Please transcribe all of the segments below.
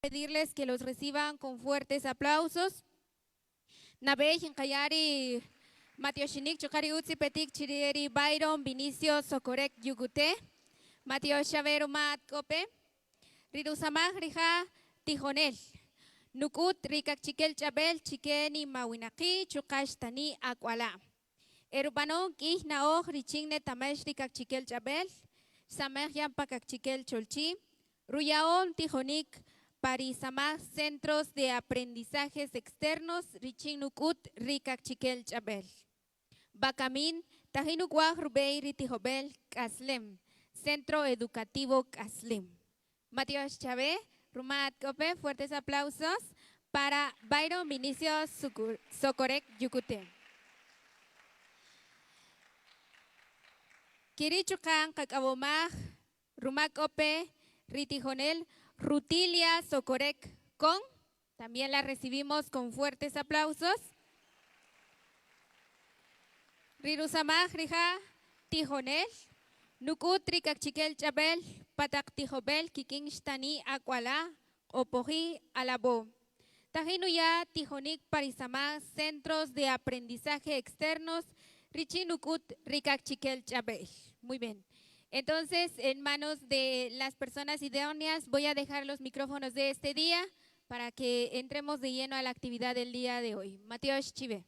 Pedirles que los reciban con fuertes aplausos. Nabej Kayari Matioshinik Chukari Utsi Petik Chirieri Byron Vinicio Socorec Yugute Matio Chavero Mat Cope Rirusamaj Rija Tijonel Nukut Rikak Chikel Chabel Chikeni Mawinaki Chukashtani Akwala Erubanon Kih Naoj Richingne Tamesh Rikak Chikel Chabel Samej Yampakak Chikel Cholchi Ruyaon Tijonik Parisamaj Centros de Aprendizajes Externos Richinukut Rikak Chikel Chabel Bacamin Tajinukwaj Rubei Ritijobel Kaslem Centro Educativo Kaslem Matías Chávez, Rumat Cope, fuertes aplausos para Byron Vinicio Socorec Yucute. Kirichukan Kakabomaj, Rumat Cope, Ritijonel, Rutilia Socorec con, también la recibimos con fuertes aplausos. Rirusamaj Rija Tijonel, Nukutri Kakchikel Chabel, Patak Tijobel, Kikingshtani Akwala, Opoji Alabo. Tajinuya Tijonik Parisama, Centros de Aprendizaje Externos, Richinukut Rikakchikel Chabel. Muy bien. Entonces, en manos de las personas idóneas, voy a dejar los micrófonos de este día para que entremos de lleno a la actividad del día de hoy. Matías Chive.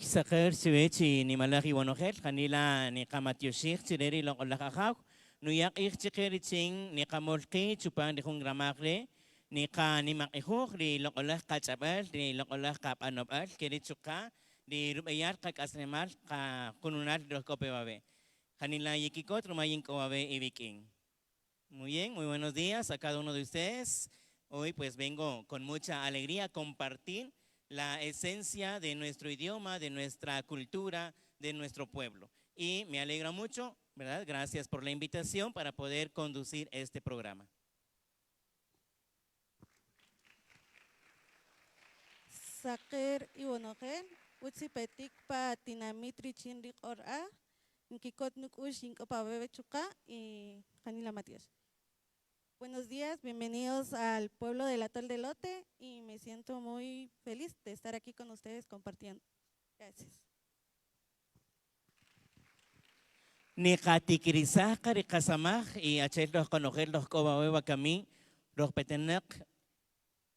Sakher siwechi ni malaki wonohet kanila ni kamatyoshik chireri lo kolakakaw nuyak ik chikeri ching ni kamolki chupan di kung gramakre ni ka ni makihok di lokolak kachabal di lokolak kapanobal kiri chuka di rubayar kakasnemal ka kununat do kopewabe kanila yikikot rumayin kowabe ibiking. Muy bien, muy buenos días a cada uno de ustedes. Hoy pues vengo con mucha alegría a compartir la esencia de nuestro idioma, de nuestra cultura, de nuestro pueblo. Y me alegra mucho, ¿verdad? Gracias por la invitación para poder conducir este programa. Saker iwonoken, utsi petik pa tinamitri chinrik ora, nkikot nukush inkopabebe chuka y Janila Matías. Buenos días, bienvenidos al pueblo del Atol de Lote y me siento muy feliz de estar aquí con ustedes compartiendo. Gracias. Ni katikirizah kari kasamah y achel los conocer los kobawe kami los petenak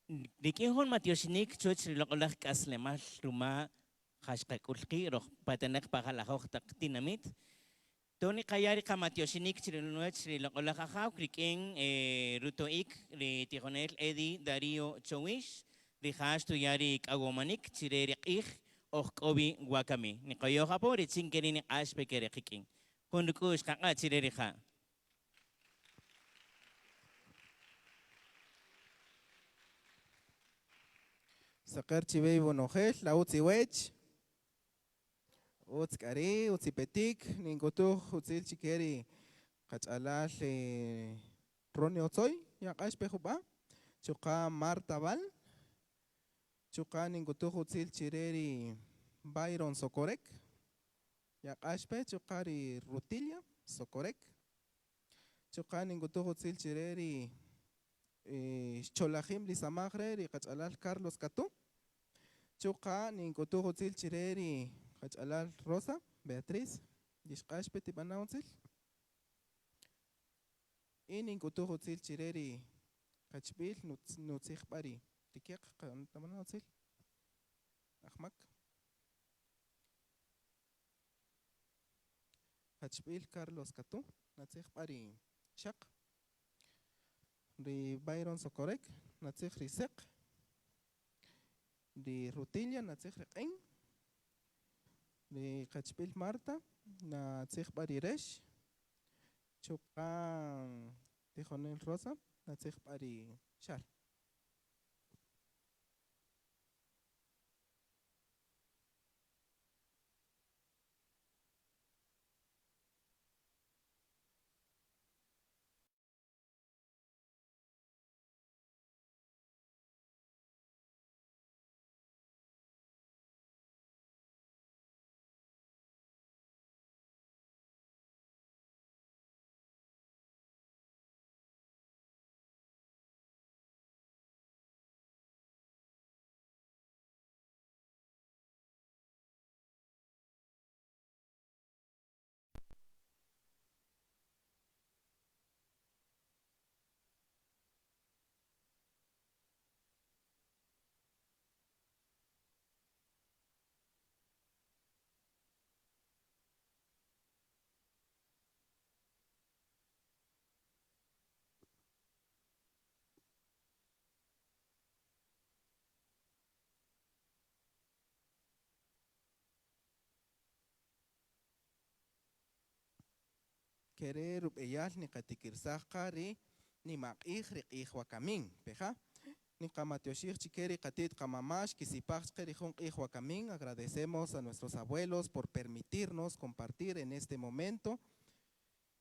dikihon matiosnik chuch lokolak kaslemal ruma hashkakulki los petenak pagalahok tak tinamit. Toni kayari kamatioshnik chirinuech lokolakahaw kriking rutoik ri tijonel Edi Darío Chowish ri hash tuyari kagomanik chireri ik okobi wakami ni kayo hapo ri chinkeri ni ashpe kere kiking kundukush kaka chireri ha. Sacar chivey bonogel, la utzi wech. Utz kari, utzi petik, ningutu utzil chikeri kachalal Ronnie Otzoy, ya kashpe juba. Chuka Marta Val. Chuka ningutu utzil chireri Byron Socorec. Ya kashpe chukari Rutilia Socorec. Chuka ningutu utzil chireri Cholajim Lisamagre y kachalal Carlos Catu. Chuka ningutu utzil chireri Kachalal Rosa, Beatriz, Yishkashpe Tibanautzil. Inin Kutuhutzil Chireri, Kachbil, Nutzich Bari, Tikiak, Tamanautzil, Ahmak. Kachbil Carlos Catu, Natzich Bari, Shak. Ri Byron Socorec, Natzich Risek. Ri Rutilia, Natzich Reqain. De Kachpil Marta, na Tzich Bariresh, Chupan Tijonel Rosa, na Tzich Bari Shar. querer eyal ni katikirsakari ni mak'ij riq'ij wakamin, peja. Ni kamatioshir chikeri katit kamamash kisipach kerijun q'ij wakamin. Agradecemos a nuestros abuelos por permitirnos compartir en este momento.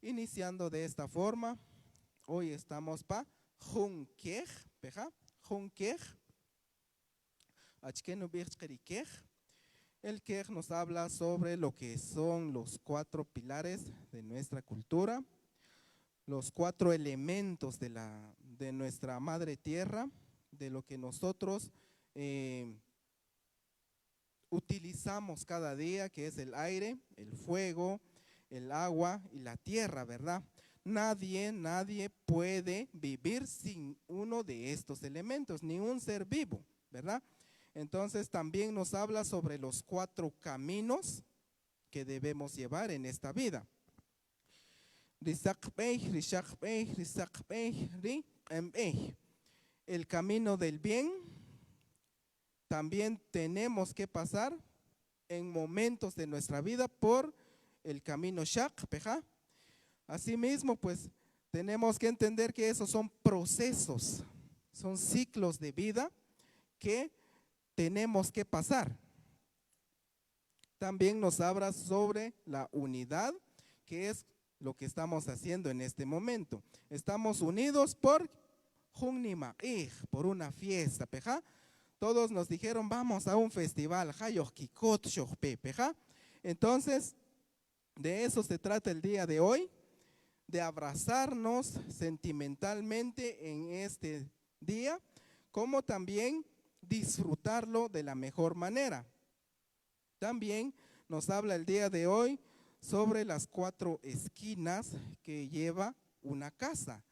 Iniciando de esta forma, hoy estamos pa Junkej, peja, Junkej. Achkenu Birchkerikej. El Kej nos habla sobre lo que son los 4 pilares de nuestra cultura, los 4 elementos de nuestra madre tierra, de lo que nosotros utilizamos cada día, que es el aire, el fuego, el agua y la tierra, ¿verdad? Nadie puede vivir sin uno de estos elementos, ni un ser vivo, ¿verdad? Entonces también nos habla sobre los 4 caminos que debemos llevar en esta vida. El camino del bien. También tenemos que pasar en momentos de nuestra vida por el camino Shak, peja. Asimismo, pues tenemos que entender que esos son procesos, son ciclos de vida que tenemos que pasar. También nos habla sobre la unidad, que es lo que estamos haciendo en este momento. Estamos unidos por Junnimaqij, por una fiesta, peja. Todos nos dijeron, vamos a un festival, Hayojkikot Shojpe, peja. Entonces, de eso se trata el día de hoy, de abrazarnos sentimentalmente en este día, como también disfrutarlo de la mejor manera. También nos habla el día de hoy sobre las 4 esquinas que lleva una casa.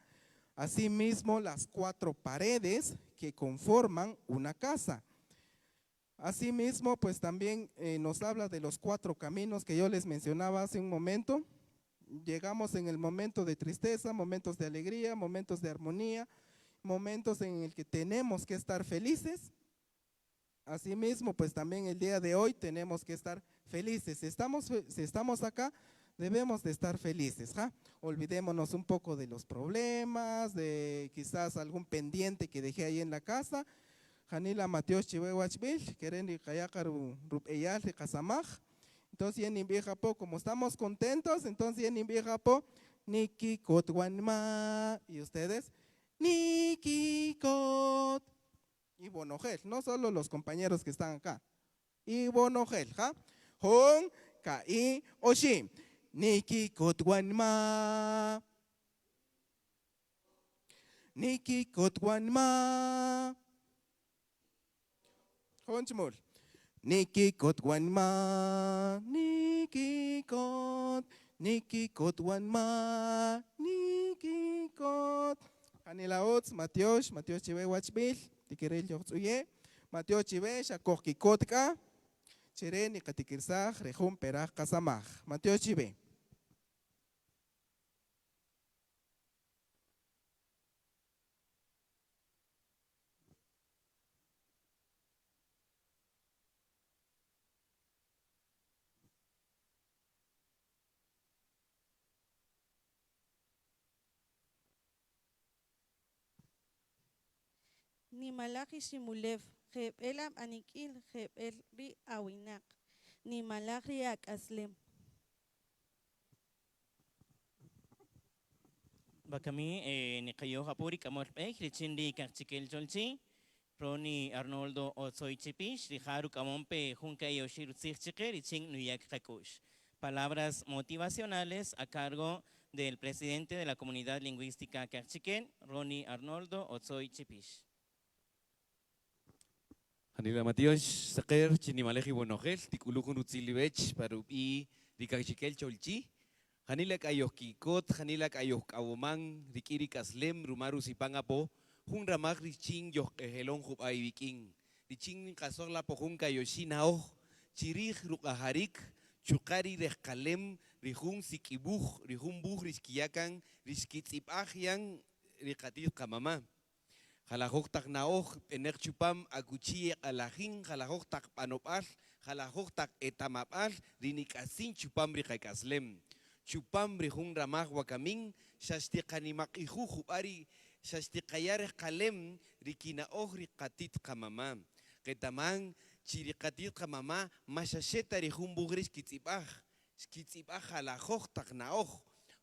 Asimismo, las 4 paredes que conforman una casa. Asimismo, pues también nos habla de los 4 caminos que yo les mencionaba hace un momento. Llegamos en el momento de tristeza, momentos de alegría, momentos de armonía, momentos en el que tenemos que estar felices. Asimismo, pues también el día de hoy tenemos que estar felices. Si estamos acá, debemos de estar felices, ¿ja? Olvidémonos un poco de los problemas, de quizás algún pendiente que dejé ahí en la casa. Janila Mateos Chihuahuachbil, Kereni Kayakaru Rupeyal de Casamaj. Entonces, en Inviejapo, como estamos contentos, entonces en Inviejapo, Niki Kotwanma. ¿Y ustedes? Niki Kot. Y Bonogel, no solo los compañeros que están acá. Y Bonogel, ¿ja? Hon, Kai, Oshim. Niki Kotwanma. Niki Kotwanma. Honchmul. Niki Kotwanma. Niki Kot. Niki Kotwanma. Niki Kot. Anila Ots, Mateos Chive Wachbil. Tikiril Yoxuye. Mateos Chive, Shakoki Kotka. Chire ni Katikirsaj, Rejum Peraj Casamaj. Mateos Chive. Ni malaki shimulev, jeb elam anikil, jeb ri awinak. Ni malaki aslem. Bakami ni kayo kapuri kamorpe, Richindi Kachikel Cholchi, Roni Arnoldo Ozoichipish, Riharu Kamompe, Junka Yoshiru Tzirchiker y Ching Nuyak Kakush. Palabras motivacionales a cargo del presidente de la comunidad lingüística Kachikel, Roni Arnoldo Ozoichipish. Hanila Matios, Saker, Chinimaleji Bonogel, Tikulukun Utzilibech, Parupi, Rikachikel Cholchi, Hanila Kayokikot, Hanila Kayokawman, Rikiri Kaslem, Rumaru Sipangapo, Hun Ramak Riching Yokelon Hupai Viking, Riching Kasola Pohun Kayoshinao, Chirich Rukaharik, Chukari Reskalem, Rihun Sikibuch, Rihun Buch, Riskiakan, Riskitzipajian, Rikatit Kamama. Jalajok tak naoj, ener chupam aguchi alajin, jalajok tak panopal, jalajok tak etamapal, rinikasin chupam rikaikaslem. chupambre jun ramaj wakamin, shashtiqanimaqihu jubari, shashtiqayare qalem, rikina ohri qatit qamama. Qetaman, chiriqatit qamama, mashasheta rijun bugris kitzibaj, kitzibaj alajoj taqnaoj,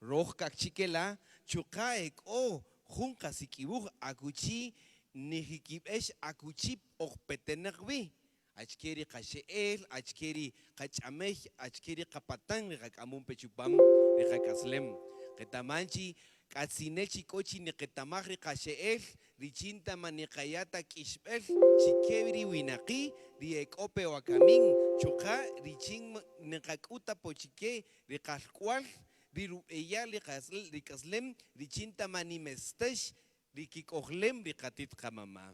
roj kakchikela, chukaek o, jun qasikibuj akuchi, nijikibesh akuchip okpetenekbi. Achkeri qasheel, achkeri qachamej, achkeri qapatan, riqakamun pechupam, riqakaslem. Qetamanchi, katzinechi kochi ni qetamaj riqasheel, richinta maniqayata kishbel, chikebri winaqi, riekope wakamin, chuqa, richin niqakuta pochike, riqalcual, rirueya riqaslem, richinta manimestesh, rikikohlem, riqatit qamama.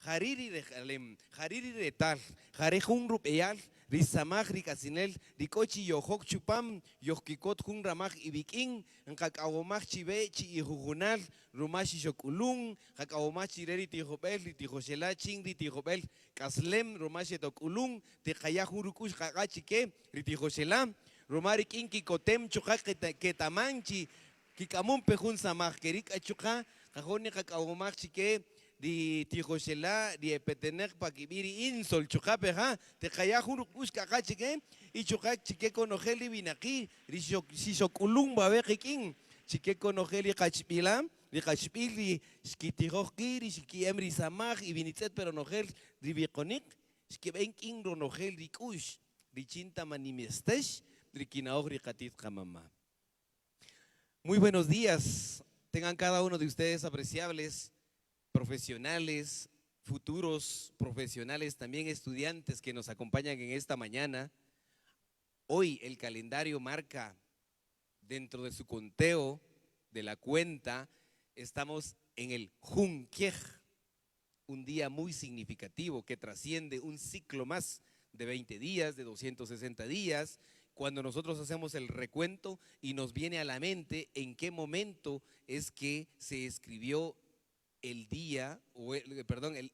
Hariri rejalem, hariri retal, jarejun rupeyal, risamaj rikasinel, rikochi yohok chupam, yohkikot jun ramaj ibikin, nkakawomaj chibe, chi ijujunal, rumashi shokulun, kakawomaj chireri tijobel, ritijosela ching, ritijobel, kaslem, rumashi tokulun, tejayajurukux kagachike, ritijosela, rumarik inkikotem, chukak ketamanchi, kikamun pejun samaj, kerik achuka, kajoni kakawomaj chike, di tijosela di epetenek pakibiri insol chukape ha te kaya huruk uska kachike y chukak chike konojeli binaki rishokulung babekikin chike konojeli kachpila di kachpili skitijoki shiki emri samaj y binitzet pero nojel ribikonik skibenkin ronojel rikush richinta manimiestesh rikinaog rikatit kamama. Muy buenos días tengan cada uno de ustedes apreciables profesionales, futuros profesionales, también estudiantes que nos acompañan en esta mañana. Hoy el calendario marca dentro de su conteo de la cuenta, estamos en el Junquej, un día muy significativo que trasciende un ciclo más de 20 días, de 260 días, cuando nosotros hacemos el recuento y nos viene a la mente en qué momento es que se escribió el día,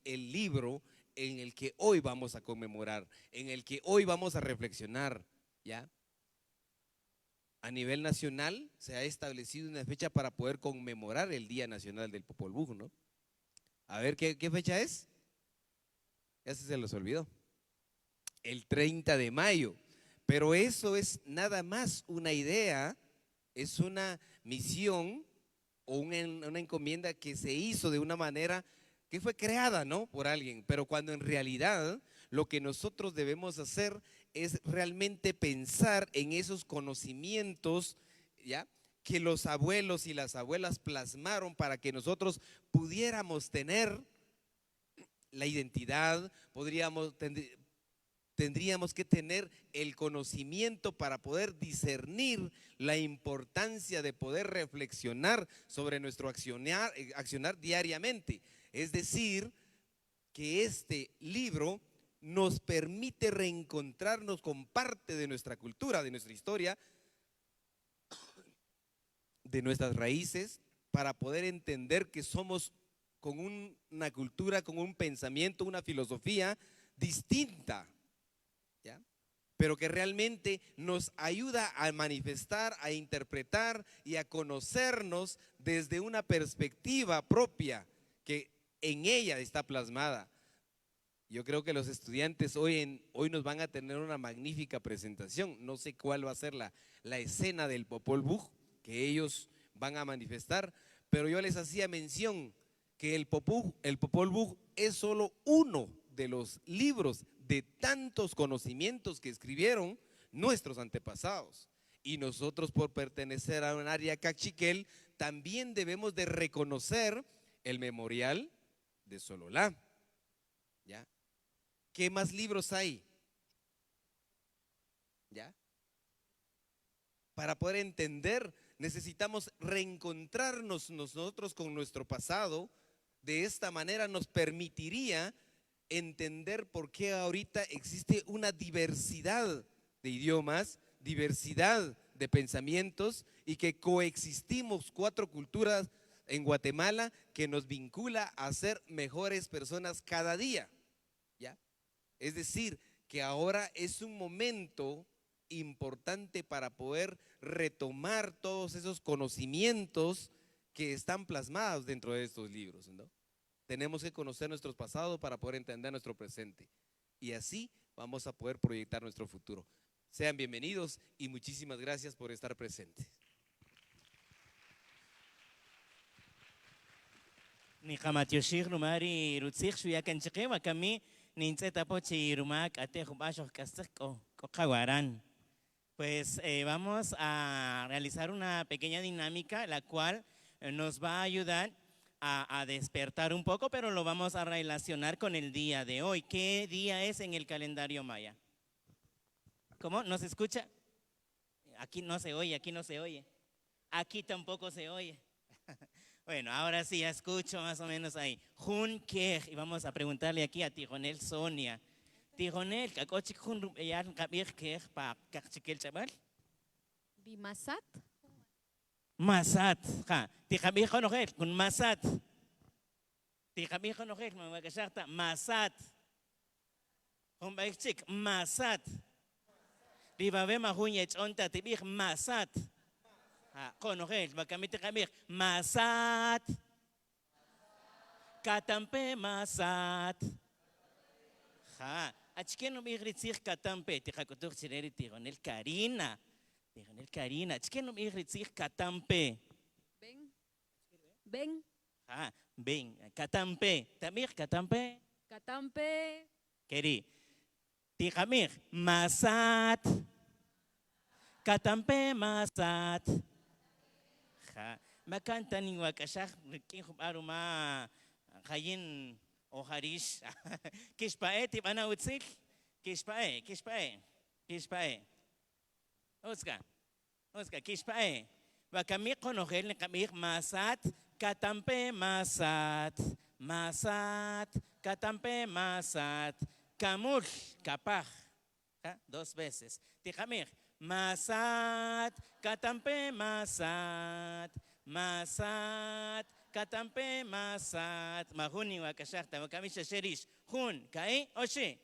el libro en el que hoy vamos a conmemorar, en el que hoy vamos a reflexionar, ¿ya? A nivel nacional se ha establecido una fecha para poder conmemorar el Día Nacional del Popol Vuh, ¿no? A ver, ¿qué fecha es? Ya se los olvidó. El 30 de mayo. Pero eso es nada más una idea, es una misión o una encomienda que se hizo de una manera que fue creada, ¿no?, por alguien, pero cuando en realidad lo que nosotros debemos hacer es realmente pensar en esos conocimientos, ¿ya?, que los abuelos y las abuelas plasmaron para que nosotros pudiéramos tener la identidad, tendríamos que tener el conocimiento para poder discernir la importancia de poder reflexionar sobre nuestro accionar diariamente. Es decir, que este libro nos permite reencontrarnos con parte de nuestra cultura, de nuestra historia, de nuestras raíces, para poder entender que somos con una cultura, con un pensamiento, una filosofía distinta, ¿ya?, pero que realmente nos ayuda a manifestar, a interpretar y a conocernos desde una perspectiva propia que en ella está plasmada. Yo creo que los estudiantes hoy nos van a tener una magnífica presentación. No sé cuál va a ser la escena del Popol Vuh que ellos van a manifestar, pero yo les hacía mención que el Popol Vuh es solo uno de los libros de tantos conocimientos que escribieron nuestros antepasados. Y nosotros, por pertenecer a un área cachiquel, también debemos de reconocer el memorial de Sololá, ¿ya? ¿Qué más libros hay? ¿Ya? Para poder entender, necesitamos reencontrarnos nosotros con nuestro pasado. De esta manera nos permitiría entender por qué ahorita existe una diversidad de idiomas, diversidad de pensamientos y que coexistimos 4 culturas en Guatemala que nos vincula a ser mejores personas cada día, ¿ya? Es decir, que ahora es un momento importante para poder retomar todos esos conocimientos que están plasmados dentro de estos libros, ¿no? Tenemos que conocer nuestro pasado para poder entender nuestro presente. Y así vamos a poder proyectar nuestro futuro. Sean bienvenidos y muchísimas gracias por estar presentes. Ni Kamatiyoshir Rumari Rutzich Shuyakan Chiquewa, Kami, Nintzeta Pochi Rumak, Atejo Basho Casteco, Cocaguarán. Pues vamos a realizar una pequeña dinámica, la cual nos va a ayudar a despertar un poco, pero lo vamos a relacionar con el día de hoy. ¿Qué día es en el calendario maya? ¿Cómo? ¿No se escucha? Aquí no se oye, aquí no se oye. Aquí tampoco se oye. Bueno, ahora sí ya escucho más o menos ahí. Junker, y vamos a preguntarle aquí a Tijonel Sonia. Tijonel, ¿cacochi jun yan kabir kej pa kakchikel chabal? Bimasat. Masat, ja. Tikabir konogel, kun masat. Tikabir konogel, mamagashakta, masat. Kung baikchik, masat. Ribabe mahunyech onta tibik masat. Ha, konogel, makamit tikabir, masat. Katampe masat. Ha, achken no migritzir katampe, tikakutur chireri tigonel Karina. Tigonel Karina, achken no migritzir katampe. Ben. Ben. Ha, ben, katampe. Tamir katampe. Katampe. Keri. Tikamir, masat. Katampe masat. Ha, makanta ni wakashak, kin aruma kayin o harish. Kishpae, tibana utsik. Kishpae, kishpae, kishpae. Oscar, kishpae. Wakami konogel ni kamir masat. Katampe masat. Masat. Katampe masat. Kamul, kapaj. Dos veces. Tikamir. Masat. Katampe masat. Masat. Katampe masat. Mahuni wakashakta. Wakami shasherish. Hun, kai, oshi.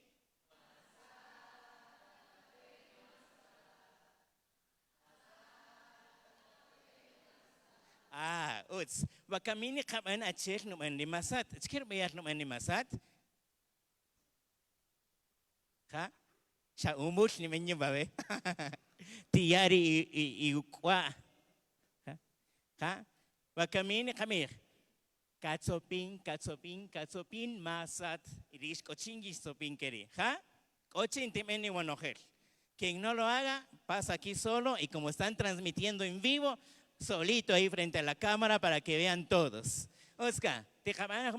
Uts. Wakamini kaman achir numan ni masat. Chikir bayar numan ni masat. Ha? Siya umul ni menyo ba we? Tiyari iukwa. Ha? Wakamini kamir. Katsopin, katsopin, katsopin masat. Iris cochingis sopin keri. Ha? Cochin timeni wanojel. Quien no lo haga, pasa aquí solo y como están transmitiendo en vivo, solito ahí frente a la cámara para que vean todos. Oscar, te jamás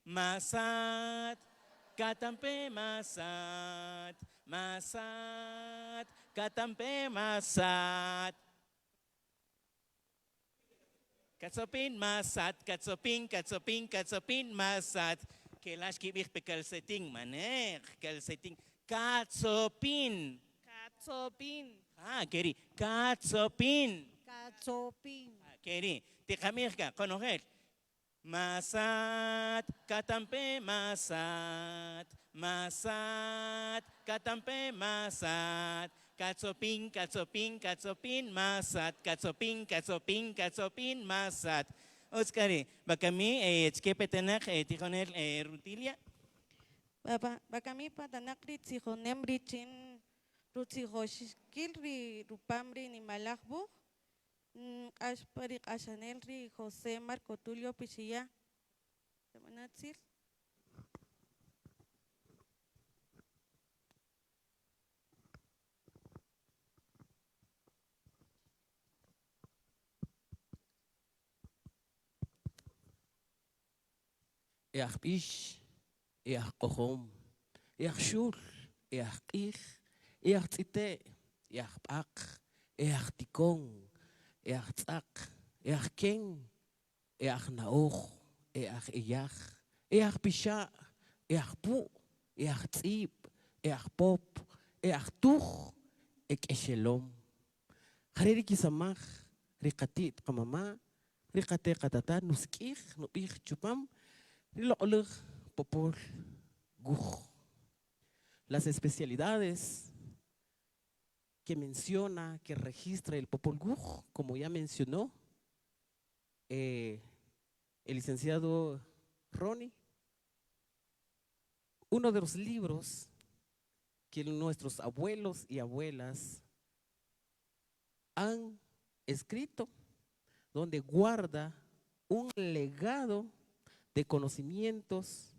masat, katampe masat, masat, katampe masat. Katsopin masat, katsopin, katsopin, katsopin masat. Kelash kibik pe calcetín, maner, calcetín. Katsopin. Katsopin. Keri, katsopin. Katsopin. Keri, tikamirka, konogel. Masat, katampe masat. Masat, katampe masat. Katsopin, katsopin, katsopin masat. Katsopin, katsopin, katsopin masat. Oskari, bakami, tskepetenak, tikonel, rutilia. Bakami patanak ri tzijonem ri chin rutzijoshkil ri rupamri ni malakbu. Ashpari Ashanel ri José Marco Tulio Pichilla. Manatzil. Each bish, each kohom, each shul, each ich, each tzite, each bak, each tikong, each tzak, each king, each naoch, each eyach, each bisha, each pu, each tzib, each pop, each tuch, ek eshelom. Hariri kisamach, rikatit kamama, rikate katata, nuskich, nubich chupam, Rilolug, popol, guj. Las especialidades que menciona, que registra el Popol Vuh, como ya mencionó el licenciado Ronnie. Uno de los libros que nuestros abuelos y abuelas han escrito, donde guarda un legado de conocimientos,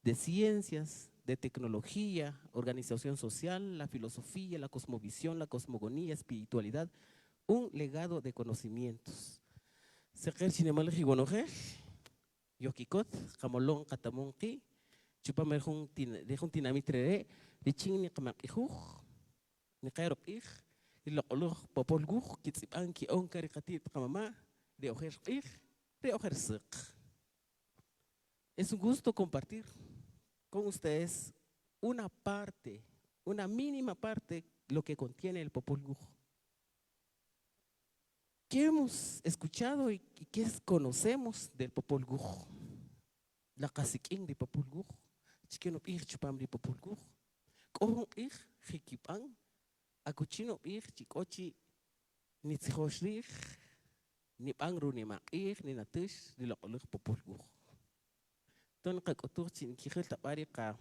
de ciencias, de tecnología, organización social, la filosofía, la cosmovisión, la cosmogonía, espiritualidad, un legado de conocimientos. Seker chinemalji guanojer, yokikot, kamolong katamonki, chupamerjun tinamitrere, riching ni kamakijuj, ni kairop ilokoloh Popol Vuh, kitsipan ki on karikatit kamama, de ojer de ojer sek. Es un gusto compartir con ustedes una parte, una mínima parte, lo que contiene el Popol Vuh. ¿Qué hemos escuchado y qué conocemos del Popol Vuh? La caciquín de Popol Vuh, chiqueno chupam de Popol Vuh, kohon jikipan, akuchino chikochi, ni tzijoshlich, ni pangru ni maquich, ni natush, ni lokoluk Popol Vuh. Ton kakotur chin kijel tapari ka.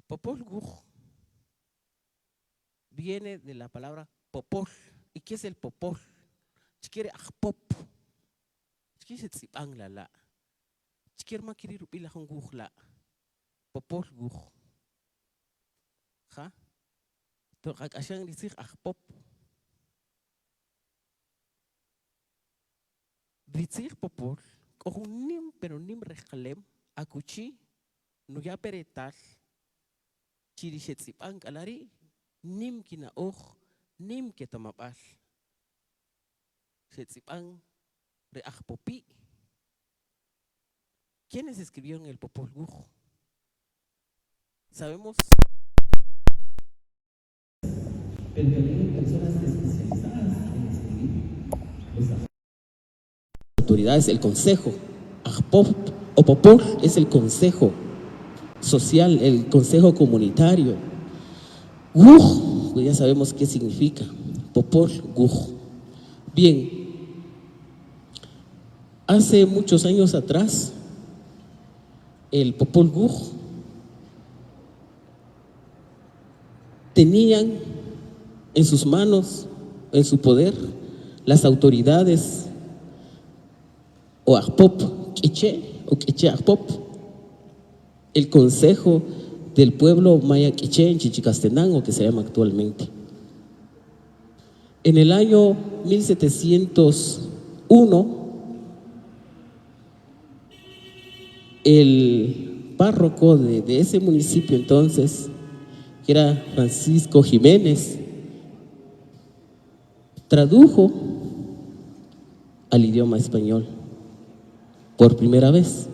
Popol Vuh viene de la palabra popol. ¿Y qué es el popol? Chiquere akpop. Chiquere tzipang la. Chiquere makiri rupila hong la. Popol Vuh. ¿Ja? To kakashang disir akpop. Disir popol. Kohun nim pero nim rekalem. Akuchi. Nuya peretal. Chirishetzipang kalari. Nim kinaoj. Nim ketamapal. Shetzipang reakpopi. ¿Quiénes escribieron el Popol Vuh? Sabemos. Pero también hay personas especializadas en escribir. Autoridades, el consejo. Ajpop o Popol es el consejo social, el consejo comunitario. Vuh, pues ya sabemos qué significa. Popol Vuh. Bien, hace muchos años atrás, el Popol Vuh tenían en sus manos, en su poder, las autoridades o Ajpop Quiché o Quiché Ajpop, el consejo del pueblo maya Quiché en Chichicastenango, que se llama actualmente. En el año 1701, el párroco de ese municipio entonces, que era Francisco Jiménez, tradujo al idioma español por primera vez.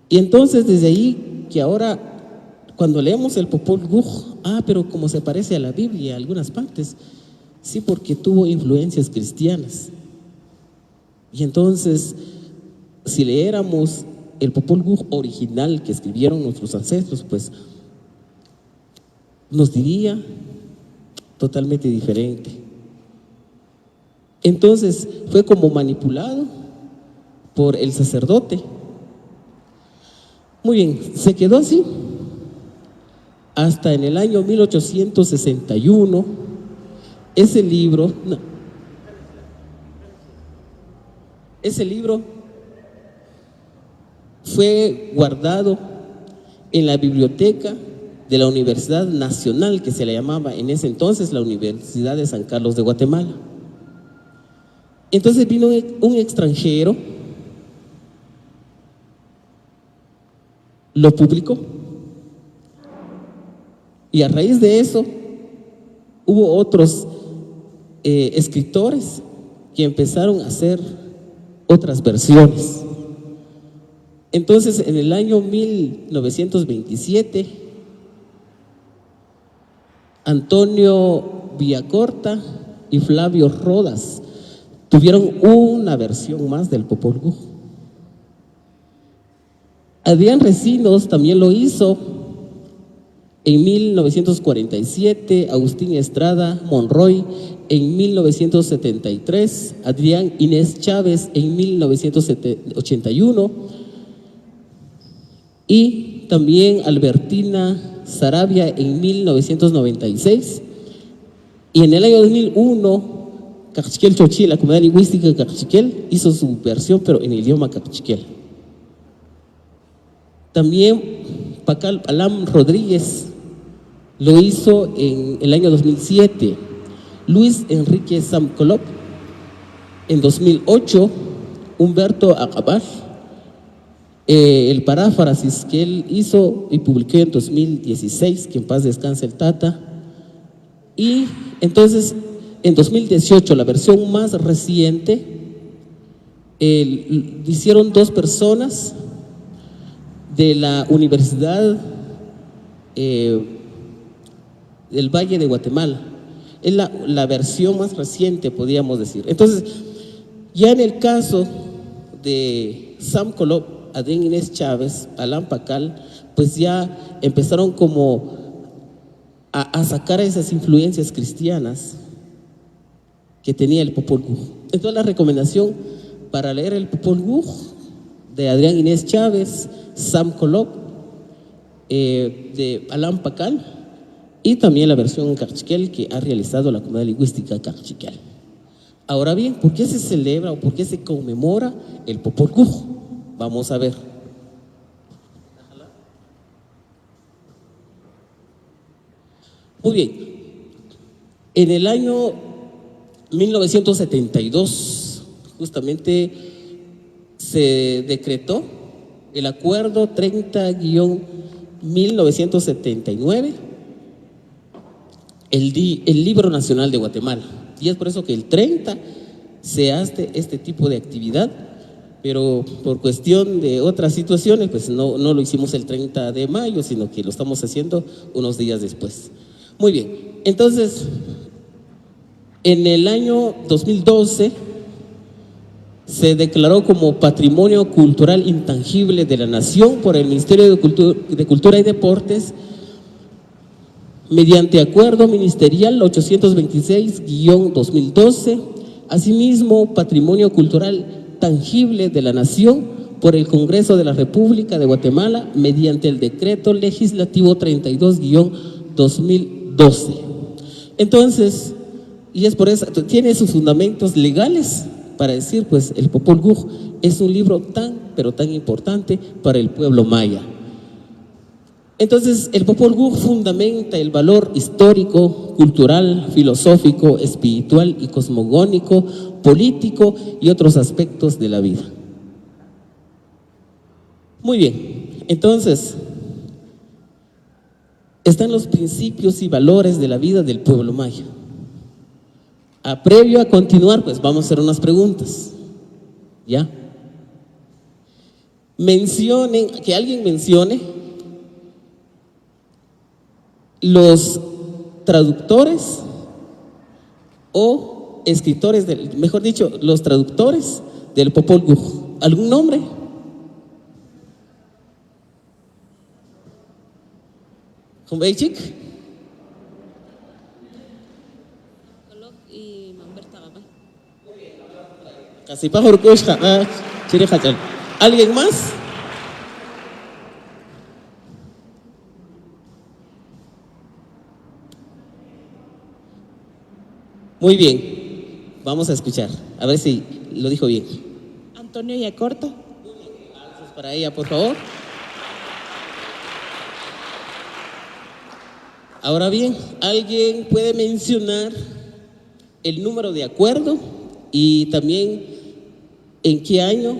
Y entonces desde ahí, que ahora cuando leemos el Popol Vuh, pero como se parece a la Biblia en algunas partes, sí, porque tuvo influencias cristianas. Y entonces, si leéramos el Popol Vuh original que escribieron nuestros ancestros, pues nos diría totalmente diferente. Entonces fue como manipulado por el sacerdote. Muy bien, se quedó así hasta en el año 1861. Ese libro fue guardado en la biblioteca de la Universidad Nacional, que se le llamaba en ese entonces la Universidad de San Carlos de Guatemala. Entonces vino un extranjero, lo publicó, y a raíz de eso hubo otros escritores que empezaron a hacer otras versiones. Entonces, en el año 1927, Antonio Villacorta y Flavio Rodas tuvieron una versión más del Popol Vuh. Adrián Recinos también lo hizo en 1947, Agustín Estrada Monroy en 1973, Adrián Inés Chávez en 1981 y también Albertina Sarabia en 1996. Y en el año 2001, Cachiquel Chochi, la comunidad lingüística de Cachiquel, hizo su versión, pero en el idioma Cachiquel. También Pacal Alam Rodríguez lo hizo en el año 2007. Luis Enrique Samcolop en 2008. Humberto Acabal, el paráfrasis que él hizo y publicó en 2016, que en paz descanse el Tata. Y entonces, en 2018, la versión más reciente, hicieron 2 personas de la Universidad del Valle de Guatemala. Es la versión más reciente, podríamos decir. Entonces, ya en el caso de Sam Colop, Adén Inés Chávez, Alan Pacal, pues ya empezaron como a sacar esas influencias cristianas que tenía el Popol Vuh. Entonces la recomendación para leer el Popol Vuh de Adrián Inés Chávez, Sam Colop, de Alan Pacal, y también la versión en Cachiquel que ha realizado la comunidad lingüística Cachiquel. Ahora bien, ¿por qué se celebra o por qué se conmemora el Popol Vuh? Vamos a ver. Muy bien, en el año 1972 justamente se decretó el acuerdo 30-1979, el Libro Nacional de Guatemala, y es por eso que el 30 se hace este tipo de actividad, pero por cuestión de otras situaciones pues no lo hicimos el 30 de mayo, sino que lo estamos haciendo unos días después. Muy bien, entonces en el año 2012 se declaró como Patrimonio Cultural Intangible de la Nación por el Ministerio de Cultura y Deportes mediante acuerdo ministerial 826-2012, asimismo Patrimonio Cultural Tangible de la Nación por el Congreso de la República de Guatemala mediante el Decreto Legislativo 32-2012. Entonces, y es por eso, tiene sus fundamentos legales para decir, pues el Popol Vuh es un libro pero tan importante para el pueblo maya. Entonces, el Popol Vuh fundamenta el valor histórico, cultural, filosófico, espiritual y cosmogónico, político y otros aspectos de la vida. Muy bien, entonces, están los principios y valores de la vida del pueblo maya. Previo a continuar, pues vamos a hacer unas preguntas. ¿Ya? Que alguien mencione los traductores o escritores, mejor dicho, los traductores del Popol Vuh. ¿Algún nombre? ¿Humbeichik? ¿Alguien más? Muy bien, vamos a escuchar, a ver si lo dijo bien. Antonio Yacorta. Para ella, por favor. Ahora bien, ¿alguien puede mencionar el número de acuerdo y también en qué año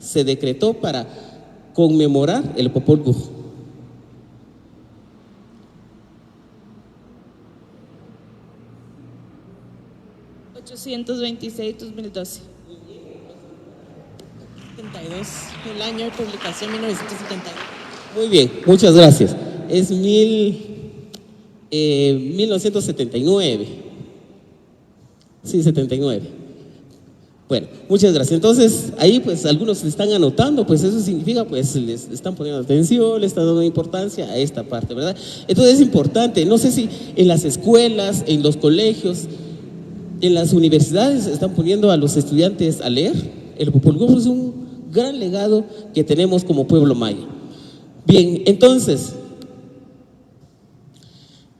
se decretó para conmemorar el Popol Vuh? $826-2012. 72, el año de publicación 1972. Muy bien, muchas gracias. Es 1979. Sí, 79. Bueno, muchas gracias. Entonces, ahí pues algunos le están anotando, pues eso significa, pues les están poniendo atención, le están dando importancia a esta parte, ¿verdad? Entonces es importante, no sé si en las escuelas, en los colegios, en las universidades están poniendo a los estudiantes a leer. El Popol Vuh es un gran legado que tenemos como pueblo maya. Bien, entonces,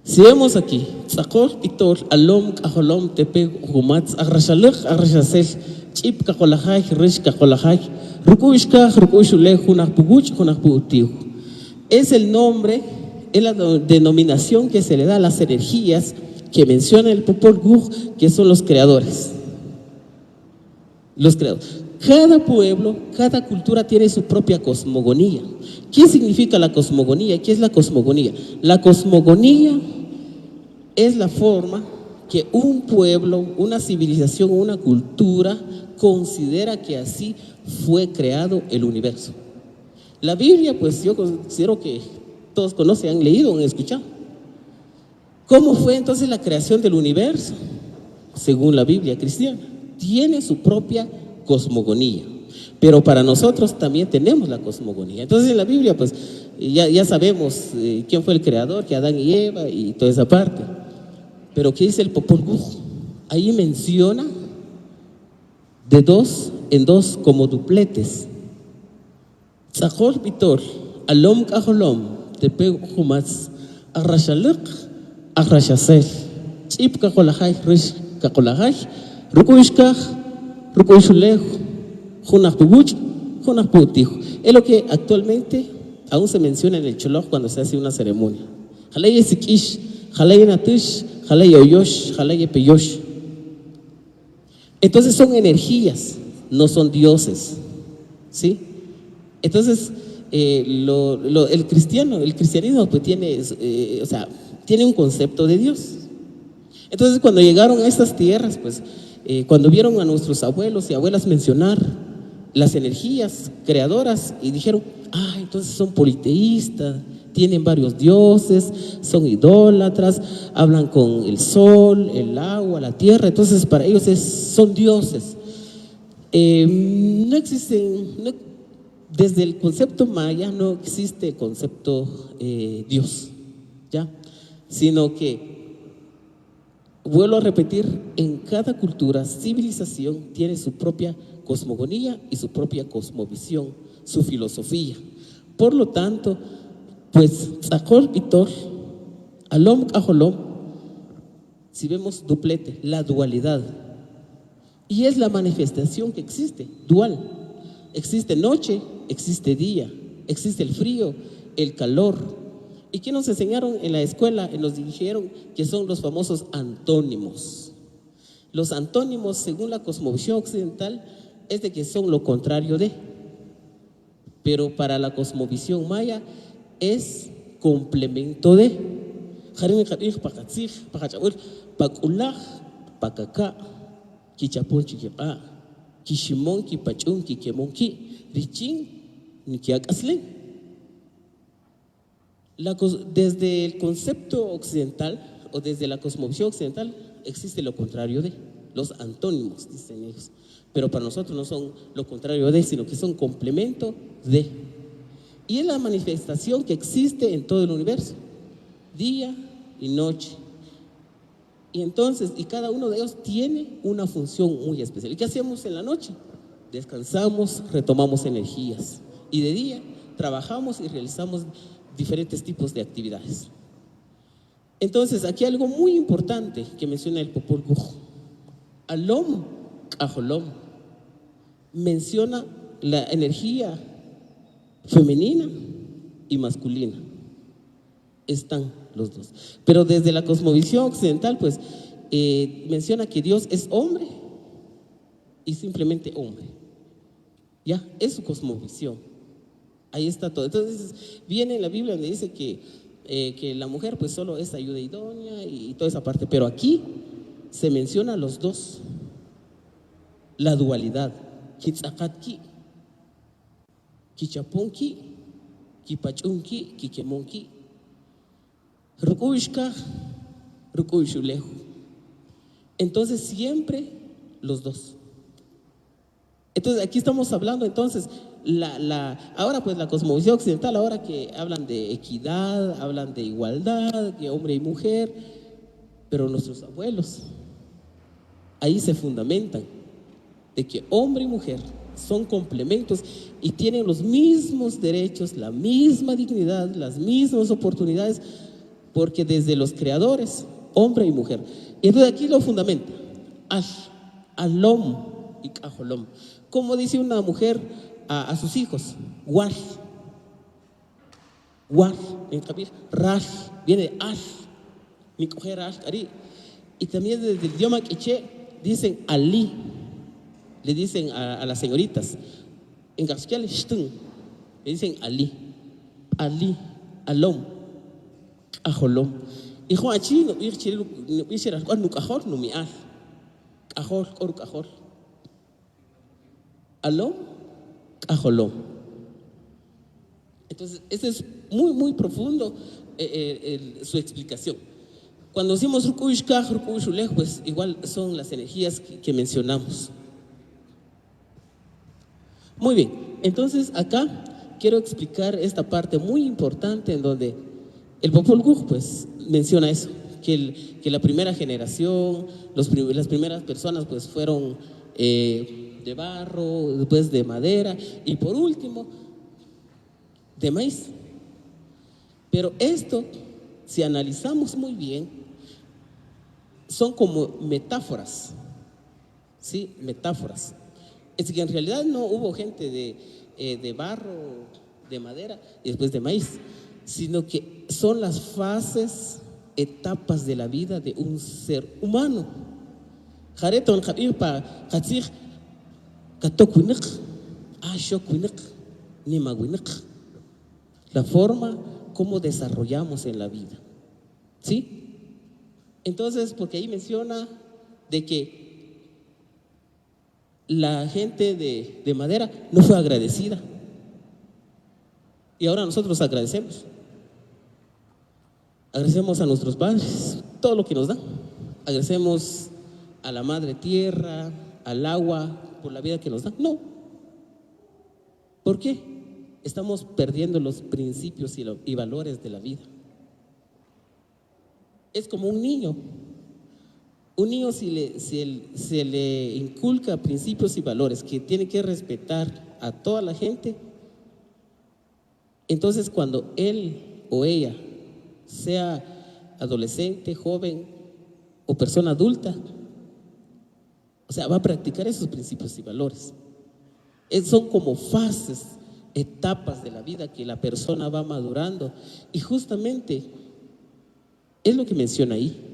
si vemos aquí, Tzakor Itor, Alom, Kajolom, Tepe, Humatz, Agrashaluk, Agrashasel, Chip, Kajolajaj, Rish, Kajolajaj, Rukuishka, Rukuishule, Junakpuguch, Junakputiu. Es el nombre, es la denominación que se le da a las energías que menciona el Popol Vuh, que son los creadores. Los creadores. Cada pueblo, cada cultura tiene su propia cosmogonía. ¿Qué significa la cosmogonía? ¿Qué es la cosmogonía? La cosmogonía es la forma que un pueblo, una civilización, una cultura considera que así fue creado el universo. La Biblia, pues yo considero que todos conocen, han leído, han escuchado. ¿Cómo fue entonces la creación del universo? Según la Biblia cristiana, tiene su propia cosmogonía, pero para nosotros también tenemos la cosmogonía. Entonces en la Biblia pues ya sabemos quién fue el creador, que Adán y Eva y toda esa parte. Pero ¿qué dice el Popol Vuh? Ahí menciona de dos en dos como dupletes. Tzakor Vitor, Alom Kajolom, Tepe Humatz, Agrashaluk, Agrashasel, Chip Kajolajaj, Rish Kajolajaj, Rukuishkaj, Rukuishulej, Junakpuguch, Junakputijo. Es lo que actualmente aún se menciona en el Choloj cuando se hace una ceremonia. Jaleye Sikish, Jaleye Natish, Jaleye Oyosh, Jaleye Peyosh. Entonces son energías, no son dioses, ¿sí? Entonces el cristianismo pues tiene, tiene un concepto de Dios. Entonces cuando llegaron a estas tierras, pues cuando vieron a nuestros abuelos y abuelas mencionar las energías creadoras y dijeron, entonces son politeístas, tienen varios dioses, son idólatras, hablan con el sol, el agua, la tierra, entonces para ellos son dioses. No existen, desde el concepto maya no existe el concepto Dios, ¿ya? Sino que, vuelvo a repetir, en cada cultura, civilización tiene su propia cosmogonía y su propia cosmovisión, su filosofía. Por lo tanto, pues Tzakor Vitor, Alom Kajolom, si vemos duplete, la dualidad. Y es la manifestación que existe, dual. Existe noche, existe día, existe el frío, el calor. ¿Y qué nos enseñaron en la escuela? Nos dijeron que son los famosos antónimos. Los antónimos, según la cosmovisión occidental, es de que son lo contrario de. Pero para la cosmovisión maya es complemento de. Pakulaj, pakaka, kichapon chiquipa, kishimon, kipachun, kikemonki, richin, nikiakaslen. Desde el concepto occidental o desde la cosmovisión occidental existe lo contrario de, los antónimos, dicen ellos. Pero para nosotros no son lo contrario de, sino que son complemento de. Y es la manifestación que existe en todo el universo, día y noche. Y entonces, y cada uno de ellos tiene una función muy especial. ¿Y qué hacemos en la noche? Descansamos, retomamos energías. Y de día trabajamos y realizamos diferentes tipos de actividades. Entonces, aquí hay algo muy importante que menciona el Popol Vuh. Alom Kajolom menciona la energía femenina y masculina. Están los dos. Pero desde la cosmovisión occidental, pues, menciona que Dios es hombre y simplemente hombre. Ya, es su cosmovisión. Ahí está todo. Entonces viene en la Biblia donde dice que la mujer pues solo es ayuda idónea y toda esa parte, pero aquí se menciona a los dos, la dualidad. Kitzakatki, kichaponki, kipachunki, kikemonki, rukuishka, rukuishulejo. Entonces siempre los dos. Entonces, aquí estamos hablando, entonces, ahora pues la cosmovisión occidental, ahora que hablan de equidad, hablan de igualdad, de hombre y mujer, pero nuestros abuelos ahí se fundamentan de que hombre y mujer son complementos y tienen los mismos derechos, la misma dignidad, las mismas oportunidades, porque desde los creadores, hombre y mujer. Y entonces aquí lo fundamenta, alom y cajolom. Como dice una mujer a sus hijos, war, en kabir, rash, viene de ash, mi coger ash, ari. Y también desde el idioma quiché dicen ali, le dicen a las señoritas. En Gasquial, le dicen ali, alom, ajolom. Y Juan Chi, no hiciera no cajol, no mi al, cajol, or cajol. Alom, ajolom. Entonces, eso es muy, muy profundo su explicación. Cuando decimos rukush kaj, rukush ulej, pues igual son las energías que mencionamos. Muy bien, entonces acá quiero explicar esta parte muy importante en donde el Popol Vuh pues menciona eso, que la primera generación, las primeras personas pues fueron de barro, después de madera y por último de maíz. Pero esto, si analizamos muy bien, son como metáforas, ¿sí? Metáforas. Es que en realidad no hubo gente de barro, de madera y después de maíz, sino que son las fases, etapas de la vida de un ser humano. La forma como desarrollamos en la vida, ¿sí? Entonces, porque ahí menciona de que la gente de madera no fue agradecida. Y ahora nosotros agradecemos. Agradecemos a nuestros padres todo lo que nos dan. Agradecemos a la madre tierra, al agua, por la vida que nos dan. No. ¿Por qué? Estamos perdiendo los principios y valores de la vida. Es como un niño. Un niño se le inculca principios y valores que tiene que respetar a toda la gente, entonces cuando él o ella sea adolescente, joven o persona adulta, o sea, va a practicar esos principios y valores. Son como fases, etapas de la vida que la persona va madurando y justamente es lo que menciona ahí.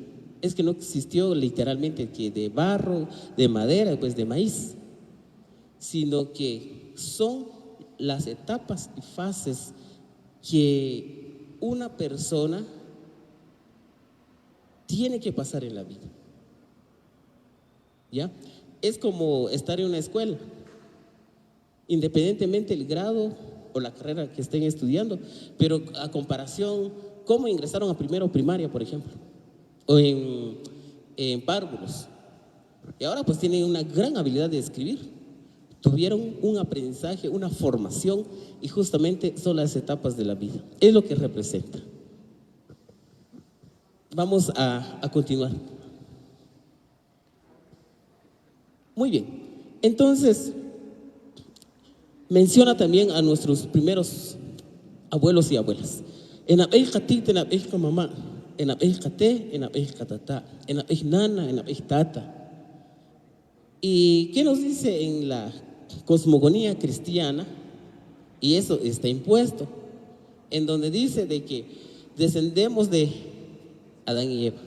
Es que no existió literalmente que de barro, de madera, pues de maíz, sino que son las etapas y fases que una persona tiene que pasar en la vida. ¿Ya? Es como estar en una escuela, independientemente del grado o la carrera que estén estudiando, pero a comparación, ¿cómo ingresaron a primero primaria, por ejemplo? O en párvulos. Y ahora pues tienen una gran habilidad de escribir. Tuvieron un aprendizaje, una formación y justamente son las etapas de la vida. Es lo que representa. Vamos a continuar. Muy bien. Entonces, menciona también a nuestros primeros abuelos y abuelas. En Abel Jatit, en Abel mamá. En Abel Kate, en Abel Katata, en Abel Nana, en Abel Tata. ¿Y qué nos dice en la cosmogonía cristiana? Y eso está impuesto, en donde dice de que descendemos de Adán y Eva.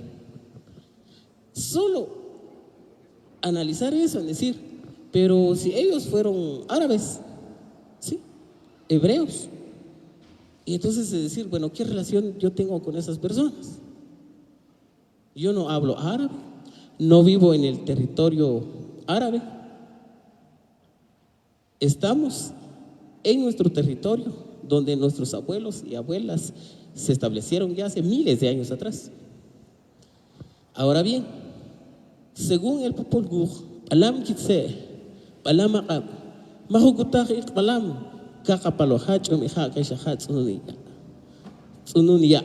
Solo analizar eso, es decir, pero si ellos fueron árabes, ¿sí? Hebreos. Y entonces es decir, bueno, ¿qué relación yo tengo con esas personas? Yo no hablo árabe, no vivo en el territorio árabe. Estamos en nuestro territorio, donde nuestros abuelos y abuelas se establecieron ya hace miles de años atrás. Ahora bien, según el Popol Vuh, Alam Kitse, Alam Aqab, Mahukutak ikbalam. Kakapalohat o miha kaishahat tsununia.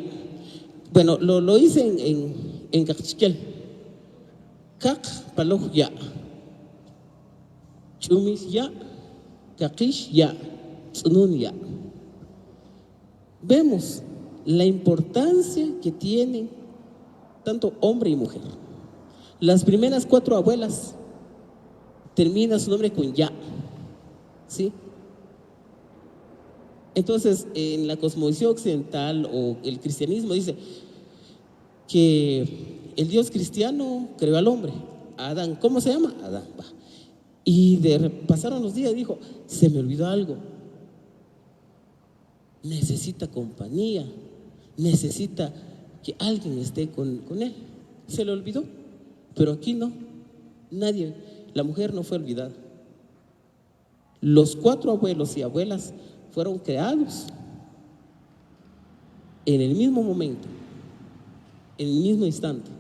Bueno, lo hice en Cachiquel. Kak paloh ya. Chumis ya. Kakish ya. Tsunun ya. Vemos la importancia que tienen tanto hombre y mujer. Las primeras 4 abuelas termina su nombre con ya. ¿Sí? Entonces, en la cosmovisión occidental o el cristianismo dice que el Dios cristiano creó al hombre, a Adán. ¿Cómo se llama? Adán. Va. Y pasaron los días y dijo, se me olvidó algo. Necesita compañía, necesita que alguien esté con él. Se le olvidó, pero aquí no. Nadie, la mujer no fue olvidada. Los 4 abuelos y abuelas fueron creados en el mismo momento, en el mismo instante.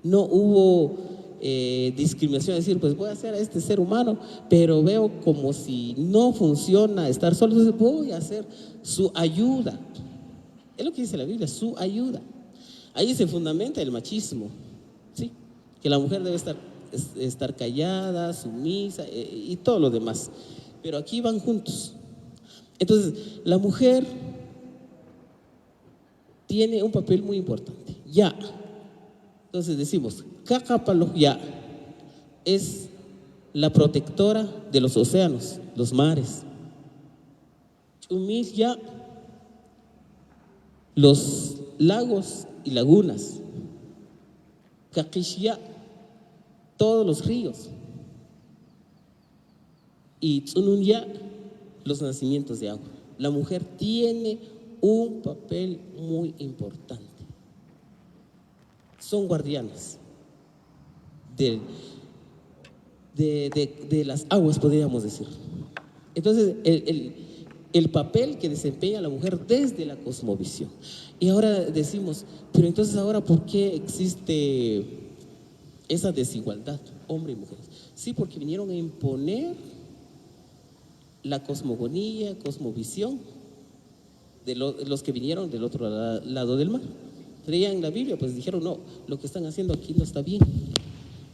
No hubo discriminación, decir, pues voy a hacer a este ser humano, pero veo como si no funciona estar solo, entonces voy a hacer su ayuda. Es lo que dice la Biblia, su ayuda. Ahí se fundamenta el machismo, ¿sí? Que la mujer debe estar callada, sumisa y todo lo demás. Pero aquí van juntos. Entonces, la mujer tiene un papel muy importante. Ya. Entonces decimos, Kakapalo ya es la protectora de los océanos, los mares. Chumis ya, los lagos y lagunas. Kakish ya, todos los ríos. Y Tsunun ya, los nacimientos de agua. La mujer tiene un papel muy importante. Son guardianes de las aguas, podríamos decir. Entonces, el papel que desempeña la mujer desde la cosmovisión. Y ahora decimos, pero entonces ahora, ¿por qué existe esa desigualdad, hombre y mujer? Sí, porque vinieron a imponer la cosmogonía, cosmovisión de los que vinieron del otro lado del mar. Creían la Biblia, pues dijeron, no, lo que están haciendo aquí no está bien.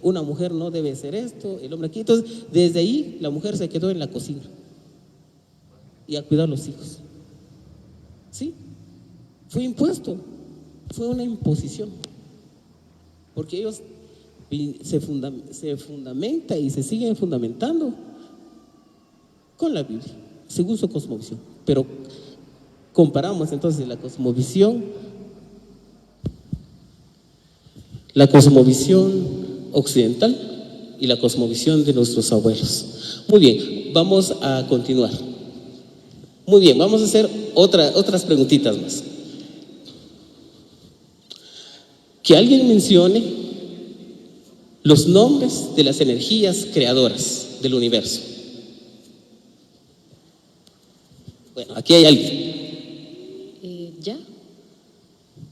Una mujer no debe hacer esto, el hombre aquí. Entonces, desde ahí la mujer se quedó en la cocina y a cuidar a los hijos. ¿Sí? Fue impuesto, fue una imposición. Porque ellos se fundamenta y se siguen fundamentando con la Biblia, según su cosmovisión. Pero comparamos entonces la cosmovisión occidental y la cosmovisión de nuestros abuelos. Muy bien, vamos a continuar. Muy bien, vamos a hacer otras preguntitas más. Que alguien mencione los nombres de las energías creadoras del universo. Bueno, aquí hay alguien. ¿Ya?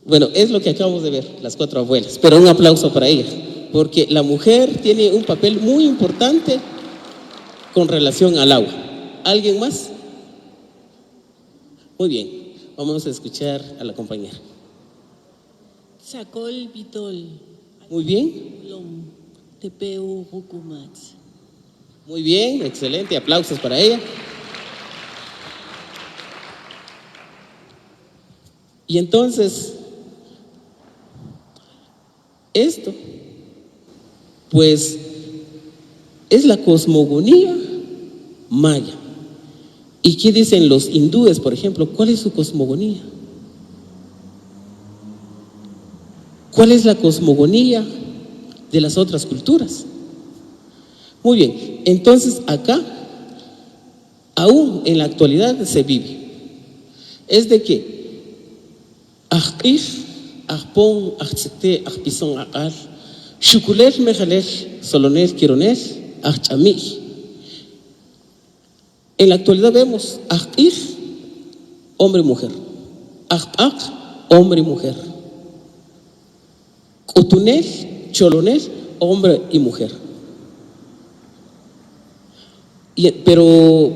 Bueno, es lo que acabamos de ver, las 4 abuelas, pero un aplauso para ellas, porque la mujer tiene un papel muy importante con relación al agua. ¿Alguien más? Muy bien, vamos a escuchar a la compañera. Chacol Vitol. Muy bien, Lom. Tepeu Rukumat. muy bien, excelente, aplausos para ella. Y entonces, esto, pues, es la cosmogonía maya. ¿Y qué dicen los hindúes, por ejemplo? ¿Cuál es su cosmogonía? ¿Cuál es la cosmogonía de las otras culturas? Muy bien, entonces acá, aún en la actualidad se vive. Es de que Ahir, Ahpon, Ahchete, Ahpison, Akal, Shukuler, Mejalel, Solonel, Kironel, Ahchami. En la actualidad vemos Ahir, hombre y mujer. Ahpak, hombre y mujer. Cotunel, Cholonel, hombre y mujer. Pero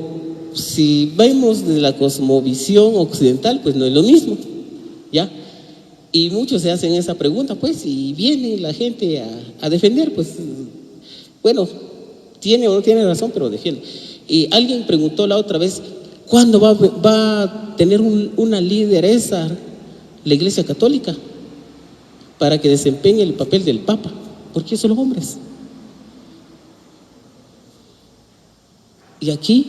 si vemos de la cosmovisión occidental, pues no es lo mismo, ¿ya? Y muchos se hacen esa pregunta, pues, y viene la gente a defender, pues, bueno, tiene o no tiene razón, pero defiende. Y alguien preguntó la otra vez, ¿cuándo va a tener una lideresa la Iglesia Católica para que desempeñe el papel del Papa? Porque son los hombres. Y aquí,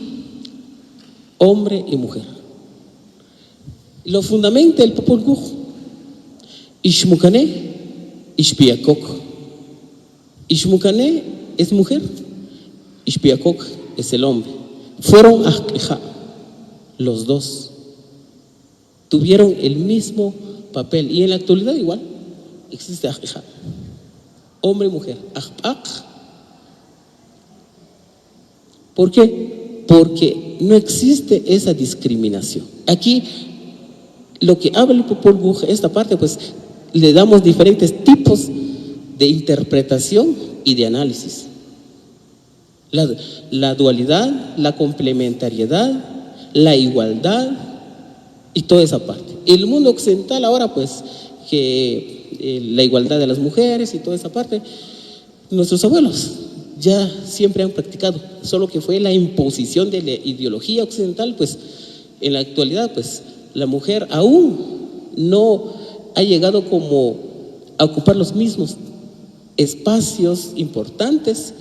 hombre y mujer. Lo fundamenta el Popol Vuh. Ishmukane, Ishpiakok. Ishmukane es mujer, Ishpiakok es el hombre. Fueron Ajja, los dos. Tuvieron el mismo papel. Y en la actualidad igual existe Ajja. Hombre y mujer. Ajpak. ¿Por qué? Porque no existe esa discriminación. Aquí, lo que habla el Popol Vuh, esta parte, pues, le damos diferentes tipos de interpretación y de análisis. La dualidad, la complementariedad, la igualdad y toda esa parte. El mundo occidental ahora, pues, que la igualdad de las mujeres y toda esa parte, nuestros abuelos ya siempre han practicado, solo que fue la imposición de la ideología occidental, pues en la actualidad, pues la mujer aún no ha llegado como a ocupar los mismos espacios importantes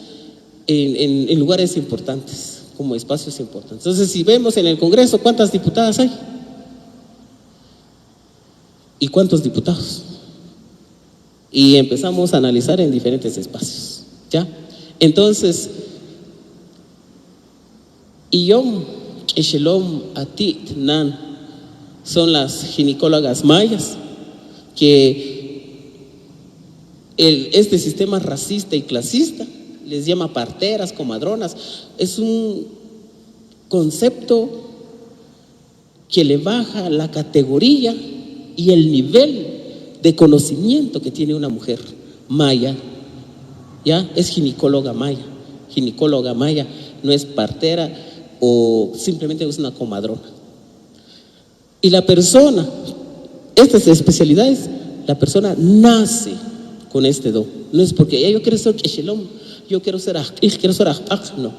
en lugares importantes, como espacios importantes. Entonces, si vemos en el Congreso, ¿cuántas diputadas hay? ¿Y cuántos diputados? Y empezamos a analizar en diferentes espacios, ¿ya? Entonces, Iyom, Eshelom, Atit, Nan, son las ginecólogas mayas que este sistema racista y clasista les llama parteras, comadronas. Es un concepto que le baja la categoría y el nivel de conocimiento que tiene una mujer maya. ¿Ya? Es ginecóloga maya. Ginecóloga maya no es partera o simplemente es una comadrona. Y la persona, estas especialidades, la persona nace con este don. No es porque yo quiero ser Eshelom, yo quiero ser Ajpak, no.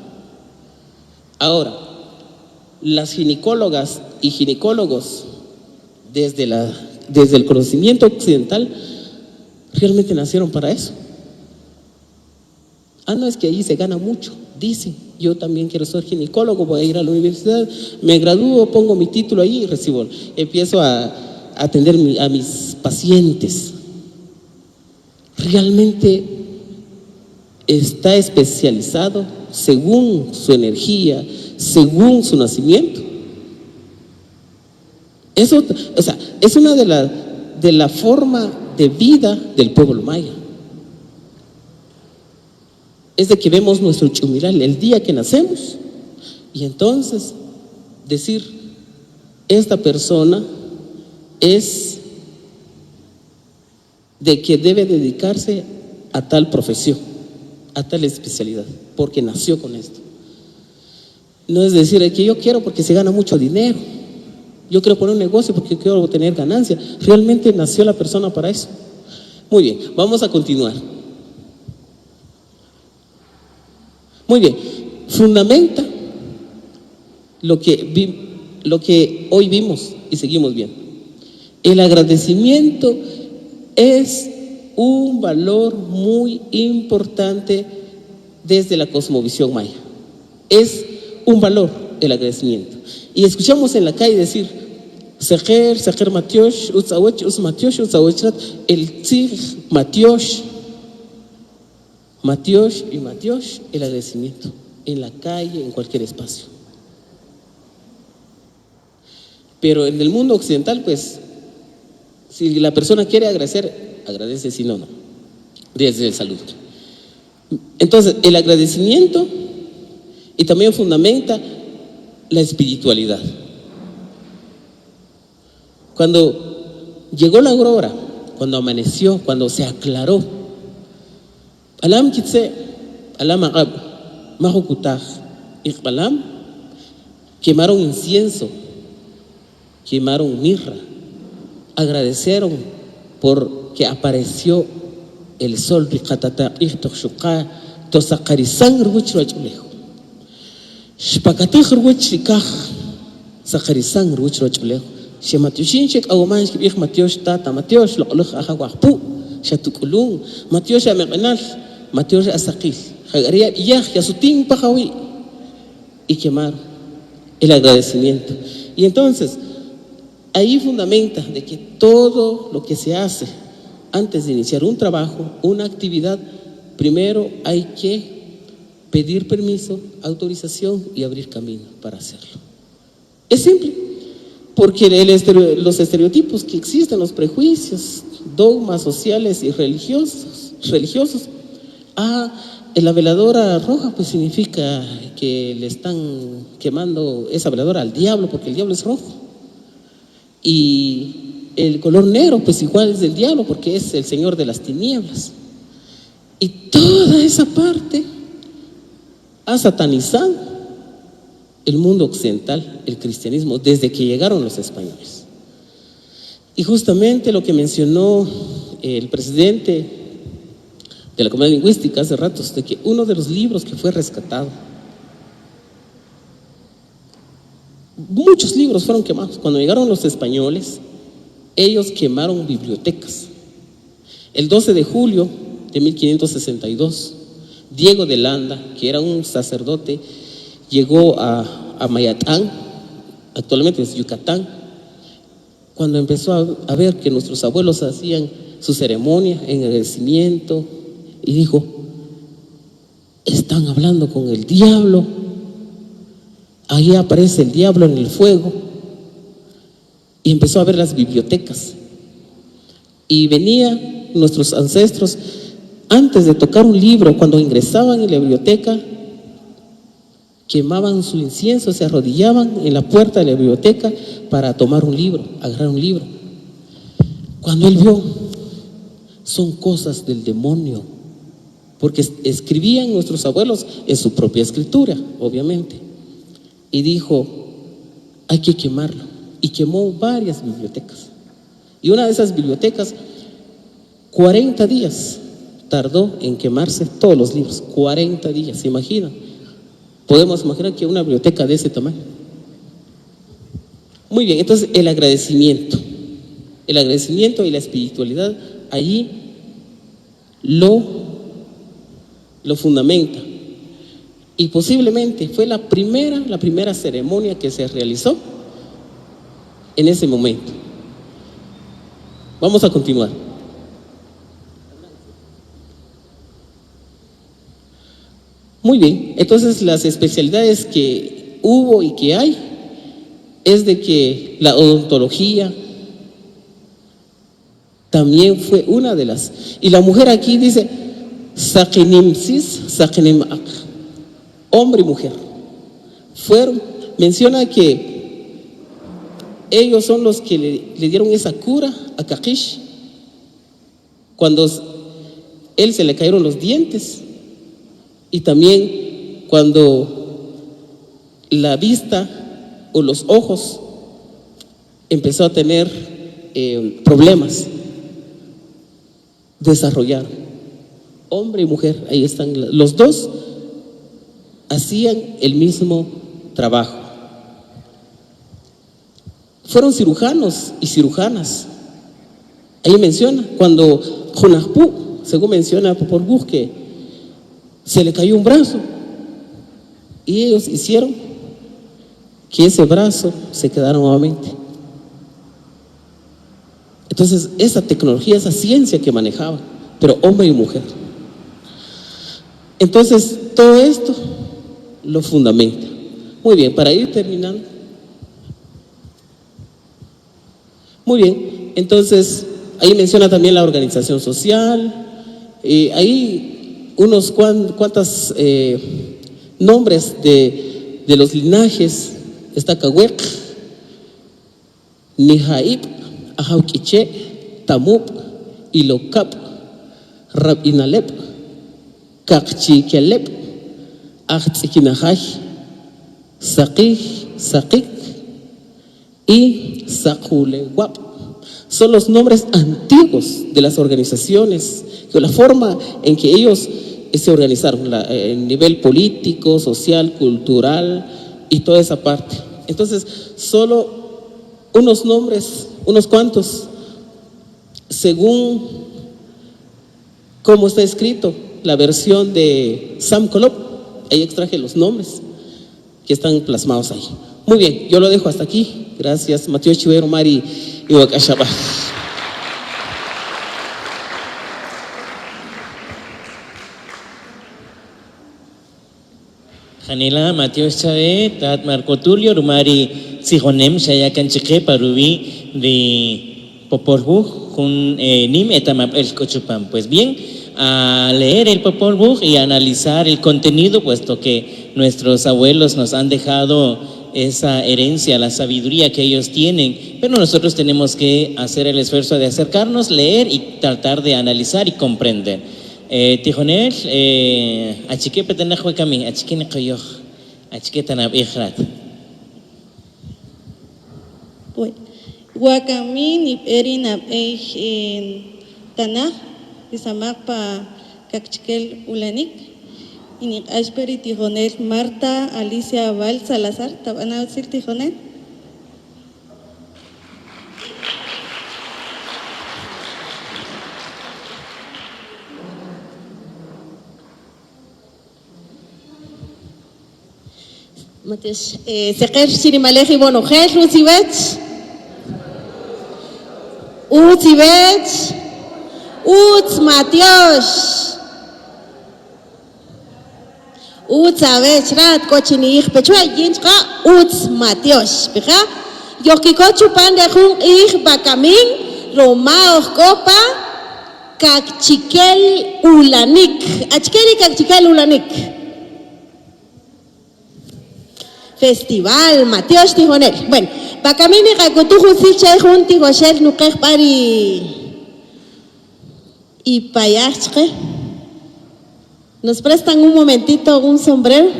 Ahora, las ginecólogas y ginecólogos desde el conocimiento occidental realmente nacieron para eso. No, es que ahí se gana mucho. Dicen, yo también quiero ser ginecólogo, voy a ir a la universidad, me gradúo, pongo mi título ahí y recibo, empiezo a atender a mis pacientes. Realmente está especializado según su energía, según su nacimiento. Eso, o sea, es una de la forma de vida del pueblo maya. Es de que vemos nuestro chumiral el día que nacemos y entonces decir, esta persona es de que debe dedicarse a tal profesión, a tal especialidad, porque nació con esto. No es decir que yo quiero porque se gana mucho dinero, yo quiero poner un negocio porque quiero tener ganancia. Realmente nació la persona para eso. Muy bien, vamos a continuar. Muy bien, fundamenta lo que hoy vimos y seguimos viendo. El agradecimiento es un valor muy importante desde la cosmovisión maya. Es un valor el agradecimiento. Y escuchamos en la calle decir, Seher Matiosh, Utzawech, Matiosh, Utzawechrat, el Tzig Matiosh. Matiosh y Matiosh, el agradecimiento, en la calle, en cualquier espacio. Pero en el mundo occidental, pues, si la persona quiere agradecer, agradece, si no, no. Desde el saludo. Entonces, el agradecimiento y también fundamenta la espiritualidad. Cuando llegó la aurora, cuando amaneció, cuando se aclaró, Alam kitse, alam aqab, mahukutaj, Iqbalam, quemaron incienso, quemaron mirra, agradecieron porque apareció el sol riqatata iqtoqshuqa tosaqarisan ruch rochulejo. Shpakatij ruch rikaj saqarisan ruch rochulejo. Shematioshinchik agumanchik ij Matiosh tata Matiosh loqluj ajawaqpu shatukulun Matiosh ameqenal Matiosh asaqil jagaría yaj yasutin pajawi y quemaron el agradecimiento. Y entonces ahí fundamenta de que todo lo que se hace antes de iniciar un trabajo, una actividad, primero hay que pedir permiso, autorización y abrir camino para hacerlo. Es simple, porque los estereotipos que existen, los prejuicios, dogmas sociales y religiosos, la veladora roja pues significa que le están quemando esa veladora al diablo porque el diablo es rojo. Y el color negro pues igual es del diablo porque es el señor de las tinieblas. Y toda esa parte ha satanizado el mundo occidental, el cristianismo, desde que llegaron los españoles. Y justamente lo que mencionó el presidente de la Comunidad Lingüística hace ratos, de que uno de los libros que fue rescatado, muchos libros fueron quemados. Cuando llegaron los españoles, ellos quemaron bibliotecas. El 12 de julio de 1562, Diego de Landa, que era un sacerdote, llegó a Mayatán, actualmente es Yucatán, cuando empezó a ver que nuestros abuelos hacían su ceremonia en agradecimiento, y dijo: están hablando con el diablo, ahí aparece el diablo en el fuego. Y empezó a ver las bibliotecas. Y venían nuestros ancestros, antes de tocar un libro, cuando ingresaban en la biblioteca, quemaban su incienso, se arrodillaban en la puerta de la biblioteca para tomar un libro, agarrar un libro. Cuando él vio, son cosas del demonio, porque escribían nuestros abuelos en su propia escritura, obviamente. Y dijo: hay que quemarlo. Y quemó varias bibliotecas. Y una de esas bibliotecas, 40 días tardó en quemarse todos los libros. 40 días, ¿se imaginan? Podemos imaginar que una biblioteca de ese tamaño. Muy bien, entonces el agradecimiento y la espiritualidad allí lo fundamenta. Y posiblemente fue la primera ceremonia que se realizó en ese momento. Vamos a continuar. Muy bien, entonces las especialidades que hubo y que hay es de que la odontología también fue una de las. Y la mujer aquí dice: Sakinimsis, Sakinimak, hombre y mujer. Menciona que ellos son los que le dieron esa cura a Kakish cuando él se le cayeron los dientes, y también cuando la vista o los ojos empezó a tener problemas. Desarrollaron, hombre y mujer, ahí están, los dos hacían el mismo trabajo. Fueron cirujanos y cirujanas. Ahí menciona, cuando Jonahpú, según menciona Popol Vuh, que se le cayó un brazo, y ellos hicieron que ese brazo se quedara nuevamente. Entonces, esa tecnología, esa ciencia que manejaban, pero hombre y mujer. Entonces, todo esto lo fundamenta. Muy bien, para ir terminando. Muy bien, entonces ahí menciona también la organización social, ahí unos cuantos nombres de los linajes. Está Cahuec, Nihaib, Ajauquiche, Tamup, Ilocap, Rabinalep, Cacchiquelep, Achtsiquinajaj, Sakik y Sakulewap. Son los nombres antiguos de las organizaciones, de la forma en que ellos se organizaron, el nivel político, social, cultural y toda esa parte. Entonces, solo unos nombres, unos cuantos, según como está escrito, la versión de Sam Colop, ahí extraje los nombres que están plasmados ahí. Muy bien, yo lo dejo hasta aquí. Gracias, Mateo Chivero Mari y Wakashaba. Janila Matios Chave, Tat Marco Tulio, Rumari Sijonem, Shayakan Chique, Parubi, de Popol Vuh, Nim Etamap El Cochupam. Pues bien, a leer el Popol Vuh y analizar el contenido, puesto que nuestros abuelos nos han dejado esa herencia, la sabiduría que ellos tienen, pero nosotros tenemos que hacer el esfuerzo de acercarnos, leer y tratar de analizar y comprender. Tijonel, achique petanajue kami, achique nekoyoh, achique tanab ihrat. Guacamin y Erina en Tanaj, Isamapa Cachiquel Ulanik, y Ashperi Tijonel, Marta Alicia Val Salazar, ¿Tabana decir Tijonel? Matias, Seker Chirimaleji Bonogel, Utsibech, Uts Matios, Utsabech, Rat, Cochini, Pechua, Yinska, Uts Matios, Pija, Yokiko Chupan de Jun, Bakamin, Romao Copa, Cachiquel Ulanik, Achkeri Cachiquel Ulanik. Festival Mateos Tijonel. Bueno, Bacamini Kakutuju Sicha Junti Goshel Nuker Pari y Payachre. ¿Nos prestan un momentito un sombrero?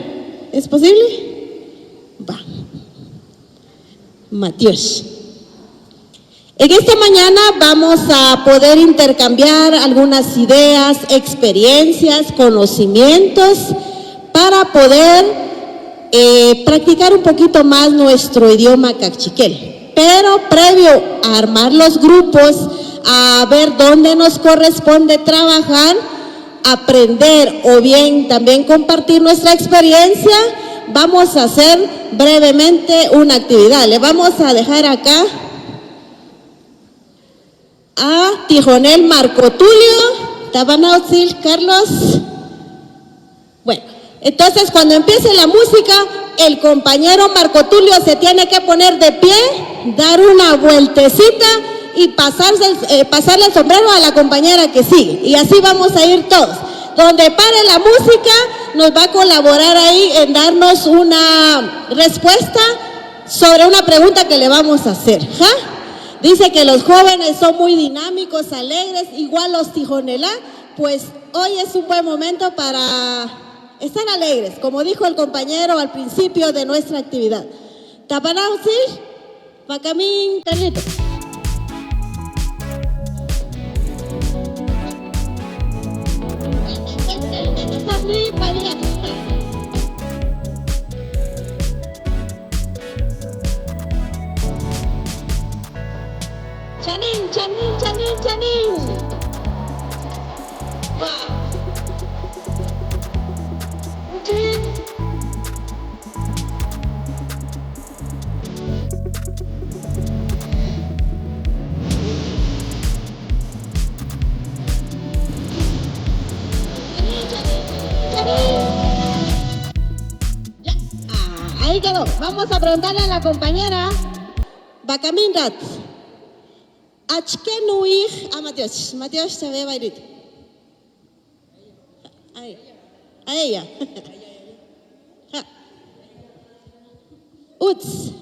¿Es posible? Va. Mateos. En esta mañana vamos a poder intercambiar algunas ideas, experiencias, conocimientos para poder practicar un poquito más nuestro idioma cachiquel. Pero previo a armar los grupos, a ver dónde nos corresponde trabajar, aprender o bien también compartir nuestra experiencia, vamos a hacer brevemente una actividad. Le vamos a dejar acá a Tijonel Marco Tulio, Tabanautzil Carlos. Bueno. Entonces, cuando empiece la música, el compañero Marco Tulio se tiene que poner de pie, dar una vueltecita y pasarle el sombrero a la compañera que sigue. Y así vamos a ir todos. Donde pare la música, nos va a colaborar ahí en darnos una respuesta sobre una pregunta que le vamos a hacer. ¿Ja? Dice que los jóvenes son muy dinámicos, alegres, igual los tijonelá. Pues hoy es un buen momento para estar alegres, como dijo el compañero al principio de nuestra actividad. Tapanausi, Pacamín, Carlito. Chanin, chanin, chanin, chanin. Ahí quedó. Vamos a preguntarle a la compañera Bacamindat. ¿Achkenuig a Mateos? Mateos se ve bailito. A ella. Uts.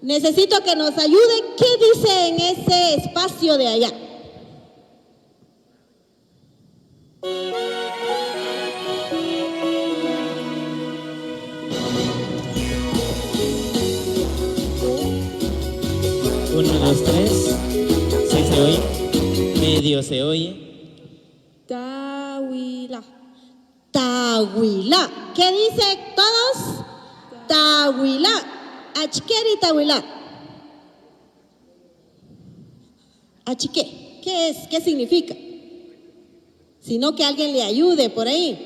Necesito que nos ayude. ¿Qué dice en ese espacio de allá? 1, 2, 3. ¿Sí se oye? Medio se oye. Tahuila. Tahuila. ¿Qué dice todos? Tahuila. Achkeri tahuila. Achique. ¿Qué es? ¿Qué significa? Sino que alguien le ayude por ahí.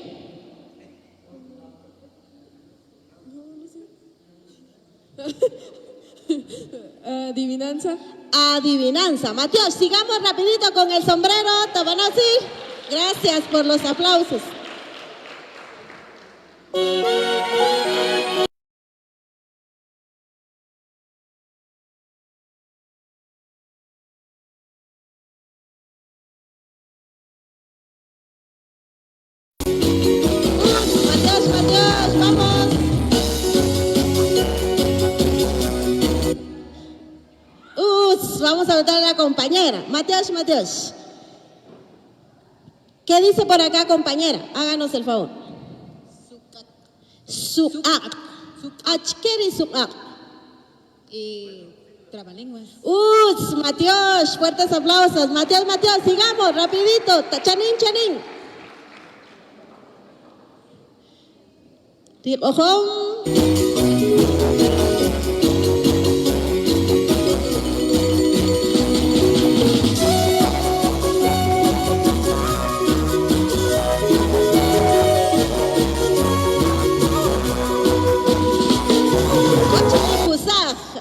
Adivinanza. Adivinanza. Mateos, sigamos rapidito con el sombrero. Tabanasi. Gracias por los aplausos. Mateos, Mateos, vamos. Vamos a votar a la compañera. Mateos, Mateos. ¿Qué dice por acá, compañera? Háganos el favor. Suak. Achkeri suak. Trabalenguas. Mateos, fuertes aplausos. Mateos, Mateos, sigamos, rapidito. Chanin, chanin. Ojón.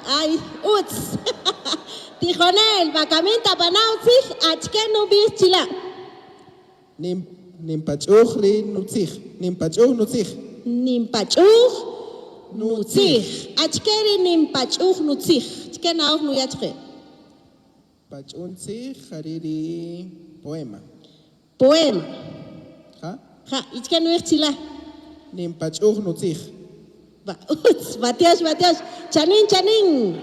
Ay, Tijonel, Bacaminta, Panautzig, Achkenu, Bichila. Nimpachuj li nutzig. Nimpachuj nutzig. Nimpachuj, Nutzig. Achkeri Nimpachuj, Nutzig. Chkena auch Nuyachke. Pachuntzig hariri poema. Poema. ¿Ja? Ja, Ichkenu Ichila. Nimpachuj nutzig. Mateos, Mateos. Chanin, chanin.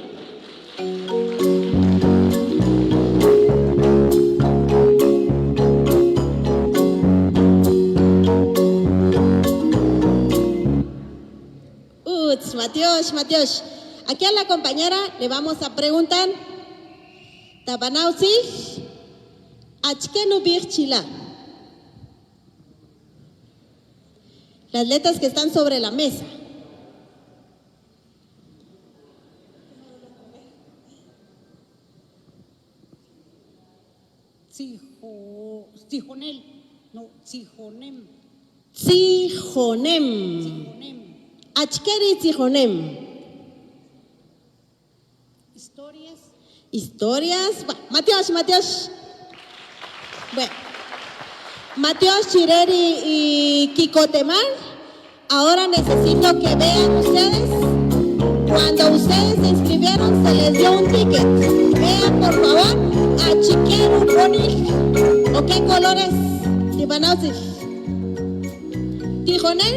Mateos, Mateos. Aquí a la compañera le vamos a preguntar. Tabanausi, Achkenu Birchila. Las letras que están sobre la mesa. Tijonel, no, Tijonem. Tijonem. Tijonem. Achkeri Tijonem. Historias. Historias. Mateos, Mateos. Bueno. Mateos, Chireri y Kikotemar. Ahora necesito que vean ustedes. Cuando ustedes se inscribieron se les dio un ticket. Vean por favor. Achikeru Bonil. ¿O qué colores? Tibanausi. Tijonel.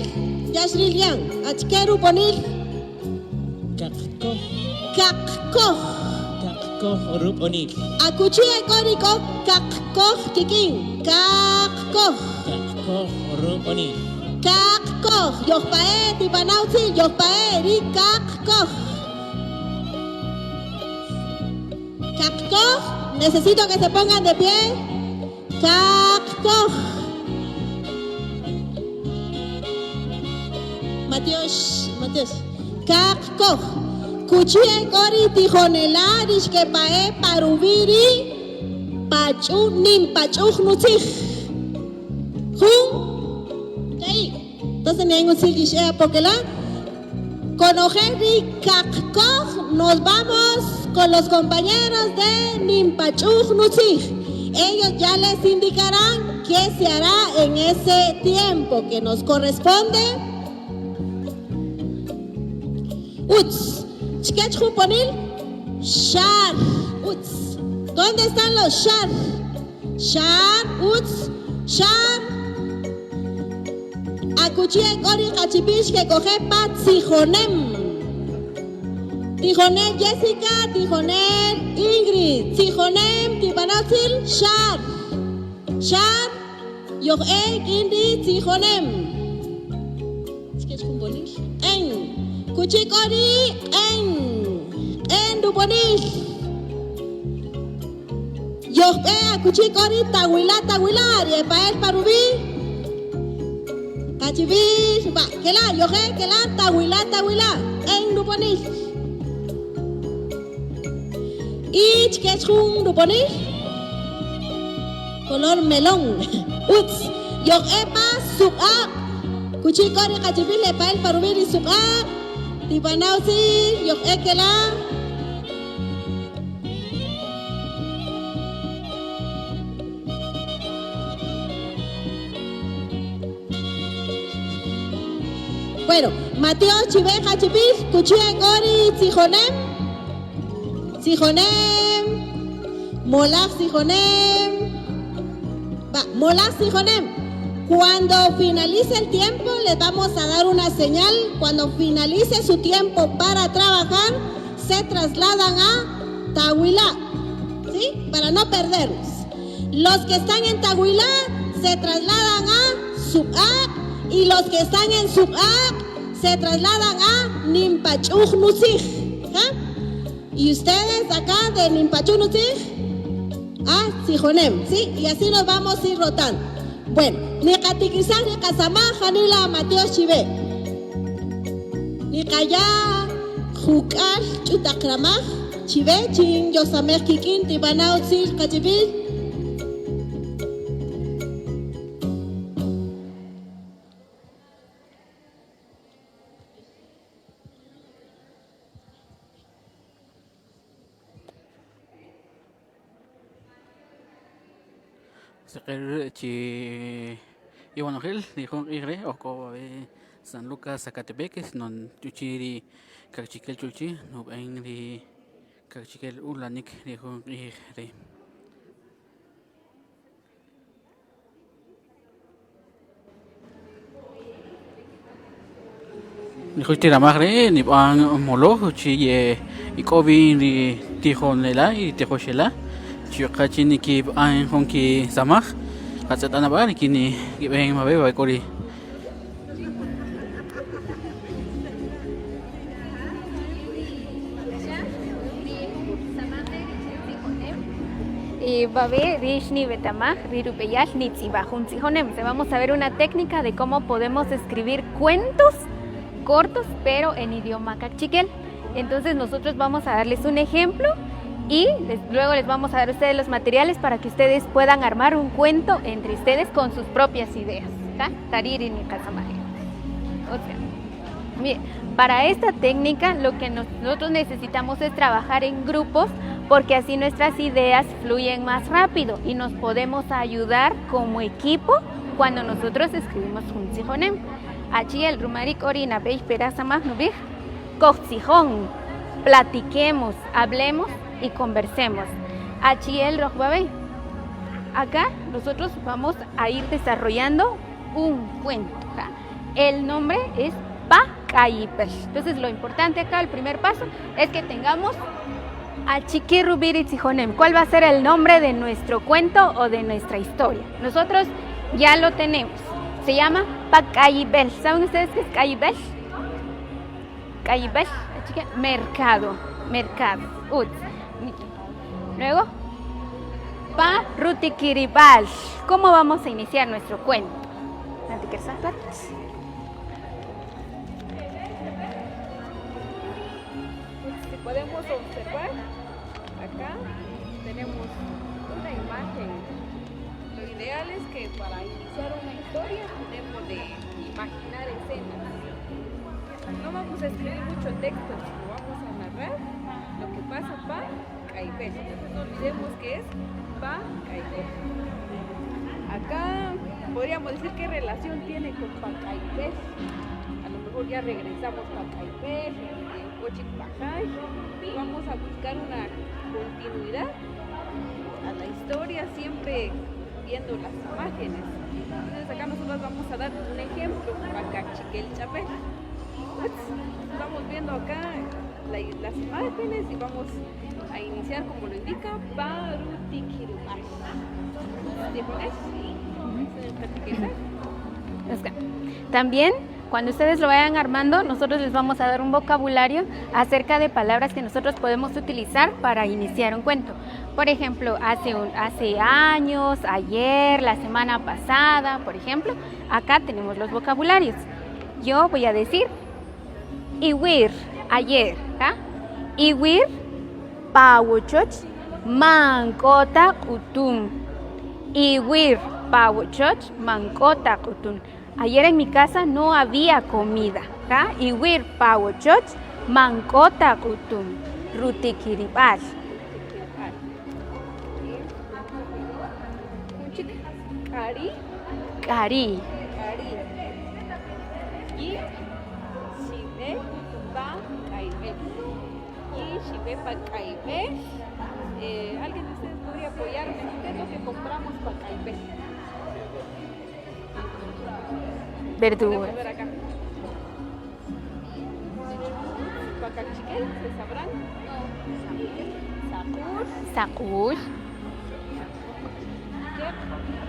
Yashril Yang. Achikeru Bonil. Kakko. Kakko. Kakko rup onil. Akuchie koriko. Kakko kikin. Kakko. Kakko rup onil. Kakko. Yospae. Tibanausi. Yospae. Ri kakko. Kakko. Necesito que se pongan de pie. Kakko. Mateos, Mateos. Kakko. Kuchie kori tijonela rishke pae parubiri pachu nin pachuj nutzig. Jun. ¿Qué? Entonces ni hay un silguishea porque la con Ojeri Kakko nos vamos con los compañeros de Nimpachuj Nutzig. Ellos ya les indicarán qué se hará en ese tiempo que nos corresponde. Uts. Chkech Juponil. Shar. Uts. ¿Dónde están los shar? Shar. Uts. Shar. Akuchie Kori Kachipish que coge Pat Tijonem. Tijonel Jessica, Tijonel Ingrid, Tijonem Tibanausil, Shar. Shar, Yoeg Indi, Tijonem. En, Kuchikori, en Dubonil. Yo cuchicori tahuila, y para el parubi. Cachivil, va, que la, yo que la, tahuila, en Ruponil. Ich que es un Ruponil. Color melón. Uts, yo suka. Cuchicori, cachivil, para el parubi y suka. Tibanausi, yo que la. Bueno, Mateo Chiveja Chipis, Cuchilla Gori, Sijonem, Molach Sijonem, Molach Sijonem. Cuando finalice el tiempo, les vamos a dar una señal. Cuando finalice su tiempo para trabajar, se trasladan a Tahuilá, ¿sí? Para no perdernos. Los que están en Tahuilá se trasladan a Subak. Y los que están en Subak se trasladan a Nimpachuj Nusij. Y ustedes acá de Nimpachuj Nusij a Sijonem, ¿sí? Y así nos vamos a ir rotando. Bueno, Nikatikizah, Nikasamah, Hanila, Mateo Chive. Nikaya, Jukal, Chutakramah, Chive, Chin, Yosameh Kikin, Tibanao, Sil, Kachibil. Seker chi Iwanogel dijo Igre o San Lucas Zacatepeques non chuchiri Cachiquel chuchi no en di Cachiquel Ulanik dijo Igre. Dijo tiramagre ni pan molo chi ikobi ni dijo nela y dijo shela. Chukachini ki an honki samach katsetana ba kini gibeng mabe ba kori Babe Rishni Betamaj Rirupeyash Nitzibajun Sijonem. Vamos a ver una técnica de cómo podemos escribir cuentos cortos pero en idioma cachiquel. Entonces nosotros vamos a darles un ejemplo y luego les vamos a dar a ustedes los materiales para que ustedes puedan armar un cuento entre ustedes con sus propias ideas. Bien, para esta técnica lo que nosotros necesitamos es trabajar en grupos porque así nuestras ideas fluyen más rápido y nos podemos ayudar como equipo cuando nosotros escribimos un sijonem. Allí el rumarik orina veis perasamah nubij kochijón, platiquemos, hablemos y conversemos. Allí el rojbabe. Acá nosotros vamos a ir desarrollando un cuento. El nombre es Pacayipel. Entonces lo importante acá, el primer paso, es que tengamos a Chiquirubiri Tzijonem. ¿Cuál va a ser el nombre de nuestro cuento o de nuestra historia? Nosotros ya lo tenemos. Se llama Pacayipel. ¿Saben ustedes qué es Cayipel? Cayipel, mercado. Luego, Rutikiribal. ¿Cómo vamos a iniciar nuestro cuento? Si podemos observar, acá tenemos una imagen. Lo ideal es que para iniciar una historia tenemos de imaginar escenas. No vamos a escribir mucho texto, sino vamos a narrar lo que pasa para Caipel. Entonces no olvidemos que es pa Caipel. Acá podríamos decir qué relación tiene con Pacaipel. A lo mejor ya regresamos a Pacaipel, Cochipajay, y vamos a buscar una continuidad a la historia, siempre viendo las imágenes. Entonces acá nosotros vamos a dar un ejemplo para Cachiquel Chapel. Vamos viendo acá las imágenes y vamos a iniciar como lo indica Parutikirubash. ¿Te pones? También Cuando ustedes lo vayan armando, nosotros les vamos a dar un vocabulario acerca de palabras que nosotros podemos utilizar para iniciar un cuento. Por ejemplo, hace años, ayer, la semana pasada, por ejemplo, acá tenemos los vocabularios. Yo voy a decir iwir, ayer, ¿ah? Iwir, pawuchoch, mankota kutun. Iwir, pawuchoch, mankota kutun. Ayer en mi casa no había comida, ¿ah? Iwir, pawuchoch, mankota kutun. Rutikiribal. Cari. Cari. Y Shive pa Caibe. Y Shive pa Caibe. ¿Alguien de ustedes podría apoyarme? ¿Qué es lo que compramos para Caibe? Verduras. Podemos ver acá. Pacachiquel, ¿se sabrán? Sakur. Sakur. ¿Qué?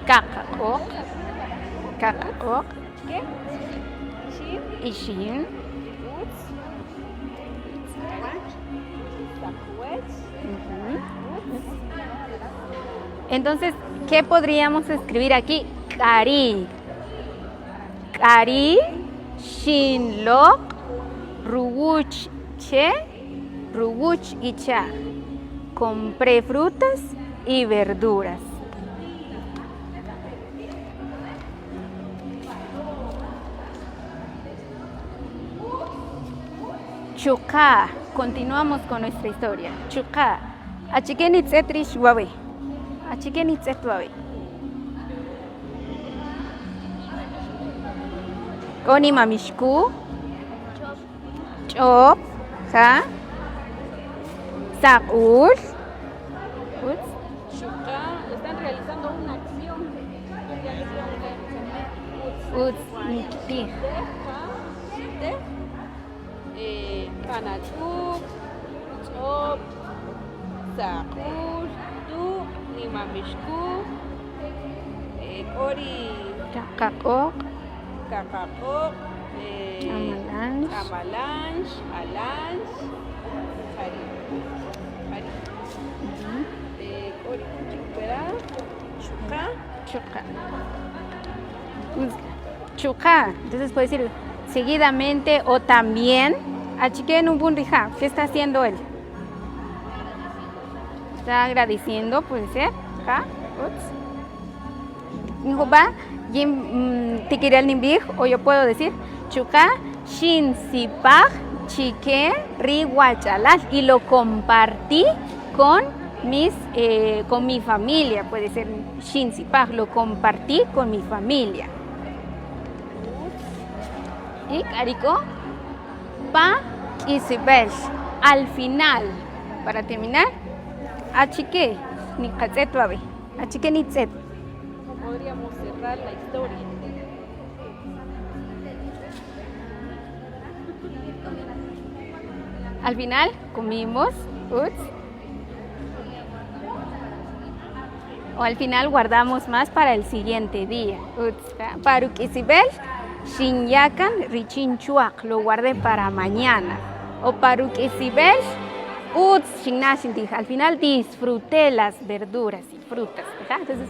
Kakao. Kakao. ¿Qué? Shin. Ishin. Uts. Sakuech. Entonces, ¿qué podríamos escribir aquí? Cari. Cari. Shinlok. Ruguch. Che. Ruguch y cha. Compré frutas y verduras. Chuka. Continuamos con nuestra historia. Chuka. Achikenitzetrish wabe. Achikenitzetwabe. Koni mamishku. Chop. ¿Ja? Sakur. Shuka. Están realizando una acción. Utsnikti. Kanachuk, Chop, Sakur, Tu, Nimamishku, Kori, Kakao. Kakakok, Amalanch. Amalanch, Alanch, Hari. Kori, Chupera, Chuka. Chuka. Entonces puede decir seguidamente o también. Achiken un bunrija. ¿Qué está haciendo él? Está agradeciendo, puede ser. ¿Acá? Nijuba, Jim Tikirel Nimbig, o yo puedo decir Chuka, Shin Sipaj, Chique, Rihuachalal. Y lo compartí con mi familia. Puede ser Shin Sipaj, lo compartí con mi familia. Y Carico. Pa y Sibel. Al final, para terminar, achique ni katzetwabe, achique ni tzet. Podríamos cerrar la historia. Al final comimos, o al final guardamos más para el siguiente día. Paruk y Sibel. Shinyakan richinchuak, lo guardé para mañana. O parukesibel, al final disfruté las verduras y frutas. ¿Ja? Entonces,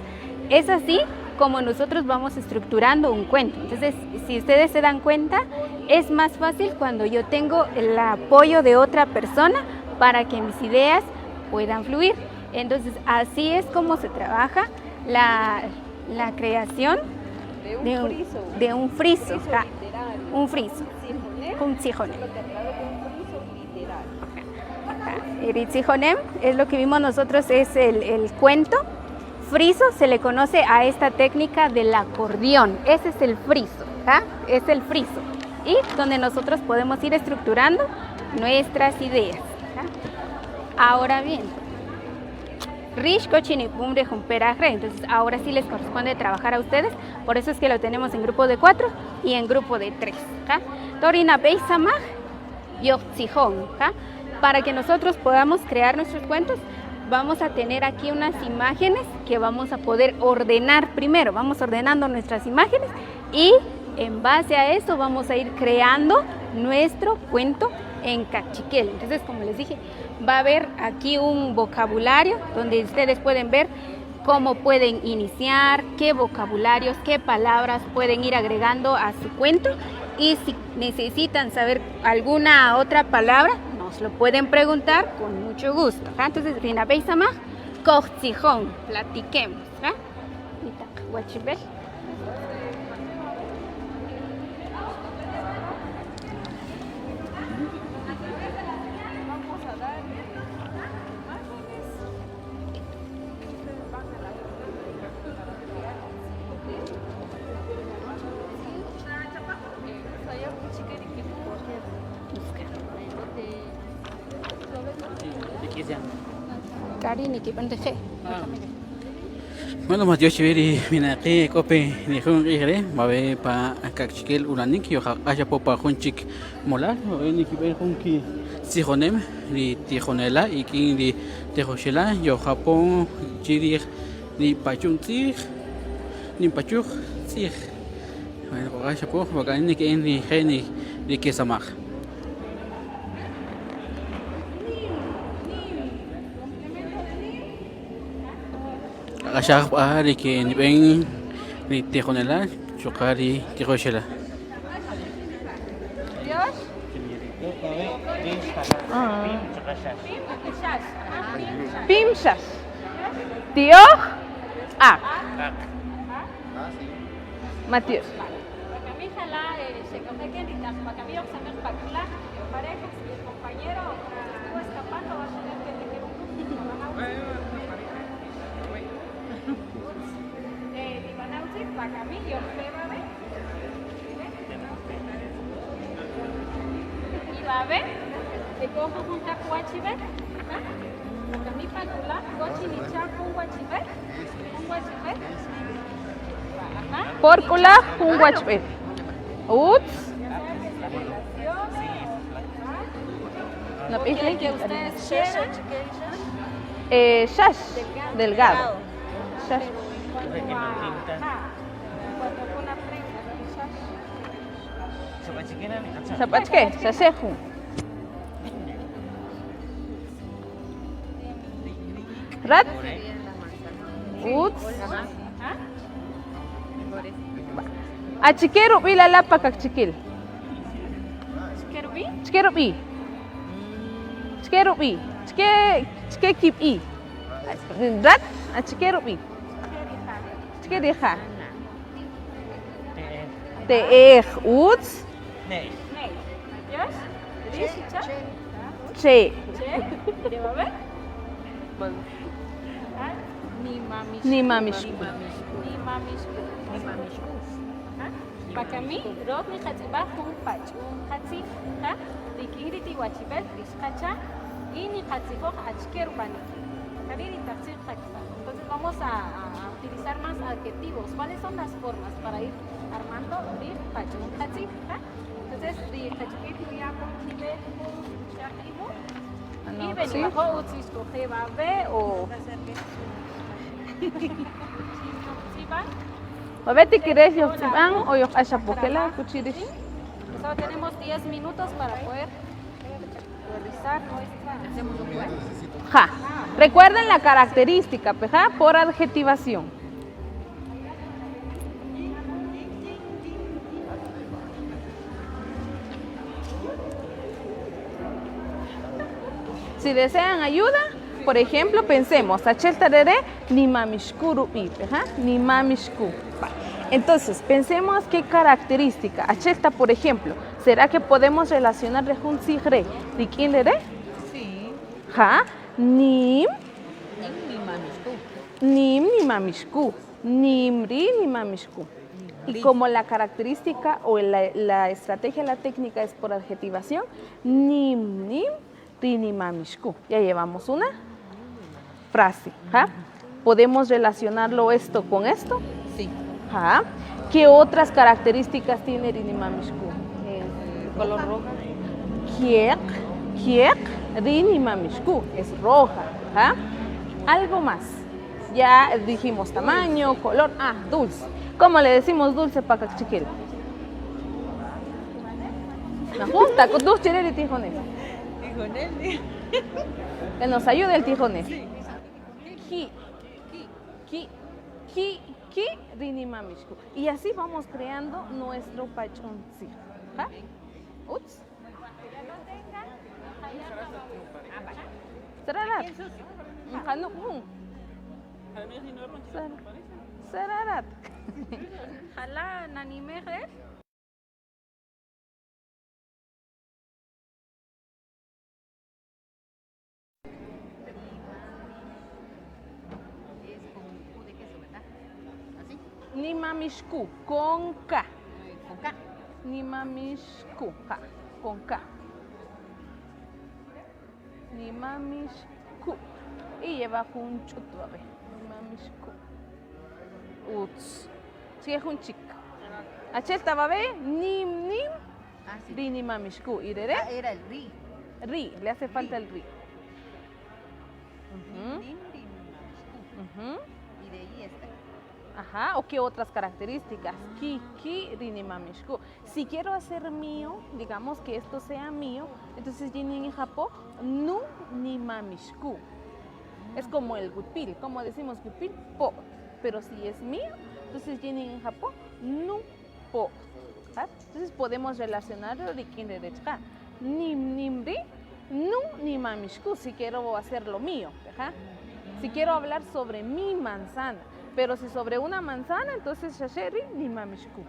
es así como nosotros vamos estructurando un cuento. Entonces, si ustedes se dan cuenta, es más fácil cuando yo tengo el apoyo de otra persona para que mis ideas puedan fluir. Entonces, así es como se trabaja la creación de un friso, un friso, un tzijonem. El tzijonem es lo que vimos nosotros, es el cuento. Friso se le conoce a esta técnica del acordeón. Ese es el friso, es el friso. Y donde nosotros podemos ir estructurando nuestras ideas. Ahora bien, entonces ahora sí les corresponde trabajar a ustedes, por eso es que lo tenemos en grupo de 4 y en grupo de 3. Torina Beisamaj Yotzijón. Para que nosotros podamos crear nuestros cuentos, vamos a tener aquí unas imágenes que vamos a poder ordenar primero. Vamos ordenando nuestras imágenes y en base a eso vamos a ir creando nuestro cuento en cachiquel. Entonces, como les dije, va a haber aquí un vocabulario donde ustedes pueden ver cómo pueden iniciar, qué vocabularios, qué palabras pueden ir agregando a su cuento, y si necesitan saber alguna otra palabra, nos lo pueden preguntar con mucho gusto. Entonces, Rina Beisama, Cochijón, platiquemos. Guachibel. Karini, ¿qué pendeje? Bueno, Mateo Chiveri, mira que cope ni con igre, va a ver para cachiquel uranik, yo haya popa junchik molar, ni que ver con que sijonem, ni tijonela, y que ni tejoshela, yo Japón, chiri, ni pachuntir, ni pachuk, sig. Bueno, haya popa, bacán ni que ni geni, ni que samaj. Ashak ahari que ni ven ni tejonela, chokari tejoshela. Pimshas. Tioch. Ak. Matías. Porcula, un guachbet. Uts. No pide que ustedes shash, delgado. Shash. Zapachque, shaseju. Rat. Uts. Achiquero vi la lapa cachiquil. Chiquero vi. Chiquero vi. Chique kip i. Rat. Achiquero vi. Chiquereja. Te uts. Che. Ni mamishku. Pakami, rot ni khatsiba kun pach, khatsi, ha, dikiriti wachibel, diskacha, y ni khatsifo achkerubani. Kariri taxir khatsa. Entonces vamos a utilizar más adjetivos. ¿Cuáles son las formas para ir armando rir pach, un khatsi, ha? Entonces, di khachikiti ya con nivel shakimu. Y ven bajo utsis cogeba ve o Babeti quieres yo van o yo haya pokela cuchiris. Solo tenemos 10 minutos para poder realizar nuestra. Ja. Recuerden la característica, peja, por adjetivación. Si desean ayuda, por ejemplo, pensemos, achel tarere ni mamishkuru i, ni mamishku. Entonces, pensemos qué característica. Achelta, por ejemplo, ¿será que podemos relacionar rejun sigre? ¿De quién le re? Sí. Ja, nim ni mamishku. Nimri ni mamishku. Y como la característica o la estrategia, la técnica es por adjetivación, nim, rini mamishku. Ya llevamos una frase. ¿Ja? ¿Podemos relacionarlo esto con esto? Sí. ¿Ja? ¿Qué otras características tiene rini mamishku? Color rojo. Kiek, rini mamishku, es roja. ¿Ja? Algo más. Ya dijimos tamaño, color. Dulce. ¿Cómo le decimos dulce para cachiquil? Junta con dos chereres tijones. Tijonel. Que nos ayude el tijones. Ki, rini mamishku. Y así vamos creando nuestro pachoncito. ¿Ja? Uts. Sararat. Sararat. Jala, nanimeje. Ni mamishku, con K. Con K. Ni mamishku, ja, con K. Ni mamishku. Y lleva un chuto, a ver. Ni mamishku. Uts. Sigue un chica. Acheta, va a ver. Nim. Ah, sí. Ri ni mamishku. ¿Irere? Ah, era el ri. Ri, le hace falta el ri. Nim, rim, Ujú. y de ahí está. Ajá, o qué otras características. Ki, rini mamishku. Si quiero hacer mío, digamos que esto sea mío, entonces en Japón, nu ni mamishku. Es como el gupil, como decimos gupil, po. Pero si es mío, entonces en Japón, nu po. ¿Ah? Entonces podemos relacionarlo de quién de nim ri, nu ni mamishku, si quiero hacer lo mío. ¿Ajá? Si quiero hablar sobre mi manzana. Pero si sobre una manzana, entonces shasheri ni mamishku.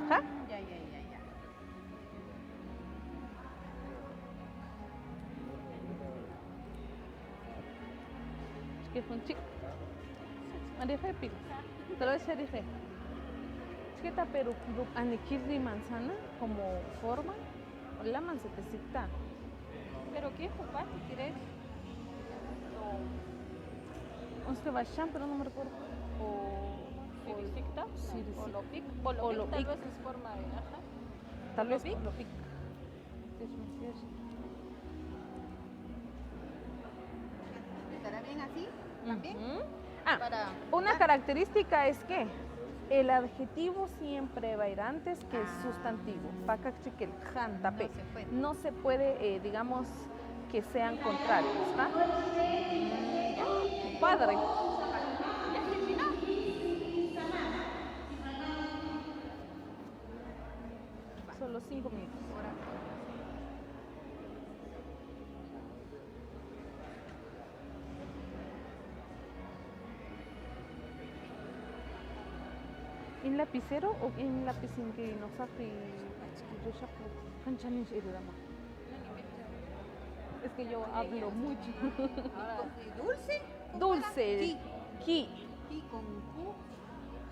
¿Ja? Ya. ¿Qué es un chico? Arije pil. Pero es arije. Chiquita, pero aniquir ni manzana como forma. La manzetecita. Pero qué jupati, ¿quieres? Vamos que vayan, pero no me recuerdo. ¿Sirisicta? Sirisicta. O lo pic. O lo Tal pic. vez es forma de ajá. Tal vez ¿Lo lo pic. ¿Estará bien así? ¿También? Ujú. Ah, Para- una característica es que el adjetivo siempre va a ir antes que el sustantivo. Pacachikel, jantape. No se puede, digamos, que sean contrarios. ¿Ah? Padre. Solo 5 minutos. ¿En lapicero o en lapicín que nos hace Es que yo hablo mucho. Ahora sí, dulce. Dulce. Ki. Ki. Ki con Q.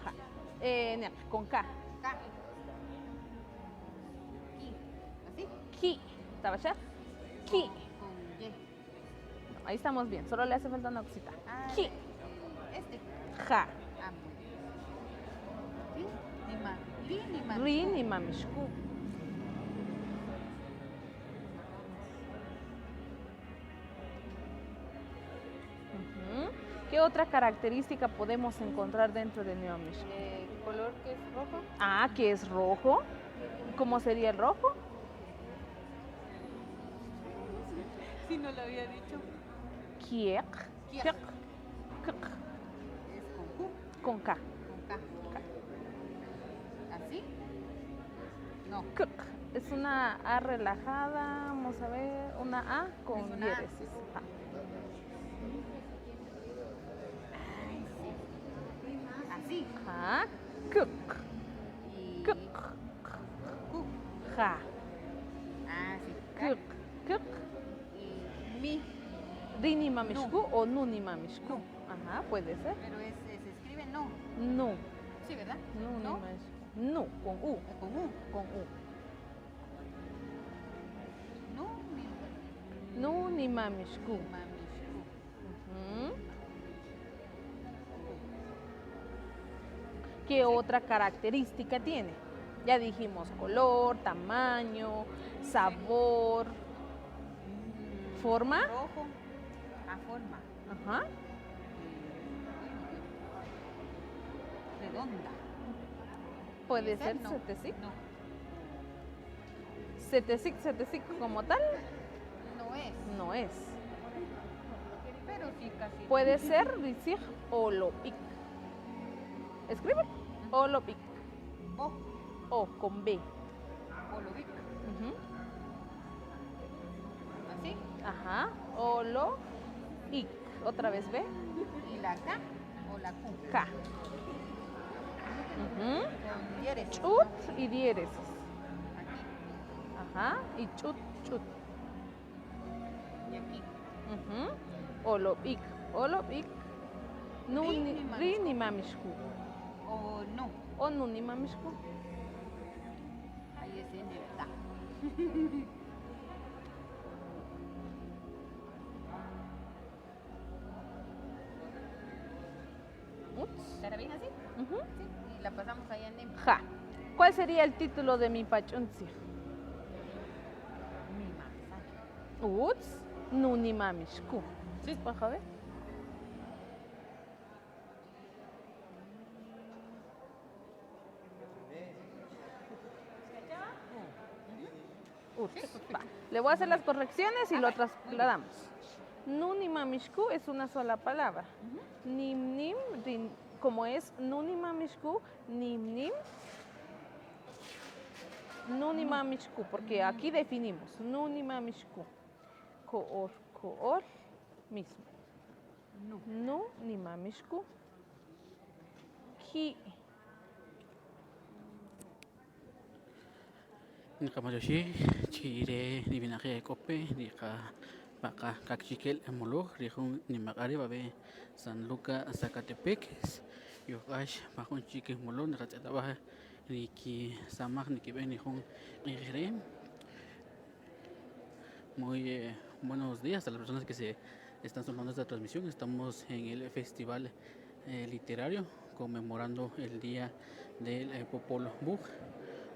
Ja. No, con K. K. Ki. ¿Así? Ki. ¿Estaba ya? Ki. Con Y. No, ahí estamos bien. Solo le hace falta una cosita. Ah, Ki. Este. Ja. Ah, muy bien. Ri ni ma. Ri ni mamishku. Ujú. ¿Qué otra característica podemos encontrar dentro de Neomishku? El color que es rojo. Ah, que es rojo. ¿Cómo sería el rojo? Sí, no lo había dicho. Kiek. Kiek. Kiek. Kek. Es con Q. Con K. Con K. ¿Así? No. Kek. Es una A relajada, vamos a ver, una A con Es una A. diéresis. Ah. Así. Ja. Kek. Y Kek. Q. Ja. Ah, sí. Kek. Kek. Y mi. Rini mamishku o nuni mamishku. No. Ajá, puede ser. Pero se escribe no. No. Sí, ¿verdad? Nuni No. mamishku. No, con U. Con U. Con U. No, mi. Nuni mamishku. Mamishku. Ujú. ¿Qué otra característica tiene? Ya dijimos color, tamaño, sabor, forma. Rojo. A forma. Ajá. Redonda. Puede ¿Puede ser, no? ¿sí? No. Setesic como tal, No es. no es. Pero sí casi. Puede ser Rizig o Lopic. Escribe. O Lopic. O con B. O lo vi. Ujú. Así. Ajá. O lo ic. Otra vez B. Y la K o la Q. K. Ujú. Con diéresis. Chut y diéresis. Aquí Ajá. Y chut, chut. y aquí. Ujú. O lo ic. O lo ic. Ri ni mamishku. O no. O nu ni mamishku. Ahí es en el ta. Uts. ¿Estará bien así? Ujú. Sí. Y la pasamos allá en Nemi. Ja. ¿Cuál sería el título de mi pachunzi? Mi manzana. Uts. Nu ni mamishku. ¿Sí? ¿Baja ver? Va. Le voy a hacer las correcciones y lo trasladamos. Nuni mamishku es una sola palabra. Nim nim, como es nuni mamishku, nim nim, nuni mamishku, porque aquí definimos nuni mamishku. Koor, mismo. Nu ni mamishku. Ki. Nikamayoshi, chire, divinaje cope, dija paca cachiquel emolo, rijun ni magari babe San Luca Zacatepec, yogash bajo un chique molón, de rataba ni ki samaj ni ki ven ni jun ingre. Muy buenos días a las personas que se están sumando a esta transmisión. Estamos en el festival literario conmemorando el día del Popol Vuh.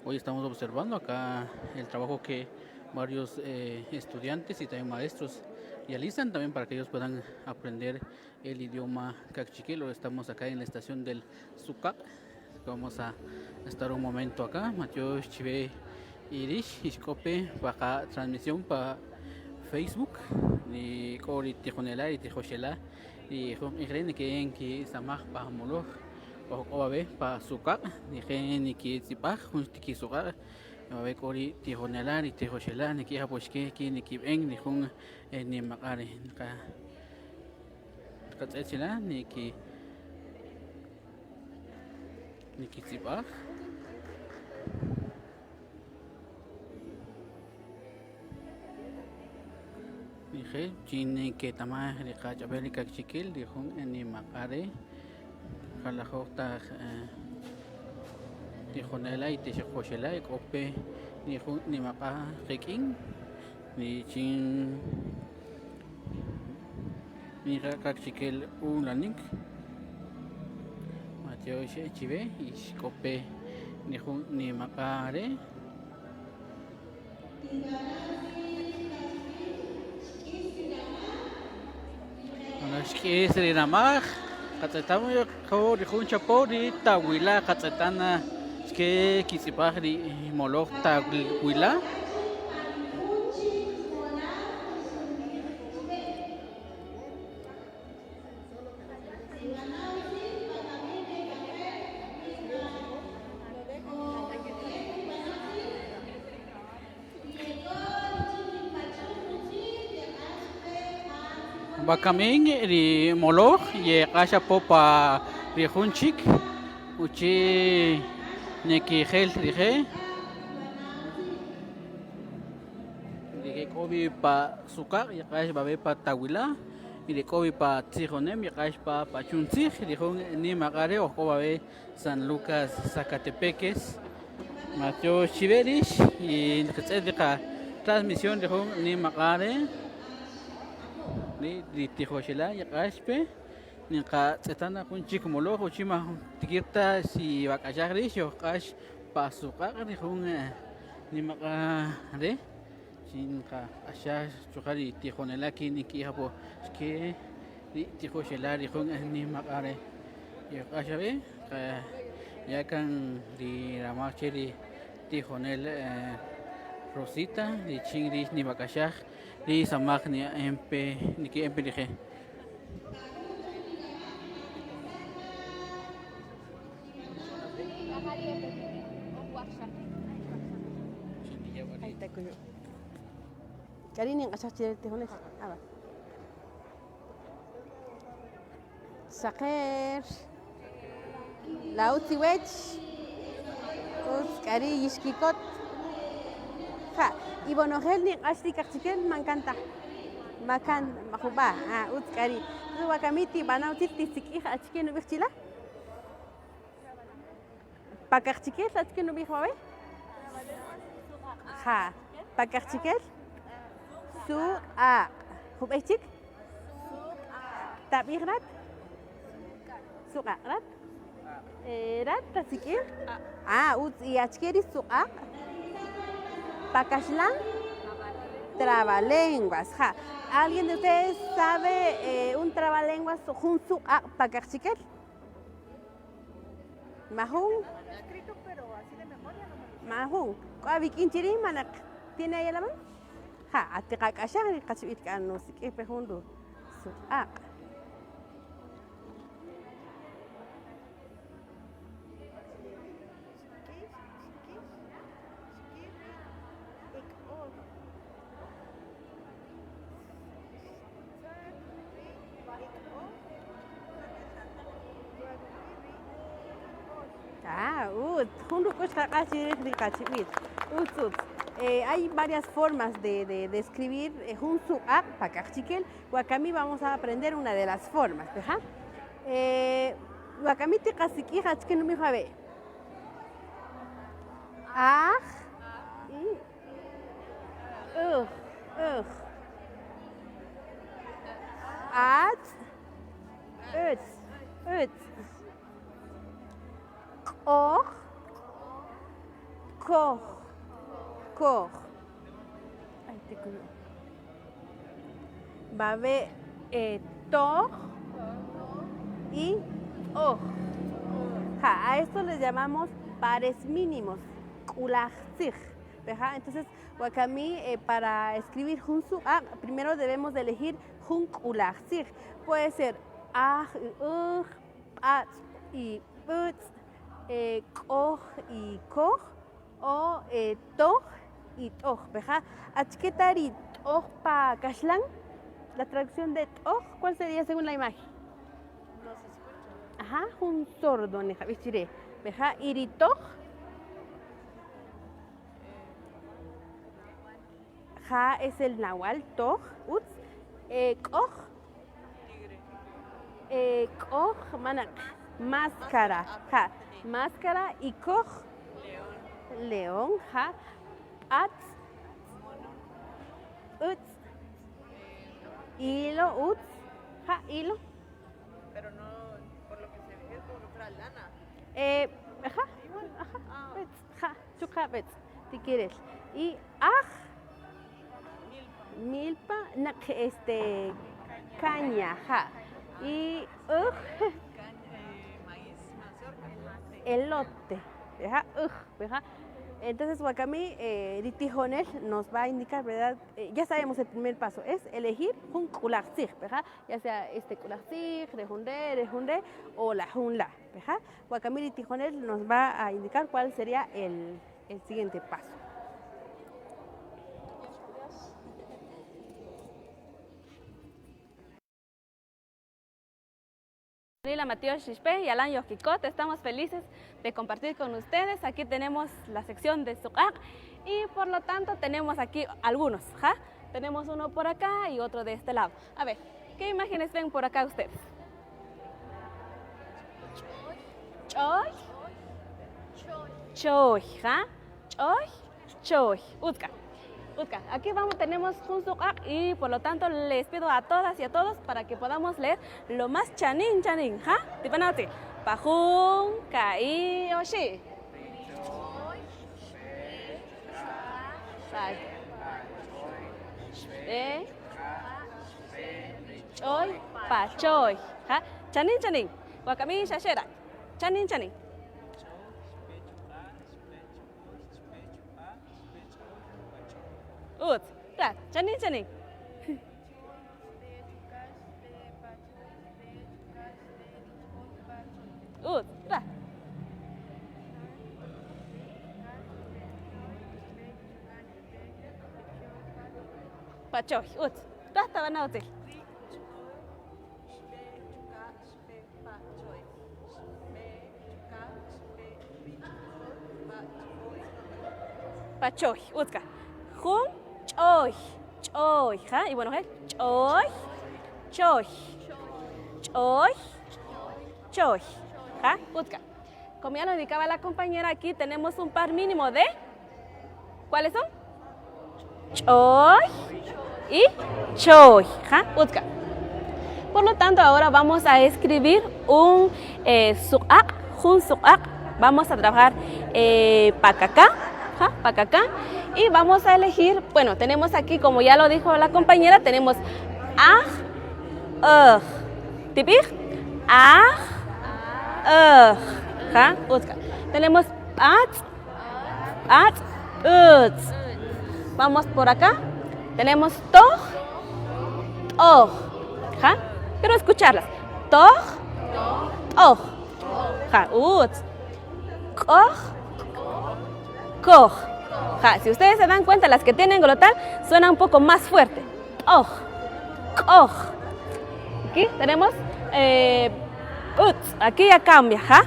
Hoy estamos observando acá el trabajo que varios estudiantes y también maestros realizan también para que ellos puedan aprender el idioma cachiquel. Estamos acá en la estación del Sucac. Vamos a estar un momento acá. Mateo Chive Irish, Iscope, para transmisión para Facebook. Ni Cori Tijonela y Tijoshela. Y Irene que en que Samaj para Molo. O a ver, para Sucac, ni ni que Zipaj, un tiki Sucac. A ver, Cori Tijonela y Tijoshela, ni que Haposhke, ni que en ni Jun ni Macare. Katsela, ni que Zipaj. Dije, chine que tama de Cachabelica Chiquil, dijo en ni Macare, Jalajota, dijo Nela y Tijoshela, y Cope, dijo ni Mapa Reking, ni Chin, ni Cachiquil Ulanik, Mateo Chive, y Cope, dijo ni Macare. Nashki Sri Ramaj, Katsatamo Ko Rihun Chapo di Tawila Katsatana Ske Kisipah di Moloch Tawila. Bakamin di Moloch ye kasha popa rihunchik uchi neki gel dije kobi pa Sucac ye kasha babe pa Tawila y de kobi pa Tijonem ye kasha pa Pachuntzij dihun ni magare o babe San Lucas Zacatepeques Mateo Chiverish y de transmisión dihun ni magare di Tijoshela ya kaspe ni ka tsetana kun chico molo chima tikirta si bakajagri sho kash pasuka ni hun ni maka de sin ka asha chukari Tijonela ki ni ki hapo ke di Tijoshela di hun ni makare ya kashabe ya kan di ramacheri Tijonel Rosita, ni chingri ni bakashaj, ni samaj ni empe, ni que empe dije. Ahí está cuyo. Karini ngashach tejones. Ah, va. Saker. La utziwech. Kari yishkikot. Ja, y bueno, ni ashti kachikel mancanta. Macan, majuba, utkari. Wakamiti, banautit, tisiki, achkin ubichila. Pakachikel, achkin ubihwabe. Ja, pakachikel. Su a. Hubechik? Tabigrat? Su a rat? Rat, tasikil? Uts y achkeri su a. Pacashlan, trabalenguas. Ja. ¿Alguien de ustedes sabe un trabalenguas junto a pacachiquel? Mahun. Escrito, pero así de memoria no me Mahun. ¿Cuál inchiri manak? ¿Tiene ahí la mano? Ja, atikakasha ni kachibit kan no sik pehundu. Su a. Hay varias formas de escribir junto a pacachiquel. Wakami vamos a aprender una de las formas. Wakami te casiki hachken mi jabe. Koch. Ahí te cuyo. Babe, to y o. Ja, a esto les llamamos pares mínimos. Kulachzig. Entonces, Wakami, para escribir junsu, primero debemos de elegir jun kulachzig. Puede ser at y koch y koch, o toj y toj. Achketari toj pa kashlan, la traducción de toj, ¿cuál sería según la imagen? No se escucha. Un sordo, neja, bichire. Iri toj. Ja es el nahual, toj, uts. Koch. Koch, manak, máscara. Ja, máscara y koch. León, ja, at, uts, hilo, uts, ja, hilo. Pero no, por lo que se ve, es como que fuera lana. Ja, chuka, bets, si quieres. Y milpa, caña, ja. Y Maíz, mazorca. elote, Entonces, Wakami, Ritijonel nos va a indicar, ¿verdad? Ya sabemos el primer paso, es elegir un kulachzig, ¿verdad? Ya sea kulachzig, rejunde, o la junla, ¿verdad? Wakami Ritijonel nos va a indicar cuál sería el siguiente paso. La Matías Shishpe y Alan Yoskikot, estamos felices de compartir con ustedes. Aquí tenemos la sección de Suqaq y por lo tanto tenemos aquí algunos. ¿ja? Tenemos uno por acá y otro de este lado. A ver, ¿qué imágenes ven por acá ustedes? Choy. Choy. ¿ja? Choy. Utka. Aquí tenemos un suqaq y por lo tanto les pido a todas y a todos para que podamos leer lo más chanin, ¿ja? Tipanati. Pajun, kai, oshi. Choy, pachoy. ¿ja? Chanin. Wakami shashera. Chanin. Ut. Ra. Chanin chanin. Ut. Ra. Pachoy. Ut. Ra tabana util. Pachoy. Utka. Jun. Choy. Choy. ¿Ja? Y bueno, choy. Choy. Choy. Choy. ¿Ja? Utka. Como ya nos indicaba la compañera, aquí tenemos un par mínimo de... ¿Cuáles son? Choy y choy. ¿Ja? Utka. Por lo tanto, ahora vamos a escribir un su'ak, jun su'ak. Vamos a trabajar pacacá, ¿ja? Pacacá. Y vamos a elegir, bueno, tenemos aquí, como ya lo dijo la compañera, tenemos tipir, ¿ja? Utka. Tenemos vamos por acá. Tenemos ¿ja? Quiero escucharlas. ¿Ja? ¿Ja? Si ustedes se dan cuenta, las que tienen glotal suena un poco más fuerte. Aquí tenemos aquí ya cambia, ¿ja?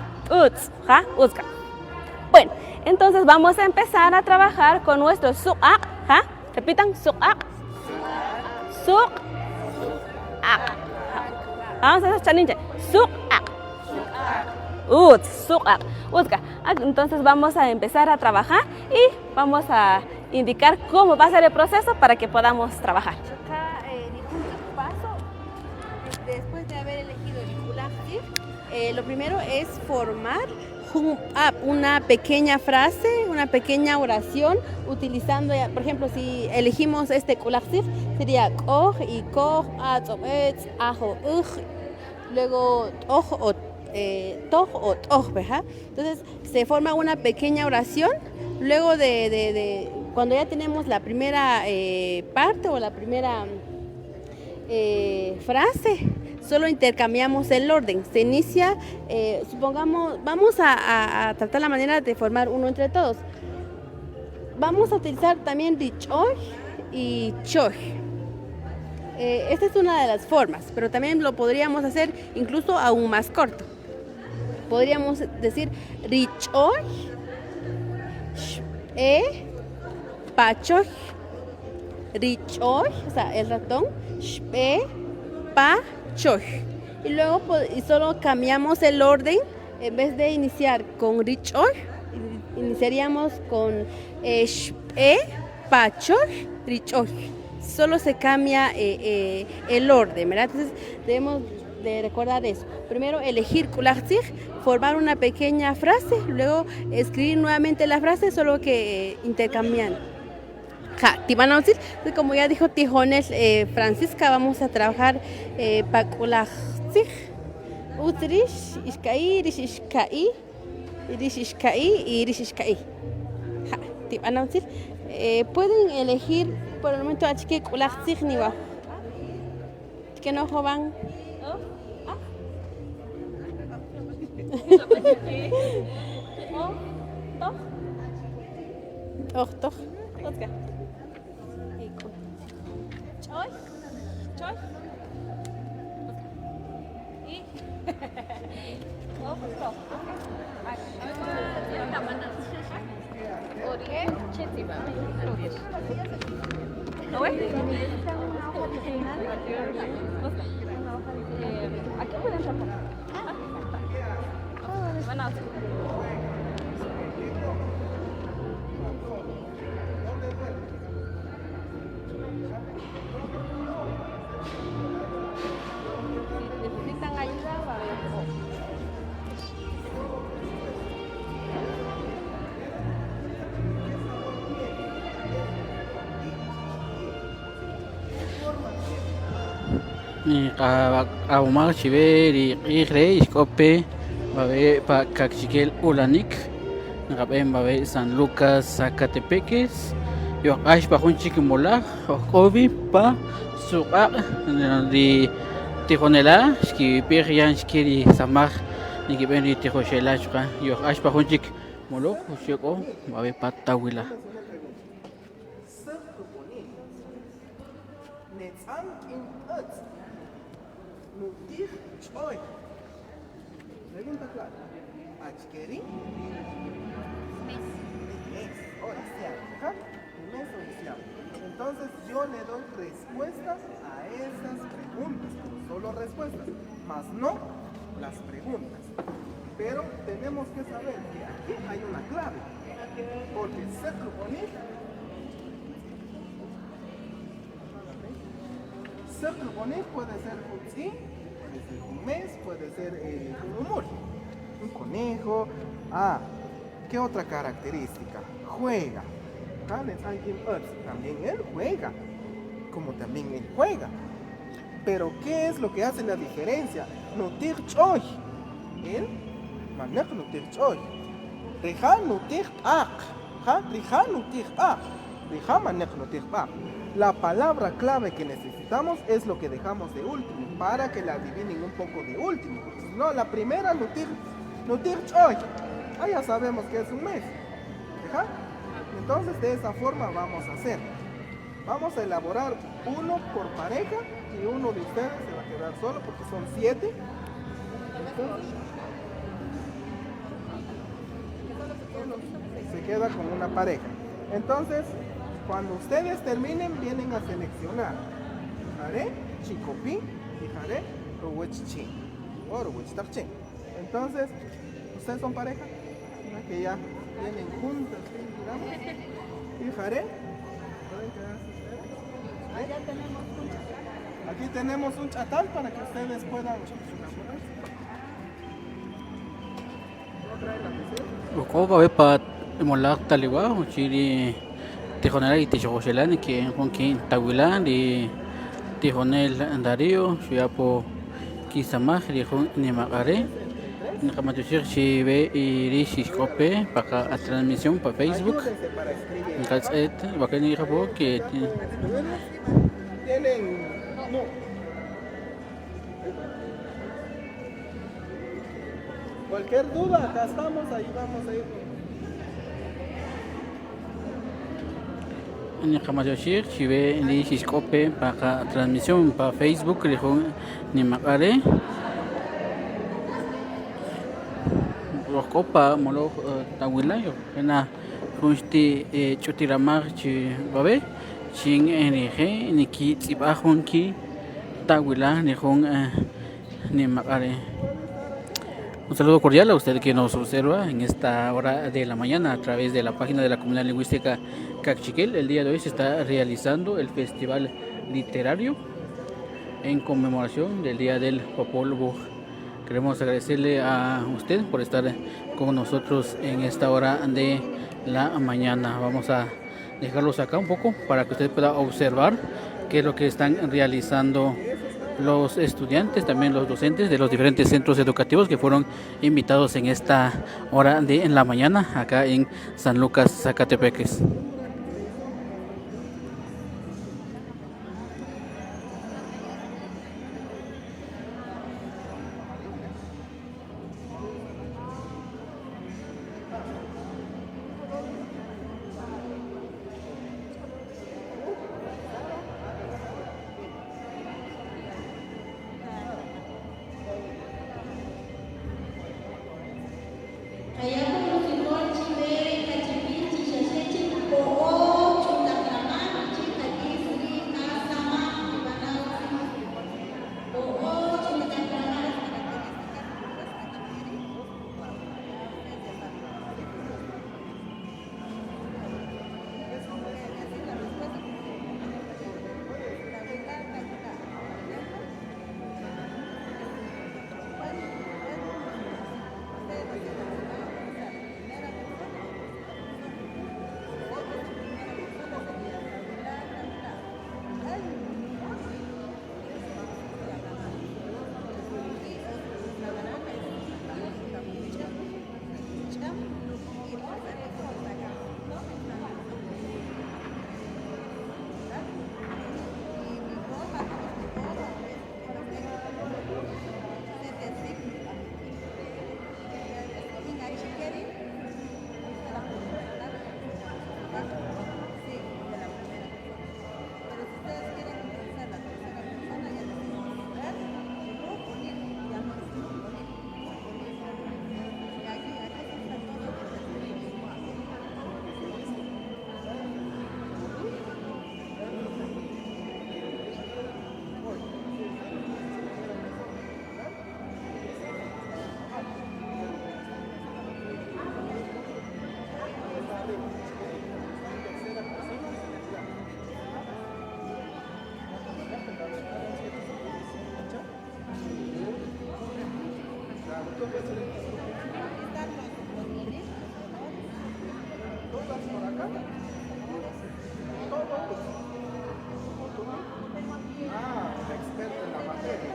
¿Ja? Utka. Bueno, entonces vamos a empezar a trabajar con nuestro su'ak, ¿ja? Repitan, su'ak. Su'ak. Vamos a hacer chaninche. Su'ak. Su'ak. Utka. Entonces vamos a empezar a trabajar y vamos a indicar cómo va a ser el proceso para que podamos trabajar. Después de haber elegido el kulaktif, lo primero es formar una pequeña frase, una pequeña oración, utilizando, por ejemplo, si elegimos este kulaktif, sería koh y koh, ajo, luego toh o toh, ¿verdad? Entonces se forma una pequeña oración. Luego de cuando ya tenemos la primera parte o la primera frase, solo intercambiamos el orden. Se inicia, supongamos, vamos a tratar la manera de formar uno entre todos. Vamos a utilizar también richoy y choy. Esta es una de las formas, pero también lo podríamos hacer incluso aún más corto. Podríamos decir richoy, pachoy, richoy, o sea, el ratón, pachoy. Y luego solo cambiamos el orden. En vez de iniciar con richoy, iniciaríamos con pachoy, richoy. Solo se cambia el orden, ¿verdad? Entonces debemos de recordar eso. Primero elegir kulaktif, formar una pequeña frase, luego escribir nuevamente la frase, solo que intercambiando. Entonces, como ya dijo Tijonel Francisca, vamos a trabajar para kulaktif. Utrish, ishkai, rishishkai, rishishkai y rishishkai. Entonces, pueden elegir por el momento a chique kulaktif ni va. Que no jovan. Toh. Otka. Choy. Choy. Y toh. Aquí pueden tapar. Necesitan ayuda para ver. Aumar Chiveri Igre Iskope Babe Pa Cachiquel Ulanik Raben Babe San Lucas Zacatepeques yo ashpa junchik molaj obi pa suqa di tijonela ski piryan skiri samaj ni que ven y tijoshelachka yo ashpa junchik molok usheko babe patawila Pregunta clara. ¿Achkeri? Entonces yo le doy respuestas a esas preguntas, solo respuestas, más no las preguntas. Pero tenemos que saber que aquí hay una clave, porque ser bonito puede ser un sí, puede ser un mes, puede ser un humor, un conejo. ¿Qué otra característica? Juega. También él juega, como también él juega. Pero ¿qué es lo que hace la diferencia? Nutir choy. Él manej nutir choy. Reja nutir ak. Reja nutir ak. Reja manej nutir ak. La palabra clave que necesitamos es lo que dejamos de último, para que la adivinen un poco de último. No, la primera nutir choy. Ya sabemos que es un mes. ¿Deja? Entonces de esa forma vamos a hacer. Vamos a elaborar uno por pareja y uno de ustedes se va a quedar solo porque son 7. Se queda con una pareja. Entonces, cuando ustedes terminen, vienen a seleccionar. Jare, chicopi y jare, ruwechchi. O ruwechtarchi. Entonces, ¿ustedes son pareja? Que ya vienen juntas. Y jare. Aquí tenemos un chatal para que ustedes puedan. Uko babe pa molak taliwa uchiri tijonela y tijochelan que junkin tawilan y tijonel Darío shuyapo kisamaj rijun nimagare Nikamatushir Shibe y Rishikope para la transmisión para Facebook. Entonces, va a tener que tienen. Cualquier duda, acá estamos, ahí vamos a ir. Nikamatushir Shibe y Rishikope para la transmisión para Facebook. Rijun Nimagare. Copa molo tawilayo na kunsti chutiramar chi babe chin enige ni ki tibajun ki tawila ni jun ni magare. Un saludo cordial a usted que nos observa en esta hora de la mañana a través de la página de la Comunidad Lingüística Cachiquel. El día de hoy se está realizando el Festival Literario en conmemoración del Día del Popol Vuh. Queremos agradecerle a usted por estar con nosotros en esta hora de la mañana. Vamos a dejarlos acá un poco para que usted pueda observar qué es lo que están realizando los estudiantes, también los docentes de los diferentes centros educativos que fueron invitados en esta hora de la mañana acá en San Lucas, Zacatepeques. Ah, el experto en la materia.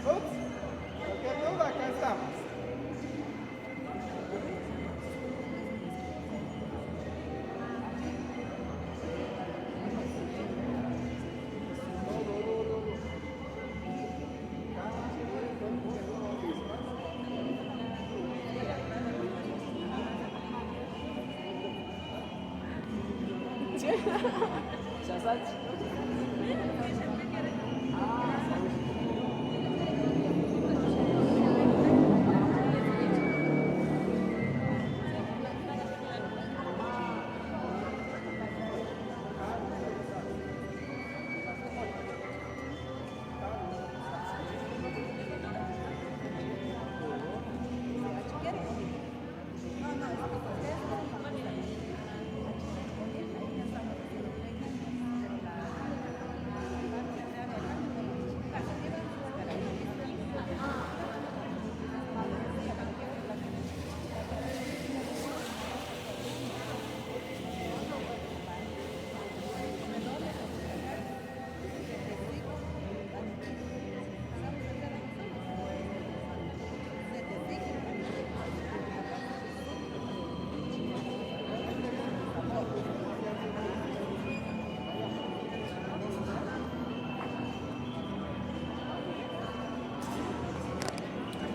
Ups, cualquier duda, acá estamos.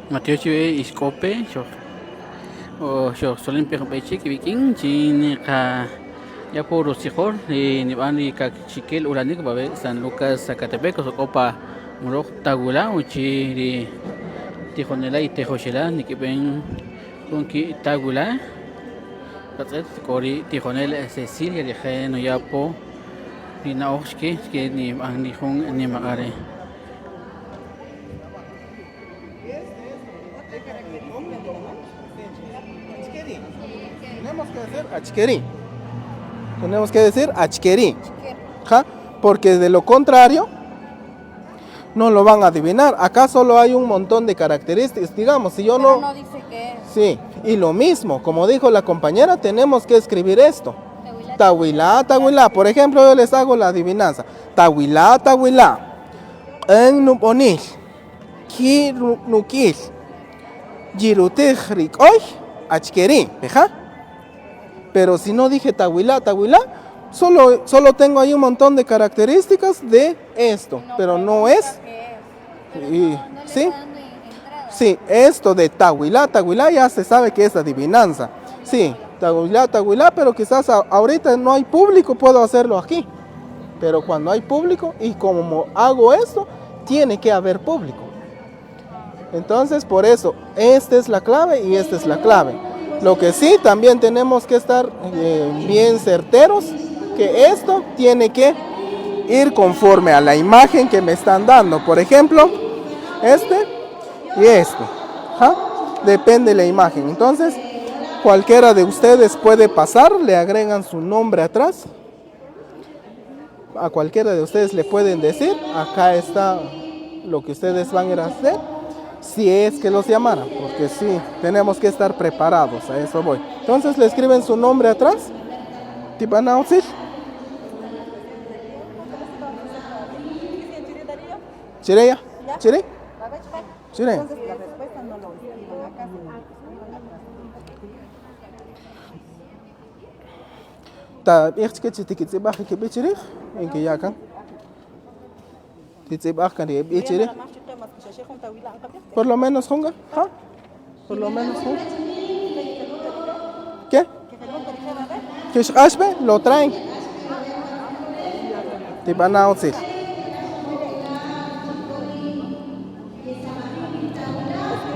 Mateo chive iskope o solen pechi kibikin chini ka ya por sijor ni bani ka chikel uranik babe San Lucas Zacatepec o copa murok tagula uchi di tijonela y tejoshela ni kiben kunki tagula patet kori tijonel Cecilia de geno yapo ni naoski que ni ani jun ni magare. Tenemos que decir achquerí. ¿Ja? Porque de lo contrario no lo van a adivinar. Acá solo hay un montón de características. Digamos, si yo no dice qué es. Sí, y lo mismo, como dijo la compañera, tenemos que escribir esto. Tahuilá, tahuilá. Por ejemplo, yo les hago la adivinanza. Tahuilá, tahuilá. En nuponil. Ki nukil. Jirutij rikoy. Achquerí. ¿Ja? Pero si no dije tahuilá, tahuilá, solo tengo ahí un montón de características de esto, pero no es. ¿Sí? Sí, esto de tahuilá, tahuilá ya se sabe que es adivinanza. Sí, tahuilá, tahuilá, pero quizás ahorita no hay público, puedo hacerlo aquí. Pero cuando hay público y como hago esto, tiene que haber público. Entonces, por eso, esta es la clave y esta es la clave. Lo que sí, también tenemos que estar bien certeros, que esto tiene que ir conforme a la imagen que me están dando. Por ejemplo, este y esto. ¿Ja? Depende de la imagen. Entonces, cualquiera de ustedes puede pasar, le agregan su nombre atrás. A cualquiera de ustedes le pueden decir, acá está lo que ustedes van a ir a hacer. Si es que los llamaran, porque sí, tenemos que estar preparados, a eso voy. Entonces le escriben su nombre atrás. Tipanautzil. Chireya. Chire. Chire. Entonces la respuesta no lo escriban acá. Ta ichke chitikitsibah ke bichirih en que ya kan. Titsibah kan de bichirih. Por lo menos junga, ¿ja? Por lo menos junga. ¿Qué? Que lo traen. Te van a decir.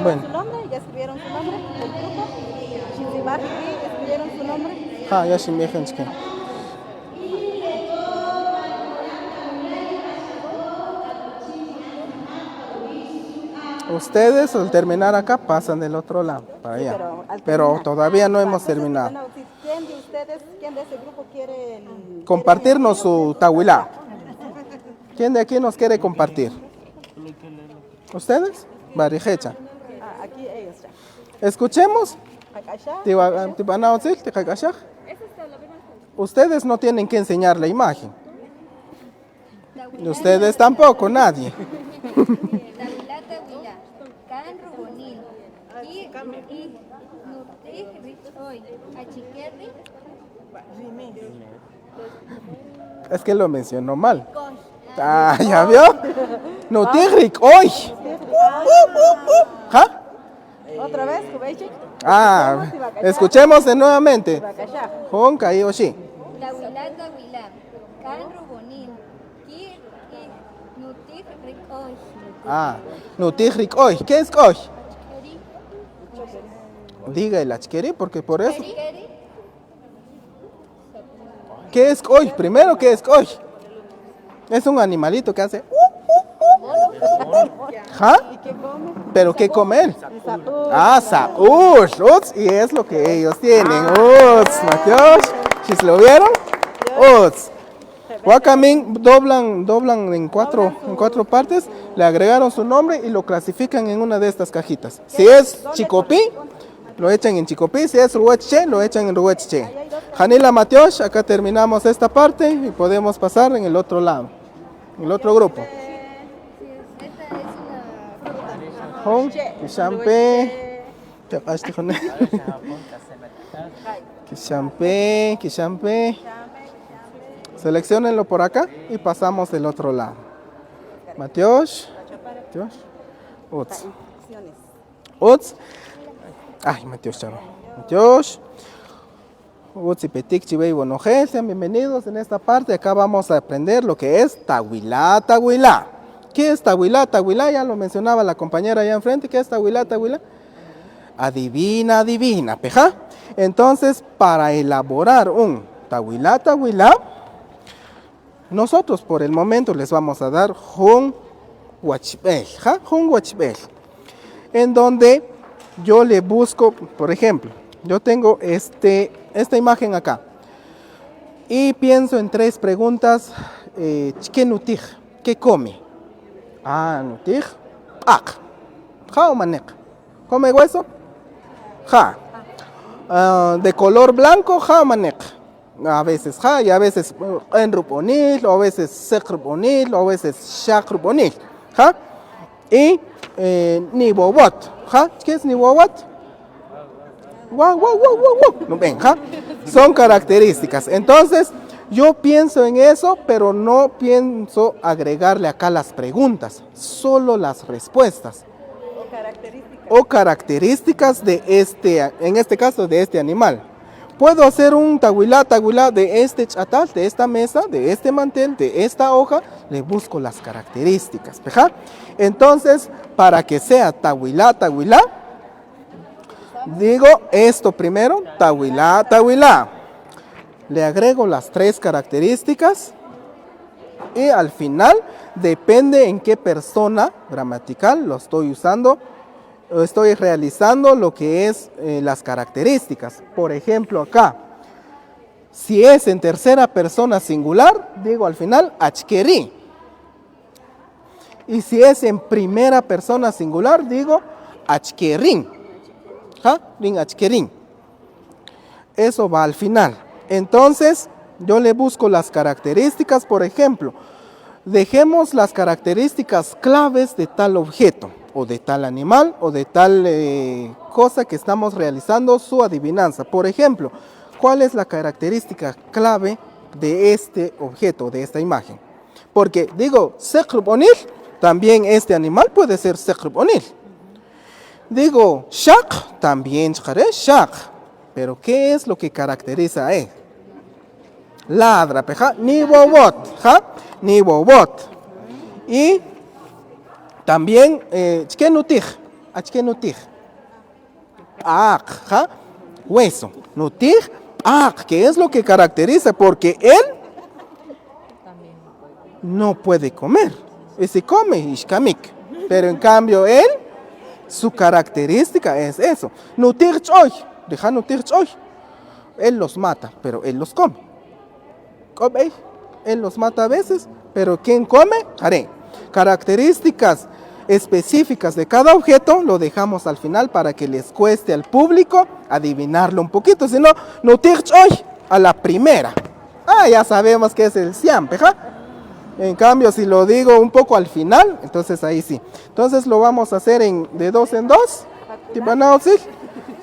Bueno. ¿Su nombre? ¿Ya escribieron su nombre? ¿El grupo? ¿Chizibaji? ¿Escribieron su nombre? Ja, ya se me dejan. Ustedes al terminar acá pasan del otro lado, para allá. Pero todavía no hemos terminado. ¿Quién de ustedes, quién de ese grupo quiere compartirnos su tahuilá? ¿Quién de aquí nos quiere compartir? ¿Ustedes? Barijecha. Escuchemos. Ustedes no tienen que enseñar la imagen. Ustedes tampoco, nadie. Es que lo mencionó mal. Ah, ¿ya vio? No tigrik hoy. ¿Ja? Otra vez, Kubeichik. Ah, escuchemos de nuevamente. Honka y Oshi. Ah, no tigrik hoy. ¿Qué es hoy? Diga el achkeri porque por eso. ¿Qué es hoy? Primero, ¿qué es hoy? Es un animalito que hace. ¿Ja? ¿Pero qué come él? Ah, saúl. Y es lo que ellos tienen. Mateos. ¿Si lo vieron? Wakamin doblan en cuatro partes, le agregaron su nombre y lo clasifican en una de estas cajitas. Si es chicopí, lo echan en chicopí. Si es rueche, lo echan en rueche. Janila Mateos, acá terminamos esta parte y podemos pasar en el otro lado, en el otro grupo. Kishampe. Selecciónenlo por acá y pasamos del otro lado. Mateos. Uts. Ay, Mateos chavo. Mateos. Uts y Petik Chibey Bonogel, sean bienvenidos en esta parte. Acá vamos a aprender lo que es Tahuilá. ¿Qué es Tahuilá? Tahuilá ya lo mencionaba la compañera allá enfrente. ¿Qué es Tahuilá? Adivina, peja. Entonces, para elaborar un Tahuilá, nosotros por el momento les vamos a dar Hun Wachbel, en donde yo le busco, por ejemplo, yo tengo esta imagen acá y pienso en 3 preguntas. ¿Qué nutij? ¿Qué come? Ah, nutij, ak. Ja o manek. ¿Come hueso? Ja. De color blanco, ja o manek. A veces ja y a veces enruponil, o a veces sekruponil, o a veces shakruponil. ¿Ja? Y niwowot. ¿Ja? ¿Qué es niwowot? Wow. No ven, ¿ja? Son características. Entonces, yo pienso en eso, pero no pienso agregarle acá las preguntas, solo las respuestas. O características de en este caso de este animal. Puedo hacer un tahuilá de este chatal, de esta mesa, de este mantel, de esta hoja, le busco las características. ¿Ja? Entonces, para que sea tahuilá, digo esto primero, tahuilá. Le agrego las 3 características y al final depende en qué persona gramatical lo estoy usando. Estoy realizando lo que es las características. Por ejemplo, acá, si es en tercera persona singular, digo al final achkeri. Y si es en primera persona singular, digo achkerin. ¿Ja? Rin achkerin. Eso va al final. Entonces, yo le busco las características. Por ejemplo, dejemos las características claves de tal objeto, o de tal animal, o de tal cosa que estamos realizando su adivinanza. Por ejemplo, ¿cuál es la característica clave de este objeto, de esta imagen? Porque digo, sekruponil, también este animal puede ser sekruponil. Digo, shak, también shak. Pero ¿qué es lo que caracteriza a él? Ladra, peja, ni wowot, ¿ja? Ni wowot. Y también, chkenutij, ak, ¿ja? Hueso, nutij, ak, ¿qué es lo que caracteriza? Porque él no puede comer. Y si come, ishkamik. Pero en cambio él, su característica es eso. Nutij choy, deja nutij choy. Él los mata, pero él los come. Él los mata a veces, pero ¿quién come? Haré. Características específicas de cada objeto lo dejamos al final para que les cueste al público adivinarlo un poquito, si no, no te hoy a la primera. Ya sabemos que es el siam, ¿ja? En cambio, si lo digo un poco al final, entonces ahí sí. Entonces lo vamos a hacer de 2 en 2.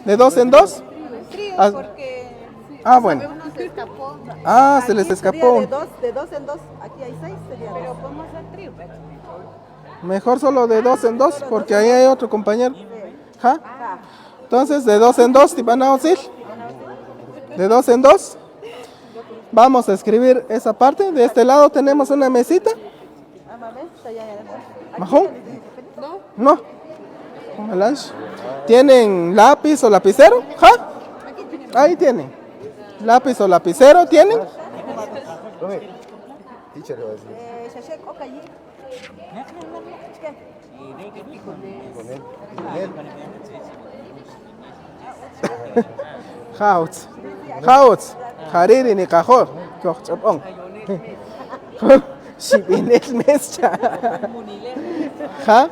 ¿De 2 en 2? Bueno. Se les escapó. De dos en dos, aquí hay 6, sería. Pero ¿cómo hacer trío? Mejor solo de 2 en 2, porque ahí hay otro compañero. ¿Ja? Entonces, de 2 en 2, de 2 en 2. Vamos a escribir esa parte. De este lado tenemos una mesita. ¿Majón? No. ¿Tienen lápiz o lapicero? ¿Ja? Ahí tienen. ¿Lápiz o lapicero tienen? Jautz. Hariri ni cajor. Chapón. Shibinel mescha. ¿Ja?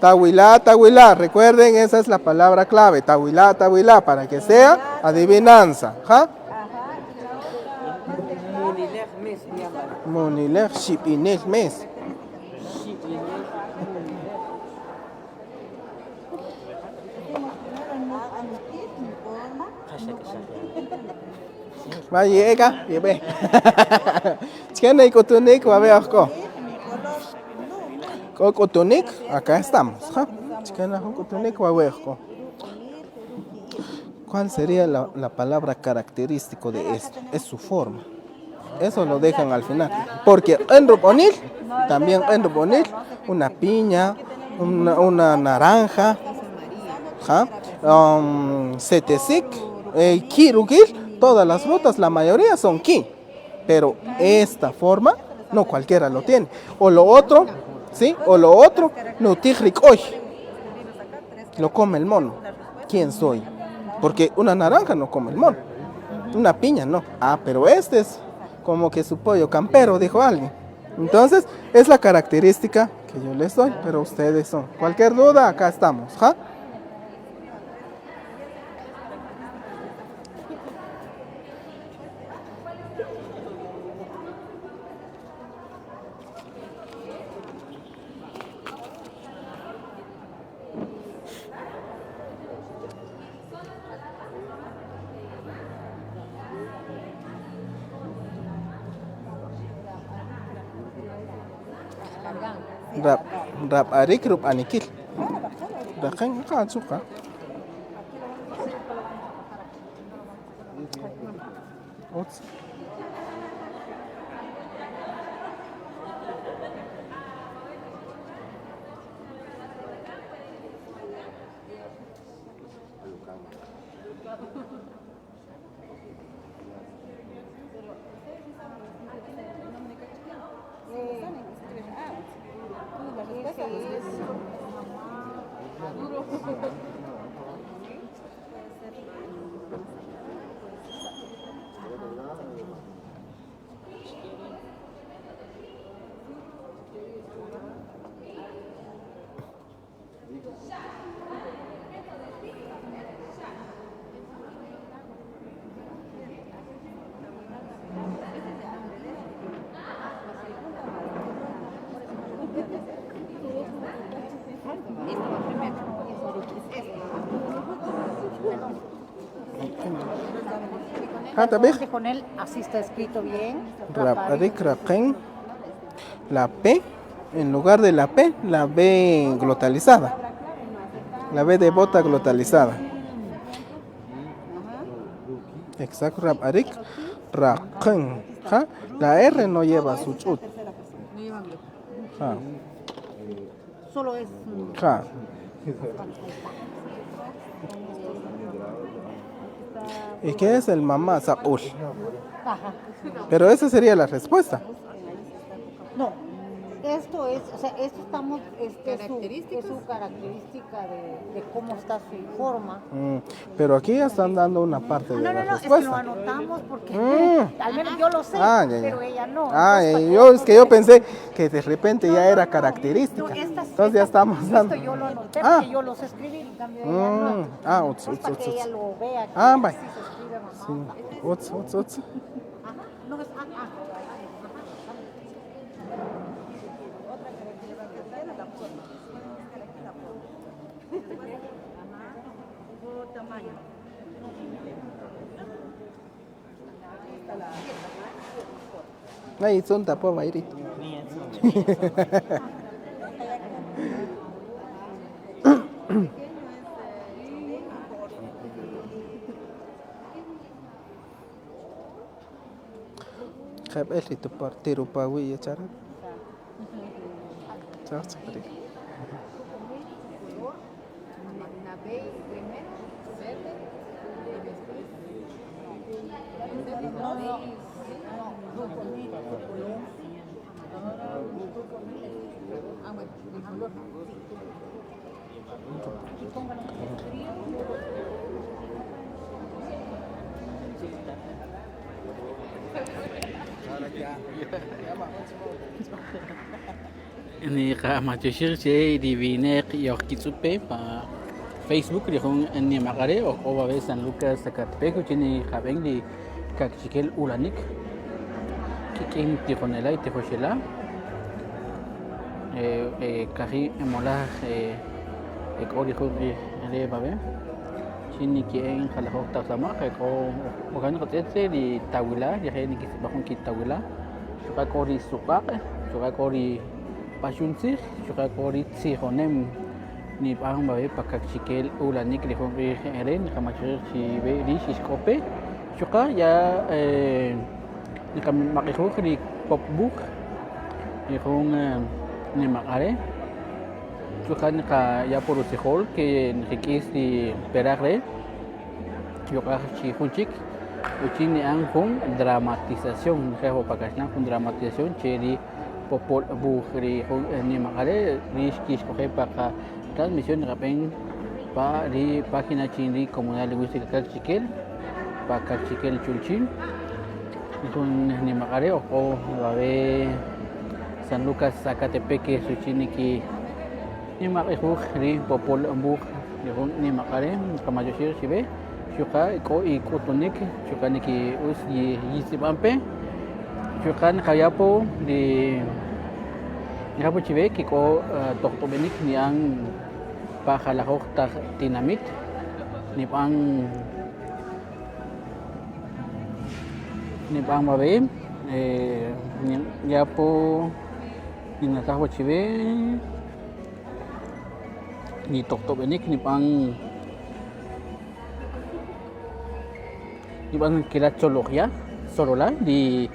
Tahuilá, recuerden, esa es la palabra clave, tahuilá, para que sea adivinanza. ¿Ja? Monilej shipinel mes. Va llega, lleve. Tiene cotunik, va a ver co. Cotunik, acá estamos. Cotunik, va a ver co. ¿Cuál sería la palabra característico de esto? Es su forma. Eso lo dejan al final. Porque en Ruponil, también en Ruponil, una piña, una naranja, setesik, kirugil, todas las frutas, la mayoría son ki. Pero esta forma, no cualquiera lo tiene. O lo otro, ¿sí? O lo otro, no tigrik hoy. Lo come el mono. ¿Quién soy? Porque una naranja no come el mono. Una piña no. Pero este es como que su pollo campero, dijo alguien. Entonces, es la característica que yo les doy, pero ustedes son. Cualquier duda, acá estamos. ¿Ja? Rap arik rup anikil. Dakan kan suka. Con él, así está escrito bien. La P, en lugar de la P, la B glotalizada. La B de bota glotalizada. Exacto, Raparik, Raken. La R no lleva su chut. Solo es. ¿Y qué es el mamá Saúl? Pero esa sería la respuesta. No. Esto es, o sea, esto estamos, es su característica de cómo está su forma. Pero aquí ya están dando una parte de la Es que respuesta. lo anotamos porque al menos yo lo sé, Ya. pero ella no. Es que yo pensé que de repente ya era característica. Entonces ya estamos dando. Yo lo anoté porque yo lo sé escribir, en cambio ella no. Para que ella lo vea. Vaya. Sí se escribe, mamá. Sí. No es Ahí son tapó bairito. Khab el tu partiru pawi ya cara. Ni Matyoshir che divinek yokkitsupe pa Facebook rihun ni magare o obabe San Lucas Zacatepec chini jaben di kakchikel ulanik kikin tijonela y tijoshela kaji emola ekori khuri re babe chini kien jalajok taklama ko ogan kotete di tawila ya ni kisibahun kitawila suka kori supak suka kori Pashunsi, suka kori tsihonem ni pahang babe pakakchikel ulanik rihun eren kamachir si be di siskope suka ya ni kam makiho di popbook rihun ni makare suka ni ka ya porusihol ke nikis di peragre suka si hunchik uchin ni ang kung dramatización kaya pakasna kung dramatización cheri popol buhri ni makare riskis kohe para transmisión rapen pa di página chini comunidad lingüística kakchikel pa kakchikel chulchin ni makare o babe San Lucas Zacatepec su chini ki ni makihuh ri popol buh ni makare kamayoshir sibe shuka ko ikutonik shuka niki us yisibampe Chukan kayapo di ngapo chive kiko tokto benik niang pakalahok ta tinamit ni pang babe ngapo inakapo chive ni tokto benik ni pang kilat solola di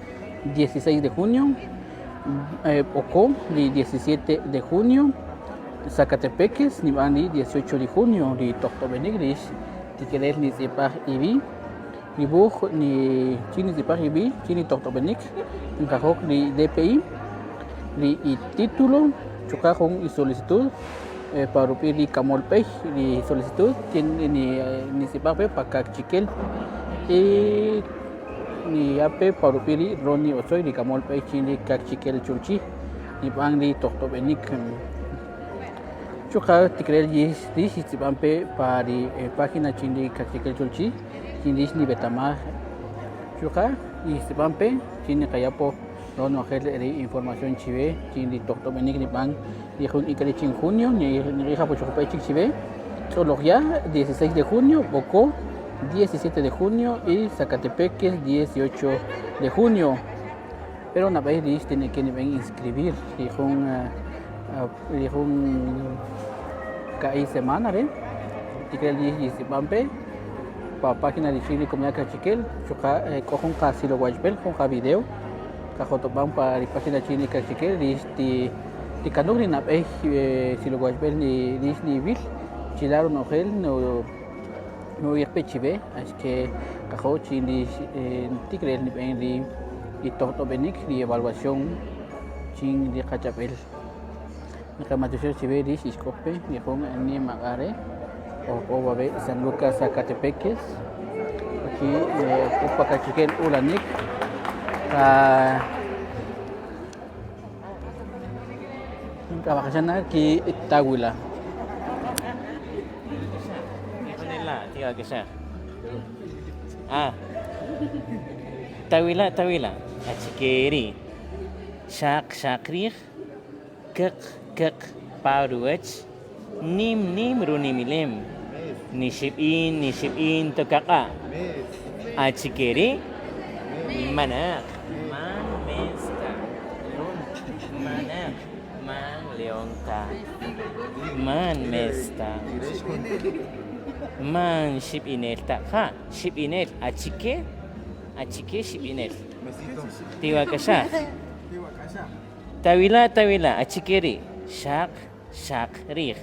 16 de junio, Ocó, el 17 de junio, Zacatepeques, Nibani, 18 de junio, ni Toctobenigris, Tiqueres, ni Zepar Ibi, ni Buj, ni Chini Zepar Ibi, Chini Toctobenic, ni Cajok, ni DPI, ni título, Chocajón y solicitud, para pedir Camolpej, ni solicitud, ni Zepar para Chiquel, y ni ape parupiri Ronnie Osoy ni kamol pe chini kakchikel chulchi ni bangli toktobenik chuka tikrel yis sipampe pari página chini kakchikel chulchi chini ni betama chuka y sipampe chini kayapo no ri información chive chini toktobenik ni bang ni jun ikali chin junio ni hija po chupa chive solo ya 16 de junio Bocó 17 de junio y Zacatepeques 18 de junio. Pero una vez tiene que inscribir, dijo cada semana, ¿eh? Tiene el 10 Pampe, para página de Chile Comunidad Cachiquel, cojo un casilo guachbel, con video, cajotopam para la página Chile Cachiquel, y canugri na vez silo guachbel ni Disney Bill, chilaron ojel, no ir pechive, es que cajochi ni tigre ni y todo benik ni evaluación ching di kacapel. Nakamatusyo Chiverish Iscope, Nihon Ni Magare, o Babe San Lucas Zacatepeques, aquí Upacachiquel Ulanik, Kabakasana ki Tawila. Tiga que sea. Tawila. Achikeri. Shakrir. Kek paruach. Nim runimilem. Nishipin tokaka. Achikeri. Manak. Man mesta. Manak. Man leonta. Man mesta. Man shipinel ta ha shipinel achike shipinel tiwa kasha tawila achikeri shak rih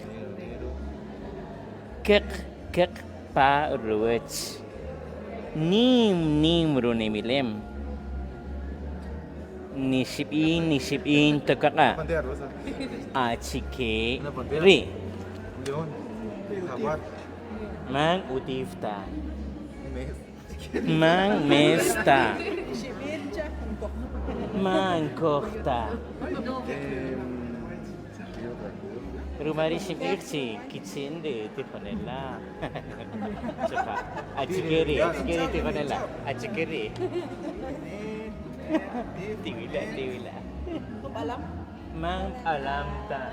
kek pa ruwech nim runimilem ni shipin takaka achike ri Mang utifta. Mang mesta. Mang kohta. Rumari shibirchi kichinde tikonella. Chapa. Achikeri tikonella. Achikeri. Tiwila. Mang alam ta.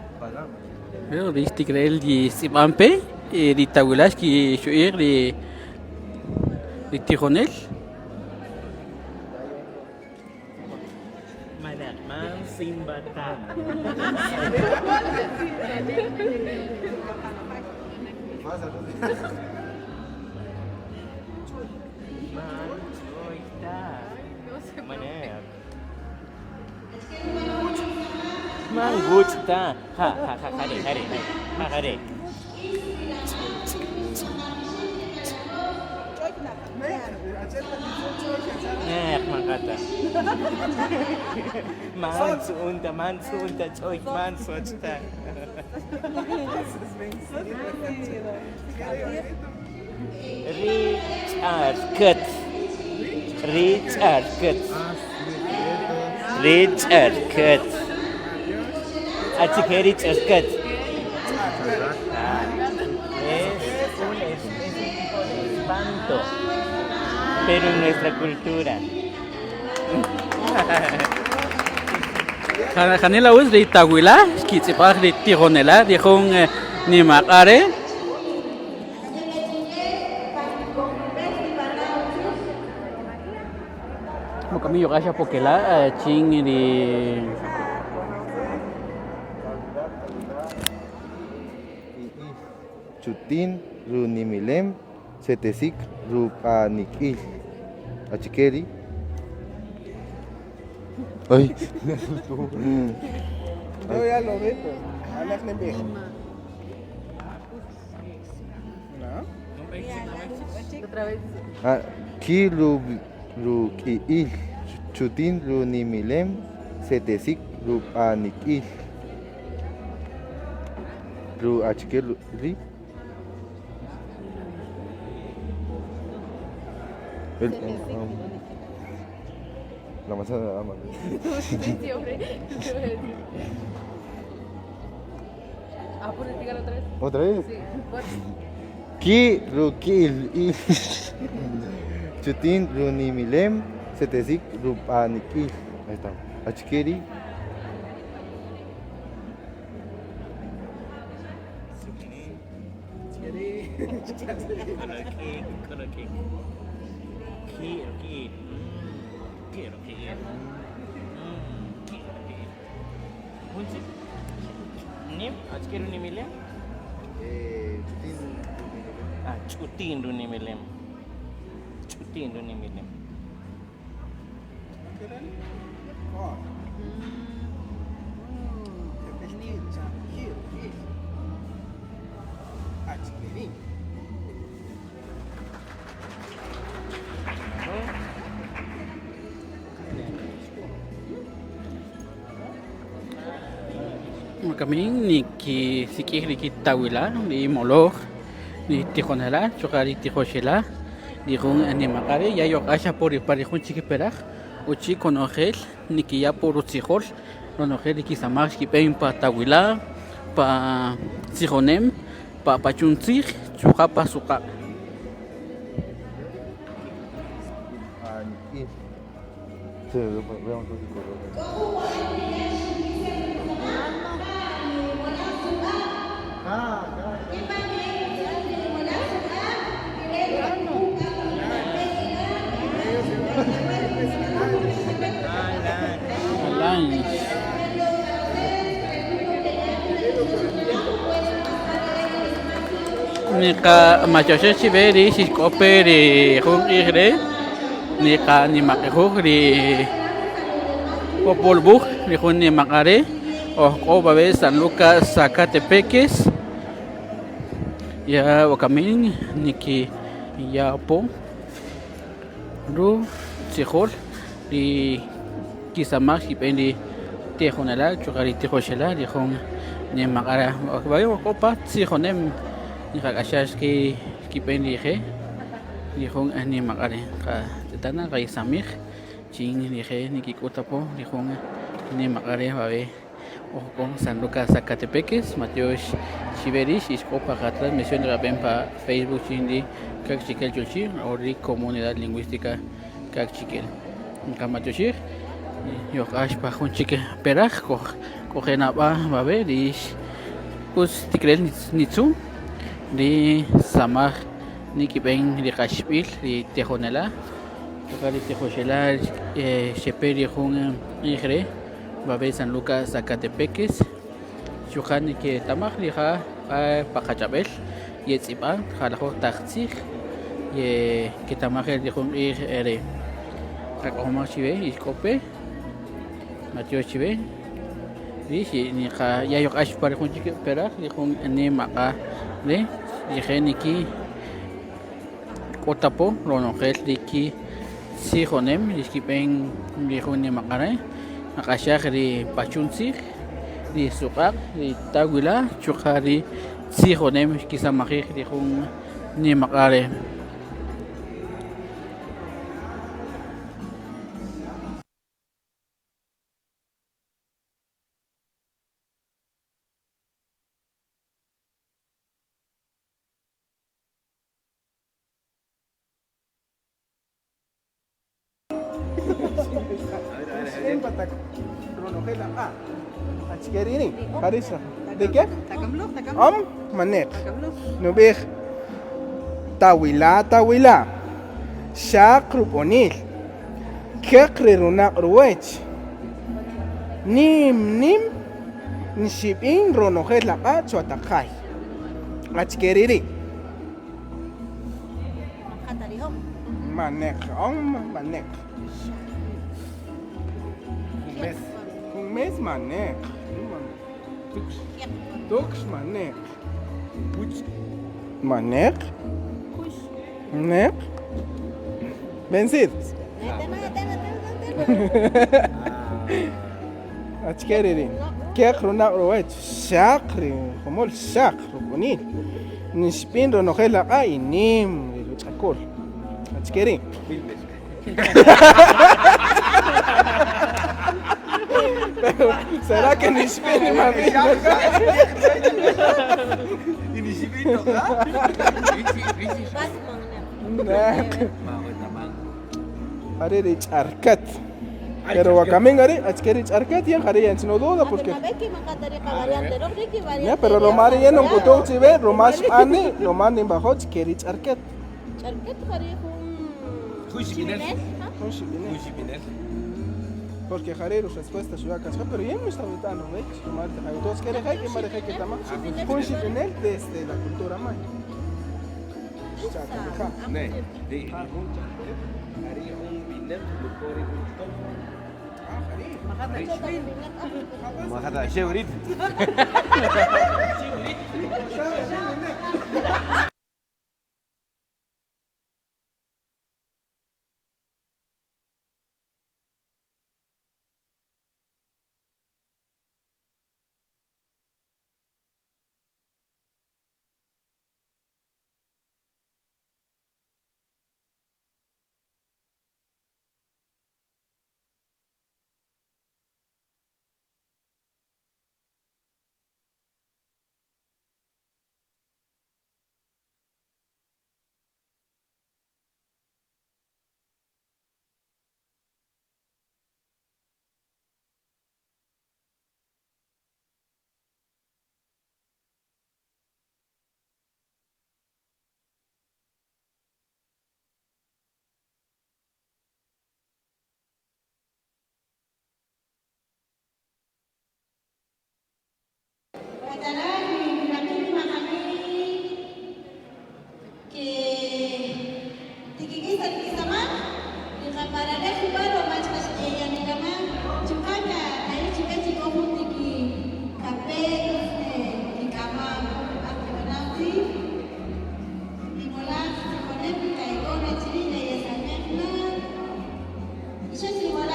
Pero viste que él y Simampe, di Tawilash, que yo de Tijonel. Man simbata. Man choita. Manek. Man gusta. Hare. Makata. Man suunta, choik man sochta. Richard Cut. Achike Richard Cut. Es un espanto, pero en nuestra cultura. Janela us de Tahuila, que se paga de Tijonela, dijo ni Macare. Como camino gacha porque la ching de Chutin runimilem setesik rupanikil achikeri. Ay, me asustó. Yo ya lo veo. Háblame bien. Otra vez. Ki rukiil chutin runimilem setesik rupanikil ru achikeri. La manzana de la dama. ¿Puedes explicar otra vez? ¿Otra vez? Sí. Ki rukil chutin runimilem setesik rupanikil. Ahí está. Achikeri. Nim, achikeru nimilem? Chutin runimilem. Makamin ni ki sikih ni kitawila ni moloj ni tijonela chokari tijoshela ni jun animakare ya yo asha por parejun chikiperaj uchi con ojel ni ki ya por utzijol con ojel ni kisamax ki pen pa tawila pa sijonem pa pachuntzij chuja pa suqa Aniquij. Sí, veamos un poco. Nika machoshe chiveri shikope de jun igre nika ni makejuk de popolbuj de jun ni makare o babe San Lucas Zacatepeques ya wakamin niki ya po ru sijol di kisamaj kipendi tejonala chukari tejoshela de jun ni makara babe opa sijonem Nikakashash ki kipendi je dijong ani makare ka tana kay samih ching dije nikikutapo dijong ni makare babe o San Lucas Zacatepeques Mateos Chiverish iskopa ka transmisión de pa Facebook chindi kakchikel chulchi ori comunidad lingüística kakchikel kamachoshir yo ashpa junchike peraj kojena ba babe dish us tikrel nitsu di samaj ni kipen di kashpil di tejonela di tejoshela sheperi jun igre babe San Lucas Zacatepeques chujan que tamaj di ja pakachabel yetzipa jalajo taxig ye que tamaj di jun igre kakoma chive iskope matio chive di ni ja ya yo ash par jun chike pera di jun ni maka de dijeniki kotapo ronogel diki sijonem diskipen dijuni makare akashag di pachunsi di suqaq di tawila chukari sijonem kisamajij dijun ni makare Achkerini, Harisa. ¿De qué? Manek. Nubij. Tawila. Shakruponil. Kekri runak ruwech. Nim. Nishipin ronojel la acho atakay. Achkeriri. Manek. Manek. Un mes manek. Tux manek. Manek. Nek. Vencidos. Achkeriri. Kekro na roech. Shakri. Como el shakro bonil. Nishpin ronojela ay nim. Chakol. Achkeri. ¿Será que ni spin mami? Hari rich arkat. Pero wakamengari, achkeri arkat yang hari yang sino duda porque. Ya, pero lo mari ya no kuto chive, lo más ani, lo más ni bajo achkeri arkat. Arkat hari porque Jarero respuesta su acá, pero ya no está gritando, ¿ves? Todos quieren que mareje que tama. Punchi en él desde la cultura maya.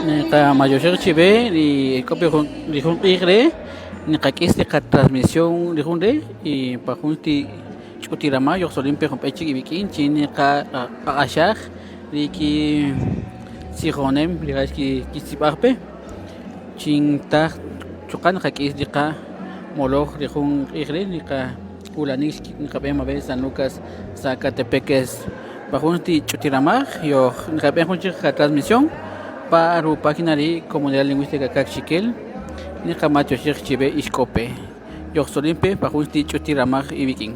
Nika mayoshek chive y copio dijun igre nika kiste ka transmisión dijunde y pajunti chutirama yo solimpe con pechi bikin chini ka ashak riki sihonem ligas ki kisiparpe chinta chukan ka kis dika moloj dijun igre nika ulanis nika pema be San Lucas Zacatepeques pajunti chutirama yo nika pejunchi ka transmisión para la página de Comunidad Lingüística Cachiquel, ni Camacho Chive Iscope, yo solimpe para un ticho tiramaj y viking.